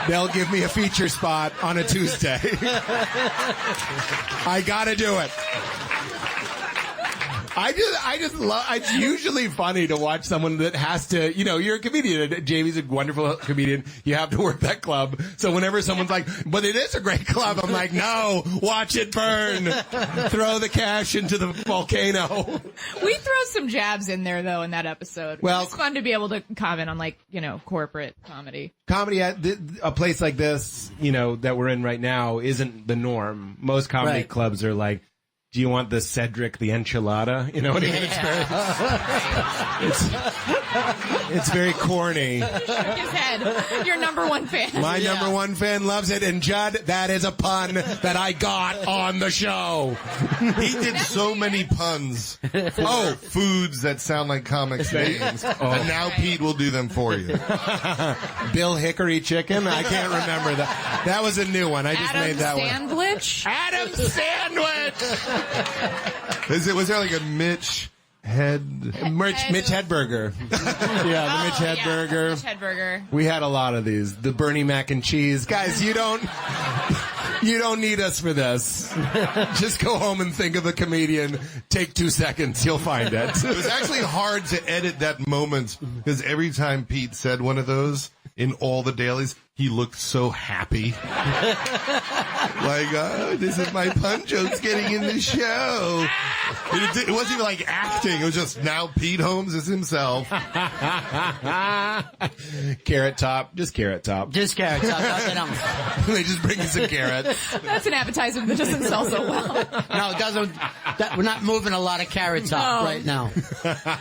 G: they'll give me a feature spot on a Tuesday. I gotta do it. I just love, it's usually funny to watch someone that has to, you're a comedian. Jamie's a wonderful comedian. You have to work that club. So whenever someone's like, but it is a great club, I'm like, no, watch it burn. Throw the cash into the volcano.
H: We throw some jabs in there though in that episode. Well, it's fun to be able to comment on corporate comedy.
G: Comedy at a place like this, that we're in right now isn't the norm. Most comedy clubs are like, do you want the Cedric the enchilada? You know what I mean? It's very corny.
H: Shook his head. Your number one fan.
G: My number one fan loves it. And Judd, that is a pun that I got on the show.
F: He did so many puns. Foods that sound like comics names. And now Pete will do them for you.
G: Bill Hickory Chicken? I can't remember that. That was a new one. I just made that
H: Sandwich?
G: one. Adam Sandwich!
F: Was there like a Mitch
G: Hedberger. Yeah, the Mitch Hedberger.
H: Mitch Hedberger.
G: We had a lot of these. The Bernie mac and cheese. Guys, you don't need us for this. Just go home and think of a comedian. Take 2 seconds. You'll find it.
F: It was actually hard to edit that moment because every time Pete said one of those in all the dailies, he looked so happy. This is my pun joke's getting in the show. It wasn't even like acting. It was just now Pete Holmes is himself.
G: Carrot top. Just carrot top.
A: Just carrot top. Nothing else.
G: They just bring you some carrots.
H: That's an appetizer that doesn't sell so well.
A: No, it doesn't. We're not moving a lot of carrot top right now.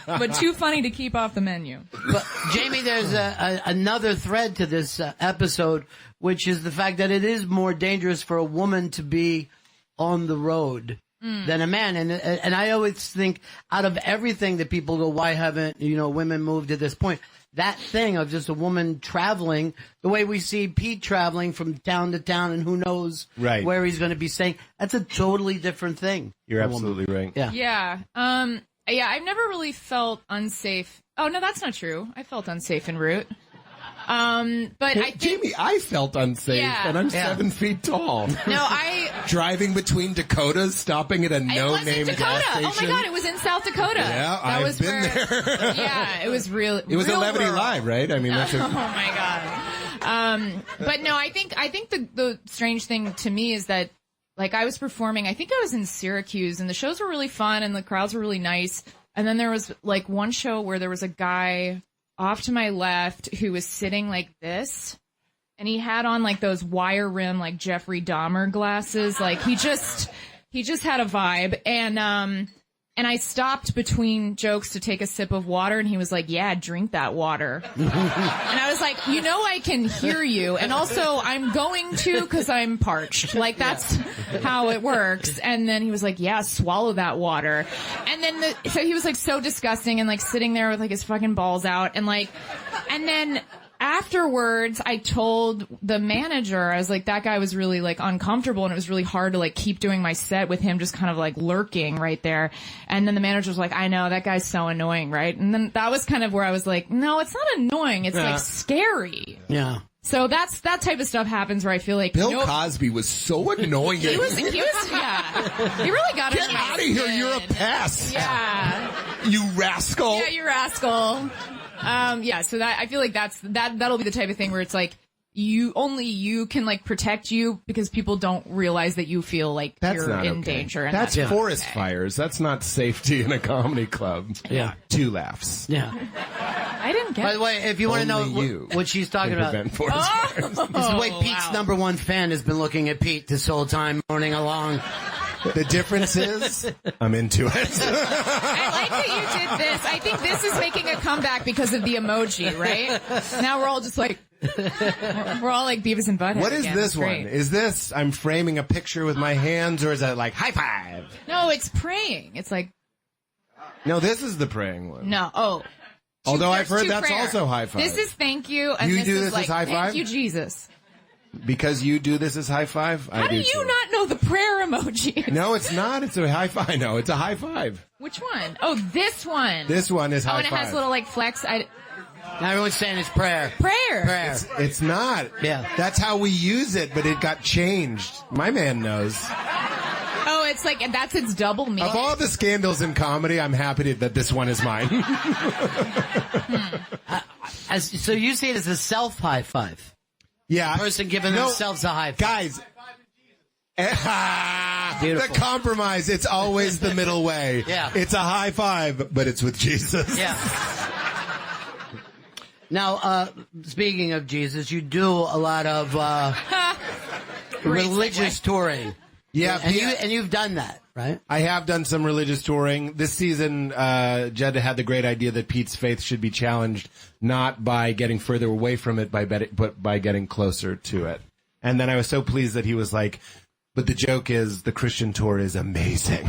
H: But too funny to keep off the menu.
A: But, Jamie, there's another thread to this episode, which is the fact that it is more dangerous for a woman to be on the road than a man. And I always think out of everything that people go, why haven't, women moved to this point? that thing of just a woman traveling the way we see Pete traveling from town to town and who knows where he's going to be staying. That's a totally different thing.
G: You're absolutely right.
A: Yeah.
H: Yeah. Yeah, I've never really felt unsafe. Oh, no, that's not true. I felt unsafe en route. But I think,
G: Jamie, I felt unsafe, and I'm 7 feet tall.
H: No,
G: driving between Dakotas, stopping at a no-name gas station.
H: Oh my God, it was in South Dakota.
G: Yeah, I've been there.
H: Yeah, it was real.
G: It was
H: real
G: 11
H: rural.
G: Live, right? I mean, that's
H: oh my God. But no, I think the strange thing to me is that, like, I was performing. I think I was in Syracuse, and the shows were really fun, and the crowds were really nice. And then there was like one show where there was a guy off to my left who was sitting like this, and he had on like those wire rim like Jeffrey Dahmer glasses. Like he just had a vibe. And I stopped between jokes to take a sip of water, and he was like, "Yeah, drink that water." And I was like, I can hear you, and also I'm going to because I'm parched. Like that's how it works. And then he was like, "Yeah, swallow that water." And then so he was like so disgusting and like sitting there with like his fucking balls out, and then afterwards, I told the manager, I was like, that guy was really like uncomfortable, and it was really hard to like keep doing my set with him just kind of like lurking right there. And then the manager was like, I know, that guy's so annoying, right? And then that was kind of where I was like, no, it's not annoying. It's like scary.
A: Yeah.
H: So that type of stuff happens where I feel like
G: Bill Cosby was so annoying.
H: He was, yeah. He really got
G: Get out of here, you're a pest.
H: Yeah.
G: You rascal.
H: Yeah, you rascal. Yeah, so that I feel like that'll be the type of thing where it's like you can like protect you because people don't realize that you feel like you're in danger. And
G: that's forest fires. That's not safety in a comedy club.
A: Yeah.
G: 2 laughs.
A: Yeah.
H: I didn't get.
A: By the way, if you want to know what she's talking about,
G: this is
A: the way Pete's number one fan has been looking at Pete this whole time, moaning along.
G: The difference is, I'm into it.
H: I like that you did this. I think this is making a comeback because of the emoji, right? Now we're all just like, we're all like Beavis and Butthead.
G: What is
H: again.
G: this one? Is this, I'm framing a picture with my hands, or is that like high five?
H: No, it's praying. It's like.
G: No, this is the praying one.
H: No. Oh.
G: Although I've heard that's
H: prayer.
G: Also high five.
H: This is thank you. And
G: you
H: this
G: do
H: is
G: this
H: like,
G: as high five?
H: Thank you, Jesus.
G: Because you do this as high five?
H: How do you not know the prayer emoji?
G: No, it's not. It's a high five. No, it's a high five.
H: Which one? Oh, this one.
G: This one is high
H: five. Oh, and it has little like flex.
A: Now everyone's saying it's prayer.
H: Prayer.
G: It's not.
A: Yeah.
G: That's how we use it, but it got changed. My man knows.
H: Oh, it's like, that's its double meaning.
G: Of all the scandals in comedy, I'm happy that this one is mine.
A: So you see it as a self high five.
G: Yeah.
A: Person giving themselves a high five.
G: Guys. The compromise, it's always the middle way.
A: Yeah.
G: It's a high five, but it's with Jesus.
A: Yeah. Now, speaking of Jesus, you do a lot of religious touring.
G: Yeah.
A: And you've done that, right?
G: I have done some religious touring. This season, Jed had the great idea that Pete's faith should be challenged not by getting further away from it, but by getting closer to it. And then I was so pleased that he was like, but the joke is the Christian tour is amazing.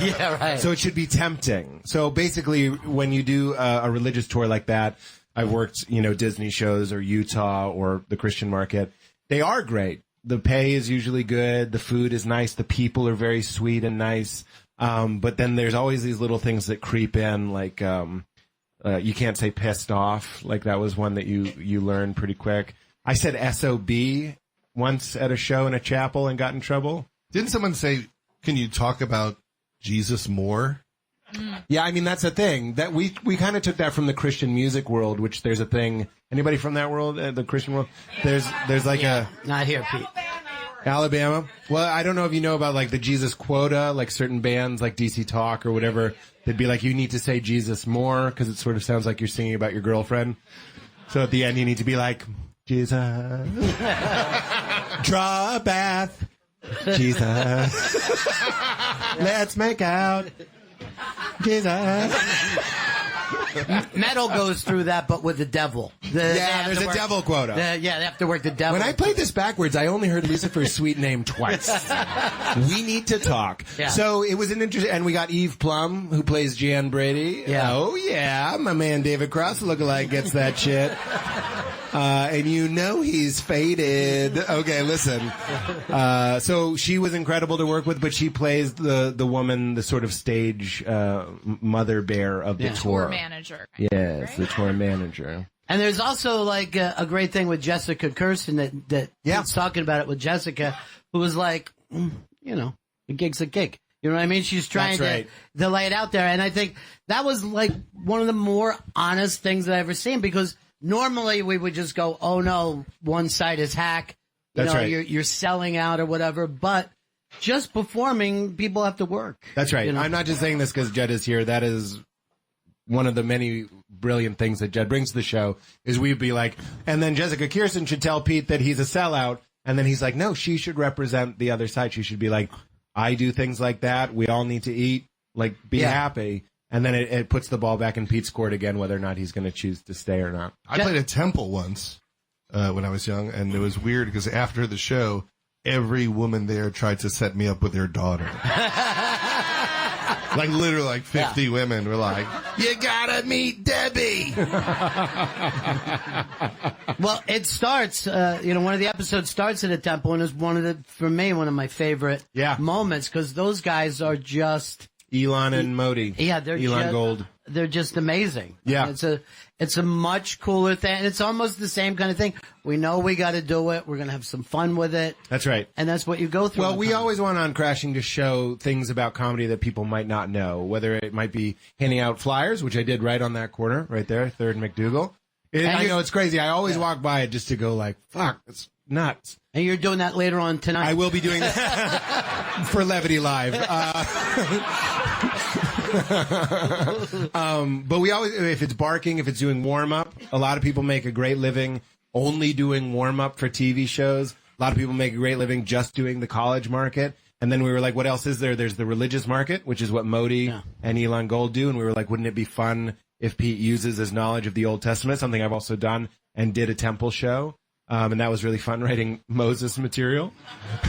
A: Yeah, right.
G: So it should be tempting. So basically, when you do a religious tour like that, I've worked, Disney shows or Utah or the Christian market. They are great. The pay is usually good. The food is nice. The people are very sweet and nice. But then there's always these little things that creep in, like you can't say pissed off. Like that was one that you learn pretty quick. I said SOB once at a show in a chapel and got in trouble.
F: Didn't someone say, can you talk about Jesus more?
G: Yeah, I mean, that's a thing. That we kind of took that from the Christian music world, which there's a thing. Anybody from that world, the Christian world? There's like
A: not here, Pete.
G: Alabama. Well, I don't know if you know about like the Jesus quota, like certain bands like DC Talk or whatever. They'd be like, you need to say Jesus more because it sort of sounds like you're singing about your girlfriend. So at the end, you need to be like, Jesus, draw a bath, Jesus, let's make out, Jesus.
A: Metal goes through that, but with the devil.
G: There's a devil quota.
A: They have to work the devil.
G: When I played this backwards, I only heard Lucifer's sweet name twice. We need to talk.
A: Yeah.
G: So it was an interesting, and we got Eve Plum, who plays Jan Brady.
A: Yeah.
G: Oh yeah, my man David Cross lookalike gets that shit. And you know he's faded. Okay, listen. So she was incredible to work with, but she plays the woman, the sort of stage mother bear of the
H: Tour manager.
G: Yes,
H: right?
G: the tour manager.
A: And there's also like a great thing with Jessica Kirsten that Pete's talking about it with Jessica, who was like, a gig's a gig. You know what I mean? She's trying to lay it out there. And I think that was like one of the more honest things that I've ever seen, because normally we would just go, oh no, one side is hack. You're selling out or whatever. But just performing, people have to work.
G: That's right.
A: You know?
G: I'm not just saying this because Jed is here. That is one of the many brilliant things that Jed brings to the show, is we'd be like, and then Jessica Kirsten should tell Pete that he's a sellout. And then he's like, no, she should represent the other side. She should be like, I do things like that. We all need to eat. Like, be happy. And then it puts the ball back in Pete's court again, whether or not he's going to choose to stay or not.
F: I played a temple once when I was young, and it was weird because after the show, every woman there tried to set me up with their daughter. Like literally, like 50 women were like, "You gotta meet Debbie."
A: Well, it starts. One of the episodes starts at a temple, and is one of my favorite moments, because those guys are just.
G: Elon and Modi.
A: Yeah, they're
G: Elon Gold.
A: They're just amazing.
G: Yeah.
A: It's a much cooler thing. And it's almost the same kind of thing. We know we got to do it. We're going to have some fun with it.
G: That's right.
A: And that's what you go through.
G: Well, we always want on Crashing to show things about comedy that people might not know, whether it might be handing out flyers, which I did right on that corner, right there, 3rd and McDougal. I know it's crazy. I always walk by it just to go like, fuck, it's nuts.
A: And you're doing that later on tonight.
G: I will be doing that for Levity Live. But we always, if it's barking, if it's doing warm-up, a lot of people make a great living only doing warm-up for TV shows. A lot of people make a great living just doing the college market. And then we were like, what else is there? There's the religious market, which is what Modi and Elon Gold do. And we were like, wouldn't it be fun if Pete uses his knowledge of the Old Testament, something I've also done, and did a temple show. And that was really fun, writing Moses material.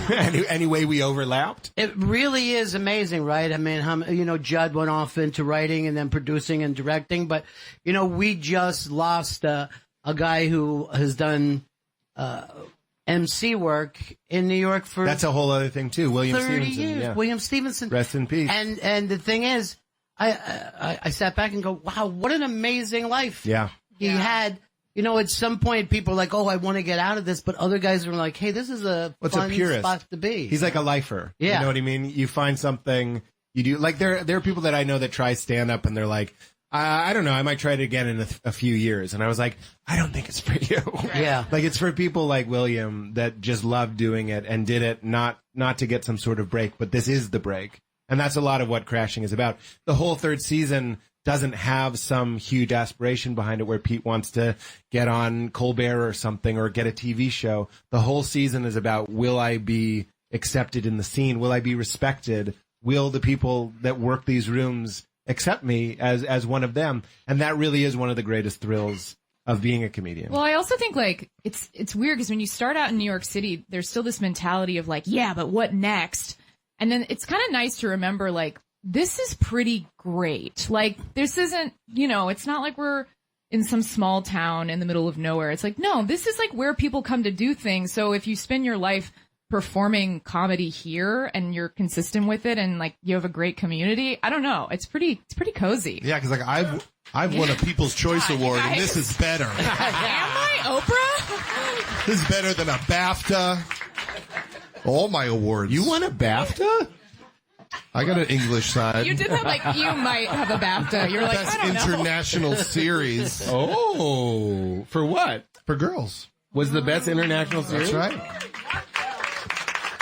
G: Any way we overlapped.
A: It really is amazing, right? I mean, Judd went off into writing and then producing and directing. But, we just lost a guy who has done MC work in New York for...
G: That's a whole other thing, too. William
A: 30
G: Stevenson.
A: years.
G: Yeah.
A: William Stevenson.
G: Rest in peace.
A: And the thing is, I sat back and go, wow, what an amazing life.
G: Yeah.
A: He had... at some point people are like, oh, I want to get out of this. But other guys are like, hey, this is a fun spot to be.
G: He's like a lifer.
A: Yeah.
G: You know what I mean? You find something you do. Like there are people that I know that try stand up and they're like, I don't know, I might try it again in a few years. And I was like, I don't think it's for you.
A: Yeah.
G: Like it's for people like William that just love doing it and did it not to get some sort of break, but this is the break. And that's a lot of what Crashing is about. The whole 3rd season doesn't have some huge aspiration behind it where Pete wants to get on Colbert or something or get a TV show. The whole season is about, will I be accepted in the scene? Will I be respected? Will the people that work these rooms accept me as one of them? And that really is one of the greatest thrills of being a comedian.
H: Well, I also think like it's weird because when you start out in New York City, there's still this mentality of like, yeah, but what next? And then it's kind of nice to remember like, this is pretty great. Like, this isn't, it's not like we're in some small town in the middle of nowhere. It's like, no, this is like where people come to do things. So if you spend your life performing comedy here and you're consistent with it and like you have a great community, I don't know. It's pretty cozy.
F: Yeah, because like I've won a People's Choice Award, and this is better.
H: Am I Oprah?
F: This is better than a BAFTA. All my awards.
G: You won a BAFTA?
F: I got an English side.
H: You did that like you might have a BAFTA. You're like,
F: Best
H: I don't know.
F: international series.
G: Oh, for what?
F: For girls.
G: Was the best international series?
F: That's right.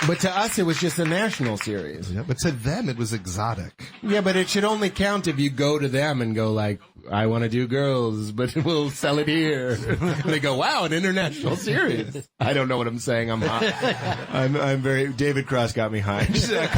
G: But to us, it was just a national series.
F: Yeah, but to them, it was exotic.
G: Yeah, but it should only count if you go to them and go like, I want to do girls, but we'll sell it here. And they go, wow, an international series. I don't know what I'm saying. I'm high. I'm very, David Cross got me high. Just a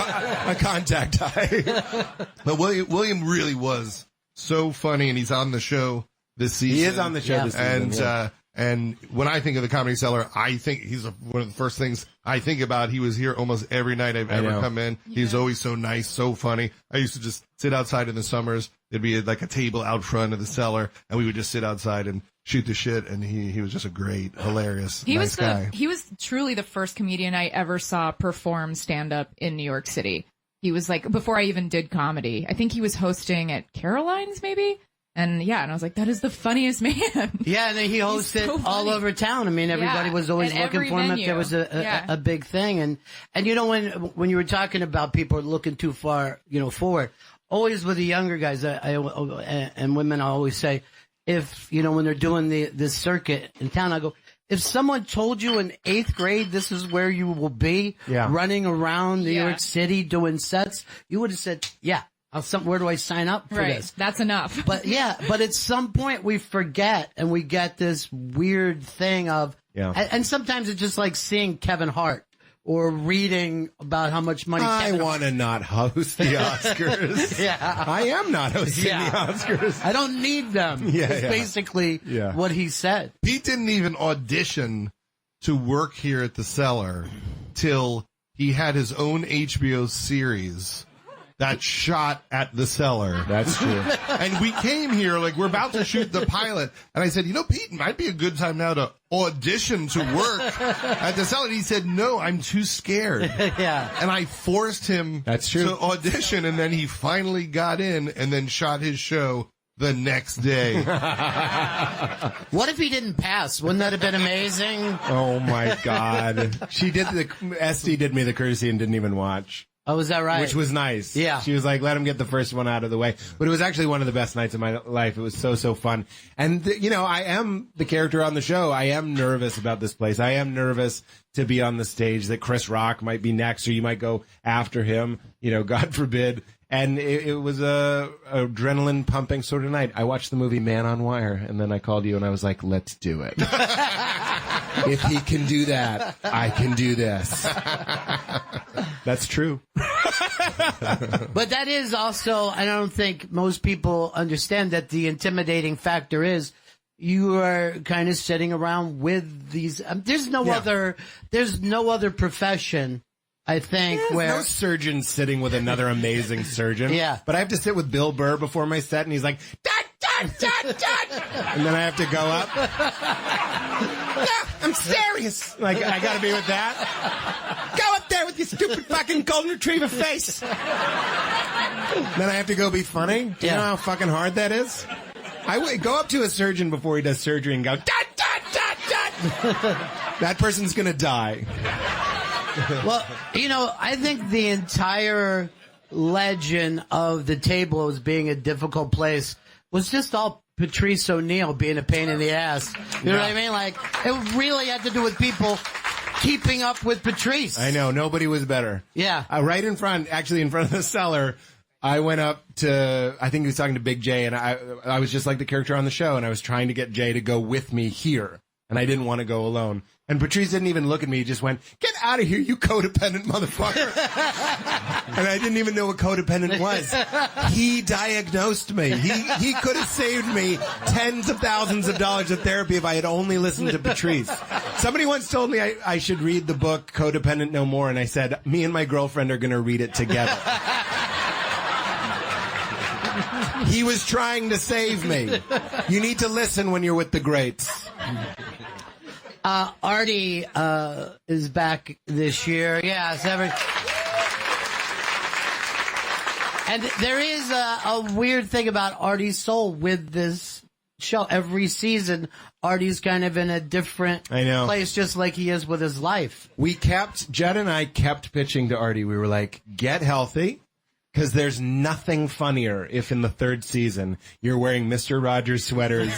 G: contact high.
F: But William really was so funny, and he's on the show this season.
G: He is on the show this season.
F: And when I think of the Comedy Cellar, I think he's one of the first things I think about. He was here almost every night I've ever come in. He's always so nice, so funny. I used to just sit outside in the summers. There'd be like a table out front of the cellar, and we would just sit outside and shoot the shit. And he was just a great, hilarious, nice guy.
H: He was truly the first comedian I ever saw perform stand-up in New York City. He was like, before I even did comedy, I think he was hosting at Caroline's maybe. And I was like, that is the funniest man.
A: Yeah, and then he hosted
H: so
A: all over town. I mean, everybody was always looking for him if there was a big thing. And you know, when you were talking about people looking too far, forward, always with the younger guys and women, I always say, if, when they're doing this circuit in town, I go, if someone told you in 8th grade this is where you will be, running around New York City doing sets, you would have said, where do I sign up for this?
H: That's enough.
A: But at some point we forget and we get this weird thing of, and sometimes it's just like seeing Kevin Hart or reading about how much money
G: I want to not host the Oscars. I am not hosting the Oscars.
A: I don't need them. It's basically what he said.
F: Pete didn't even audition to work here at the Cellar till he had his own HBO series that shot at the Cellar.
G: That's true.
F: And we came here, like, we're about to shoot the pilot. And I said, Pete, it might be a good time now to audition to work at the Cellar. And he said, no, I'm too scared. And I forced him to audition. And then he finally got in and then shot his show the next day.
A: What if he didn't pass? Wouldn't that have been amazing?
G: Oh, my God. Esty did me the courtesy and didn't even watch.
A: Oh, is that right?
G: Which was nice.
A: Yeah.
G: She was like, let him get the first one out of the way. But it was actually one of the best nights of my life. It was so, so fun. And, I am the character on the show. I am nervous about this place. I am nervous to be on the stage, that Chris Rock might be next, or you might go after him, God forbid. And it was a adrenaline pumping sort of night. I watched the movie Man on Wire, and then I called you and I was like, let's do it. If he can do that, I can do this. That's true.
A: But that is also, I don't think most people understand that the intimidating factor is you are kind of sitting around with these, there's no other profession, I think, where
G: no surgeon sitting with another amazing surgeon. But I have to sit with Bill Burr before my set, and he's like, dot, dot, dot, dot. And then I have to go up. I'm serious. Like, I gotta be with that. Go up there with your stupid fucking golden retriever face. Then I have to go be funny. Do you know how fucking hard that is? I go up to a surgeon before he does surgery and go, dot, dot, dot, dot. That person's gonna die.
A: Well, I think the entire legend of the table as being a difficult place was just all Patrice O'Neill being a pain in the ass. You know what I mean? Like, it really had to do with people keeping up with Patrice.
G: I know. Nobody was better.
A: Yeah.
G: Right in front of the Cellar, I went up to, I think he was talking to Big J, and I was just like the character on the show, and I was trying to get Jay to go with me here, and I didn't want to go alone. And Patrice didn't even look at me. He just went, get out of here, you codependent motherfucker. And I didn't even know what codependent was. He diagnosed me. He could have saved me tens of thousands of dollars of therapy if I had only listened to Patrice. Somebody once told me I should read the book Codependent No More, and I said, me and my girlfriend are going to read it together. He was trying to save me. You need to listen when you're with the greats.
A: Artie is back this year. Yes, and there is a weird thing about Artie's soul with this show. Every season, Artie's kind of in a different place, just like he is with his life.
G: Jed and I kept pitching to Artie. We were like, get healthy. Because there's nothing funnier if in the 3rd season you're wearing Mr. Rogers sweaters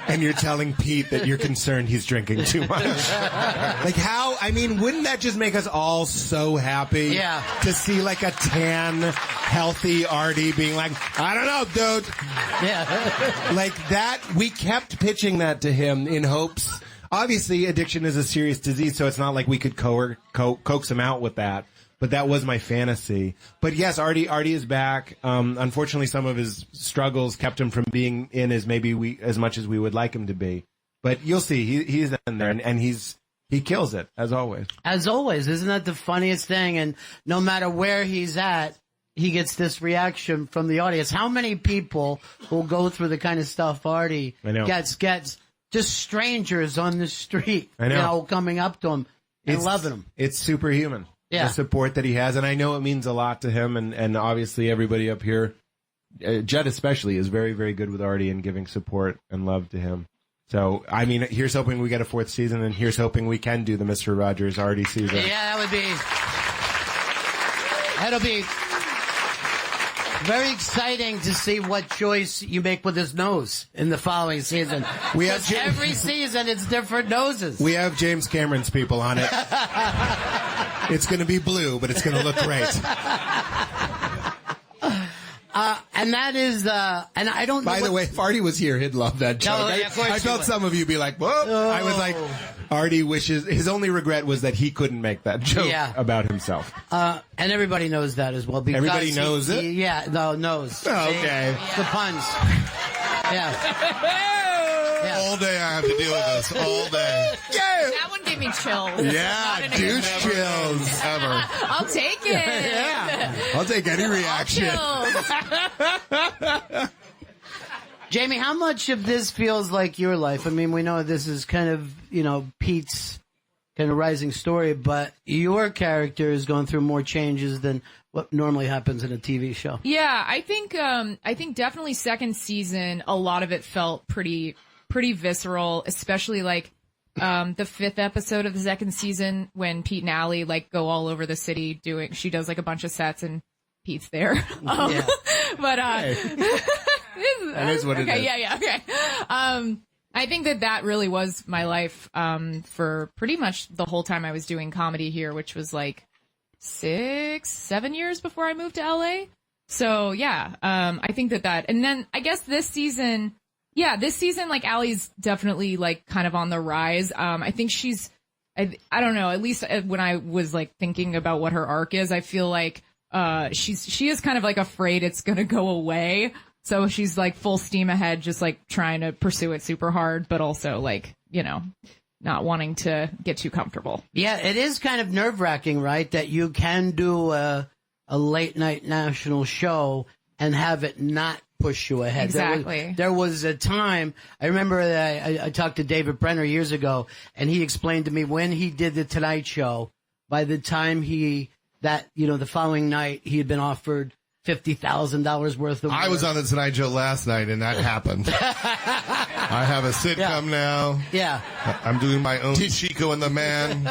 G: and you're telling Pete that you're concerned he's drinking too much. Like wouldn't that just make us all so happy?
A: Yeah.
G: To see like a tan, healthy Artie being like, I don't know, dude.
A: Yeah.
G: Like that, we kept pitching that to him in hopes. Obviously, addiction is a serious disease, so it's not like we could coax him out with that. but that was my fantasy. But yes, Artie is back. Unfortunately, some of his struggles kept him from being in as much as we would like him to be. But you'll see, he's in there, and he kills it, as always.
A: As always, isn't that the funniest thing? And no matter where he's at, he gets this reaction from the audience. How many people will go through the kind of stuff Artie gets just strangers on the street, coming up to him and loving him?
G: It's superhuman. Yeah. The support that he has, and I know it means a lot to him, and obviously everybody up here, Jed especially, is very, very good with Artie and giving support and love to him. So, I mean, here's hoping we get a 4th season, and here's hoping we can do the Mr. Rogers Artie season.
A: Yeah, that'll be very exciting to see what choice you make with his nose in the following season. Every season it's different noses.
G: We have James Cameron's people on it. It's going to be blue, but it's going to look great.
A: And that is, and I don't know.
G: By the way, if Artie was here, he'd love that joke. I felt some of you be like, whoa. Oh. I was like, Artie wishes, his only regret was that he couldn't make that joke about himself.
A: And everybody knows that as well. Because
G: everybody knows it?
A: Knows.
G: Oh, okay.
A: The puns. Yeah.
F: All day I have to deal with this. All day.
H: Yeah. That one gave me chills.
F: Yeah, douche chills. Ever.
H: I'll take it.
G: Yeah. I'll take any reaction.
A: Jamie, how much of this feels like your life? I mean, we know this is kind of, Pete's kind of rising story, but your character is going through more changes than what normally happens in a TV show.
H: Yeah, I think definitely second season, a lot of it felt pretty visceral, especially like the 5th episode of the second season when Pete and Allie like go all over the city she does like a bunch of sets and Pete's there. But
G: that is what it is.
H: Yeah, okay. I think that really was my life for pretty much the whole time I was doing comedy here, which was like 6-7 years before I moved to LA. So yeah, I think that, and then I guess this season, like Allie's definitely like kind of on the rise. I think I don't know, at least when I was like thinking about what her arc is, I feel like she is kind of like afraid it's gonna go away. So she's like full steam ahead, just like trying to pursue it super hard, but also like, not wanting to get too comfortable.
A: Yeah, it is kind of nerve-wracking, right? That you can do a late-night national show and have it not push you ahead.
H: Exactly.
A: There was a time, I remember that I talked to David Brenner years ago, and he explained to me when he did The Tonight Show, by the time the following night, he had been offered $50,000 worth of work.
F: I was on The Tonight Show last night, and that happened. I have a sitcom now.
A: Yeah.
F: I'm doing my own Chico and the Man.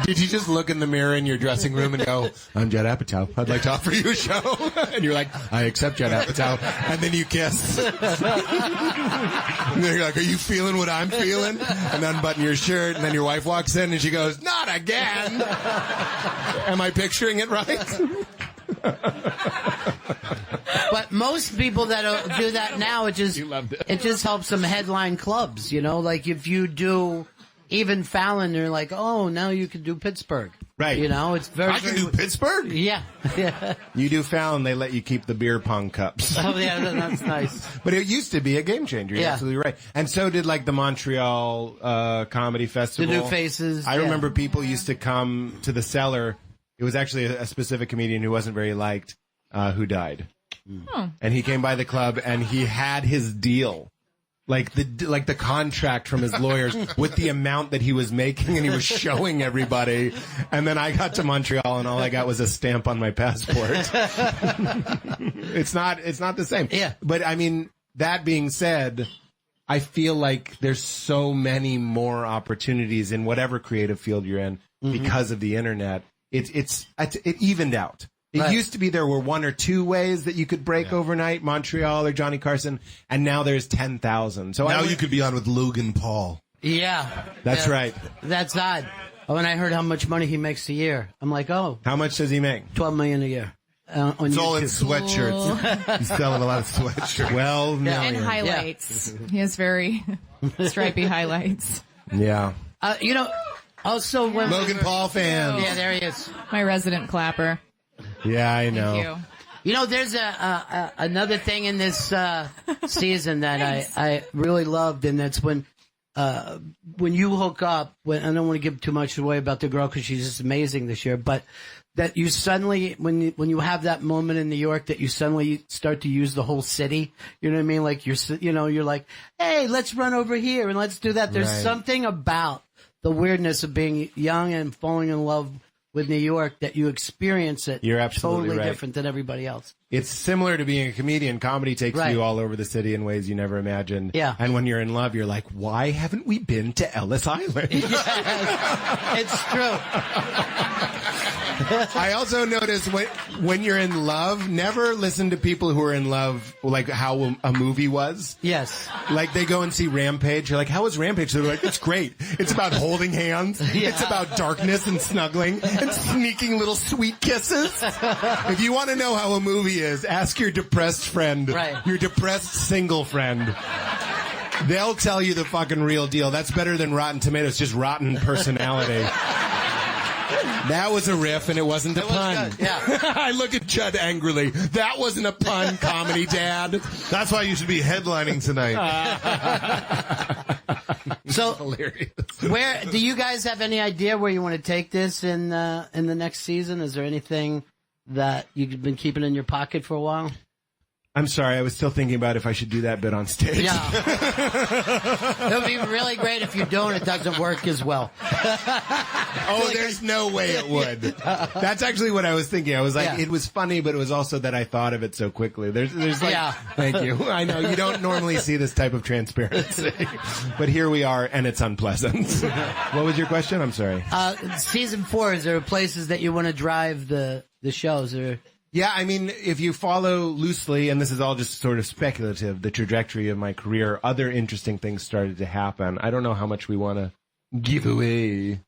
G: Did you just look in the mirror in your dressing room and go, I'm Judd Apatow. I'd like to offer you a show. And you're like, I accept Judd Apatow. And then you kiss. And then you're like, are you feeling what I'm feeling? And unbutton your shirt. And then your wife walks in and she goes, not again. Am I picturing it right?
A: But most people that do that now, it just helps them headline clubs, like if you do even Fallon, they're like, oh, now you can do Pittsburgh.
G: Right.
A: It's very.
F: I can do Pittsburgh?
A: Yeah.
G: You do Fallon, they let you keep the beer pong cups.
A: Oh, yeah, that's nice.
G: But it used to be a game changer. You're absolutely right. And so did like the Montreal Comedy Festival.
A: The New Faces.
G: I remember people used to come to the cellar. It was actually a specific comedian who wasn't very liked, who died.
H: Oh.
G: And he came by the club and he had his deal. Like the contract from his lawyers with the amount that he was making, and he was showing everybody. And then I got to Montreal, and all I got was a stamp on my passport. It's not the same.
A: Yeah.
G: But I mean, that being said, I feel like there's so many more opportunities in whatever creative field you're in because of the internet. It evened out. It used to be there were 1 or 2 ways that you could break overnight, Montreal or Johnny Carson, and now there's 10,000. So
F: now you could be on with Logan Paul.
A: Yeah.
G: That's right.
A: That's odd. When I heard how much money he makes a year, I'm like, oh.
G: How much does he make?
A: $12 million a year. On
F: it's
A: YouTube.
F: all in sweatshirts. He's selling a lot of sweatshirts.
G: Well, no.
H: And highlights. Yeah. He has very stripy highlights.
G: Yeah.
A: Also, when
F: Logan Paul fans.
A: Yeah, there he is.
H: My resident clapper.
G: Yeah, I know.
H: Thank you.
A: You know, there's another thing in this season that I really loved, and that's when you hook up. When I don't want to give too much away about the girl because she's just amazing this year, but that you suddenly, when you have that moment in New York, that you suddenly start to use the whole city. You know what I mean? Like you're like, hey, let's run over here and let's do that. There's something about the weirdness of being young and falling in love with New York that you experience it.
G: You're absolutely
A: totally
G: right.
A: different than everybody else.
G: It's similar to being a comedian. Comedy takes you all over the city in ways you never imagined.
A: Yeah.
G: And when you're in love, you're like, why haven't we been to Ellis Island?
A: It's true.
G: I also notice when you're in love, never listen to people who are in love, like how a movie was.
A: Yes.
G: Like they go and see Rampage. You're like, how was Rampage? They're like, it's great. It's about holding hands.
A: Yeah.
G: It's about darkness and snuggling and sneaking little sweet kisses. If you want to know how a movie is, ask your depressed friend.
A: Right.
G: Your depressed single friend. They'll tell you the fucking real deal. That's better than Rotten Tomatoes, just rotten personality. That was a riff, and it wasn't a pun.
A: Good, yeah.
G: I look at Judd angrily. That wasn't a pun, comedy dad.
F: That's why you should be headlining tonight.
A: So,
G: Hilarious.
A: where do you guys have any idea where you want to take this in the next season? Is there anything that you've been keeping in your pocket for a while?
G: I'm sorry, I was still thinking about if I should do that bit on stage.
A: Yeah. It would be really great if you don't. It doesn't work as well.
G: Oh, there's no way it would. That's actually what I was thinking. I was like, it was funny, but it was also that I thought of it so quickly. There's like, thank you. I know you don't normally see this type of transparency, but here we are, and it's unpleasant. What was your question? I'm sorry.
A: Season 4, is there places that you want to drive the shows? Or
G: Yeah, I mean, if you follow loosely, and this is all just sort of speculative, the trajectory of my career, other interesting things started to happen. I don't know how much we want to give away.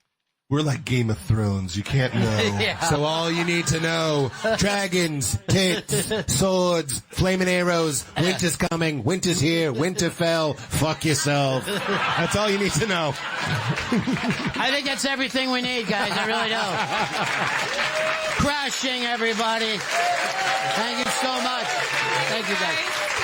F: We're like Game of Thrones. You can't know.
A: Yeah.
G: So all you need to know, dragons, tits, swords, flaming arrows, winter's coming, winter's here, winter fell, fuck yourself. That's all you need to know.
A: I think that's everything we need, guys. I really do. Crashing, everybody. Thank you so much. Thank you, guys.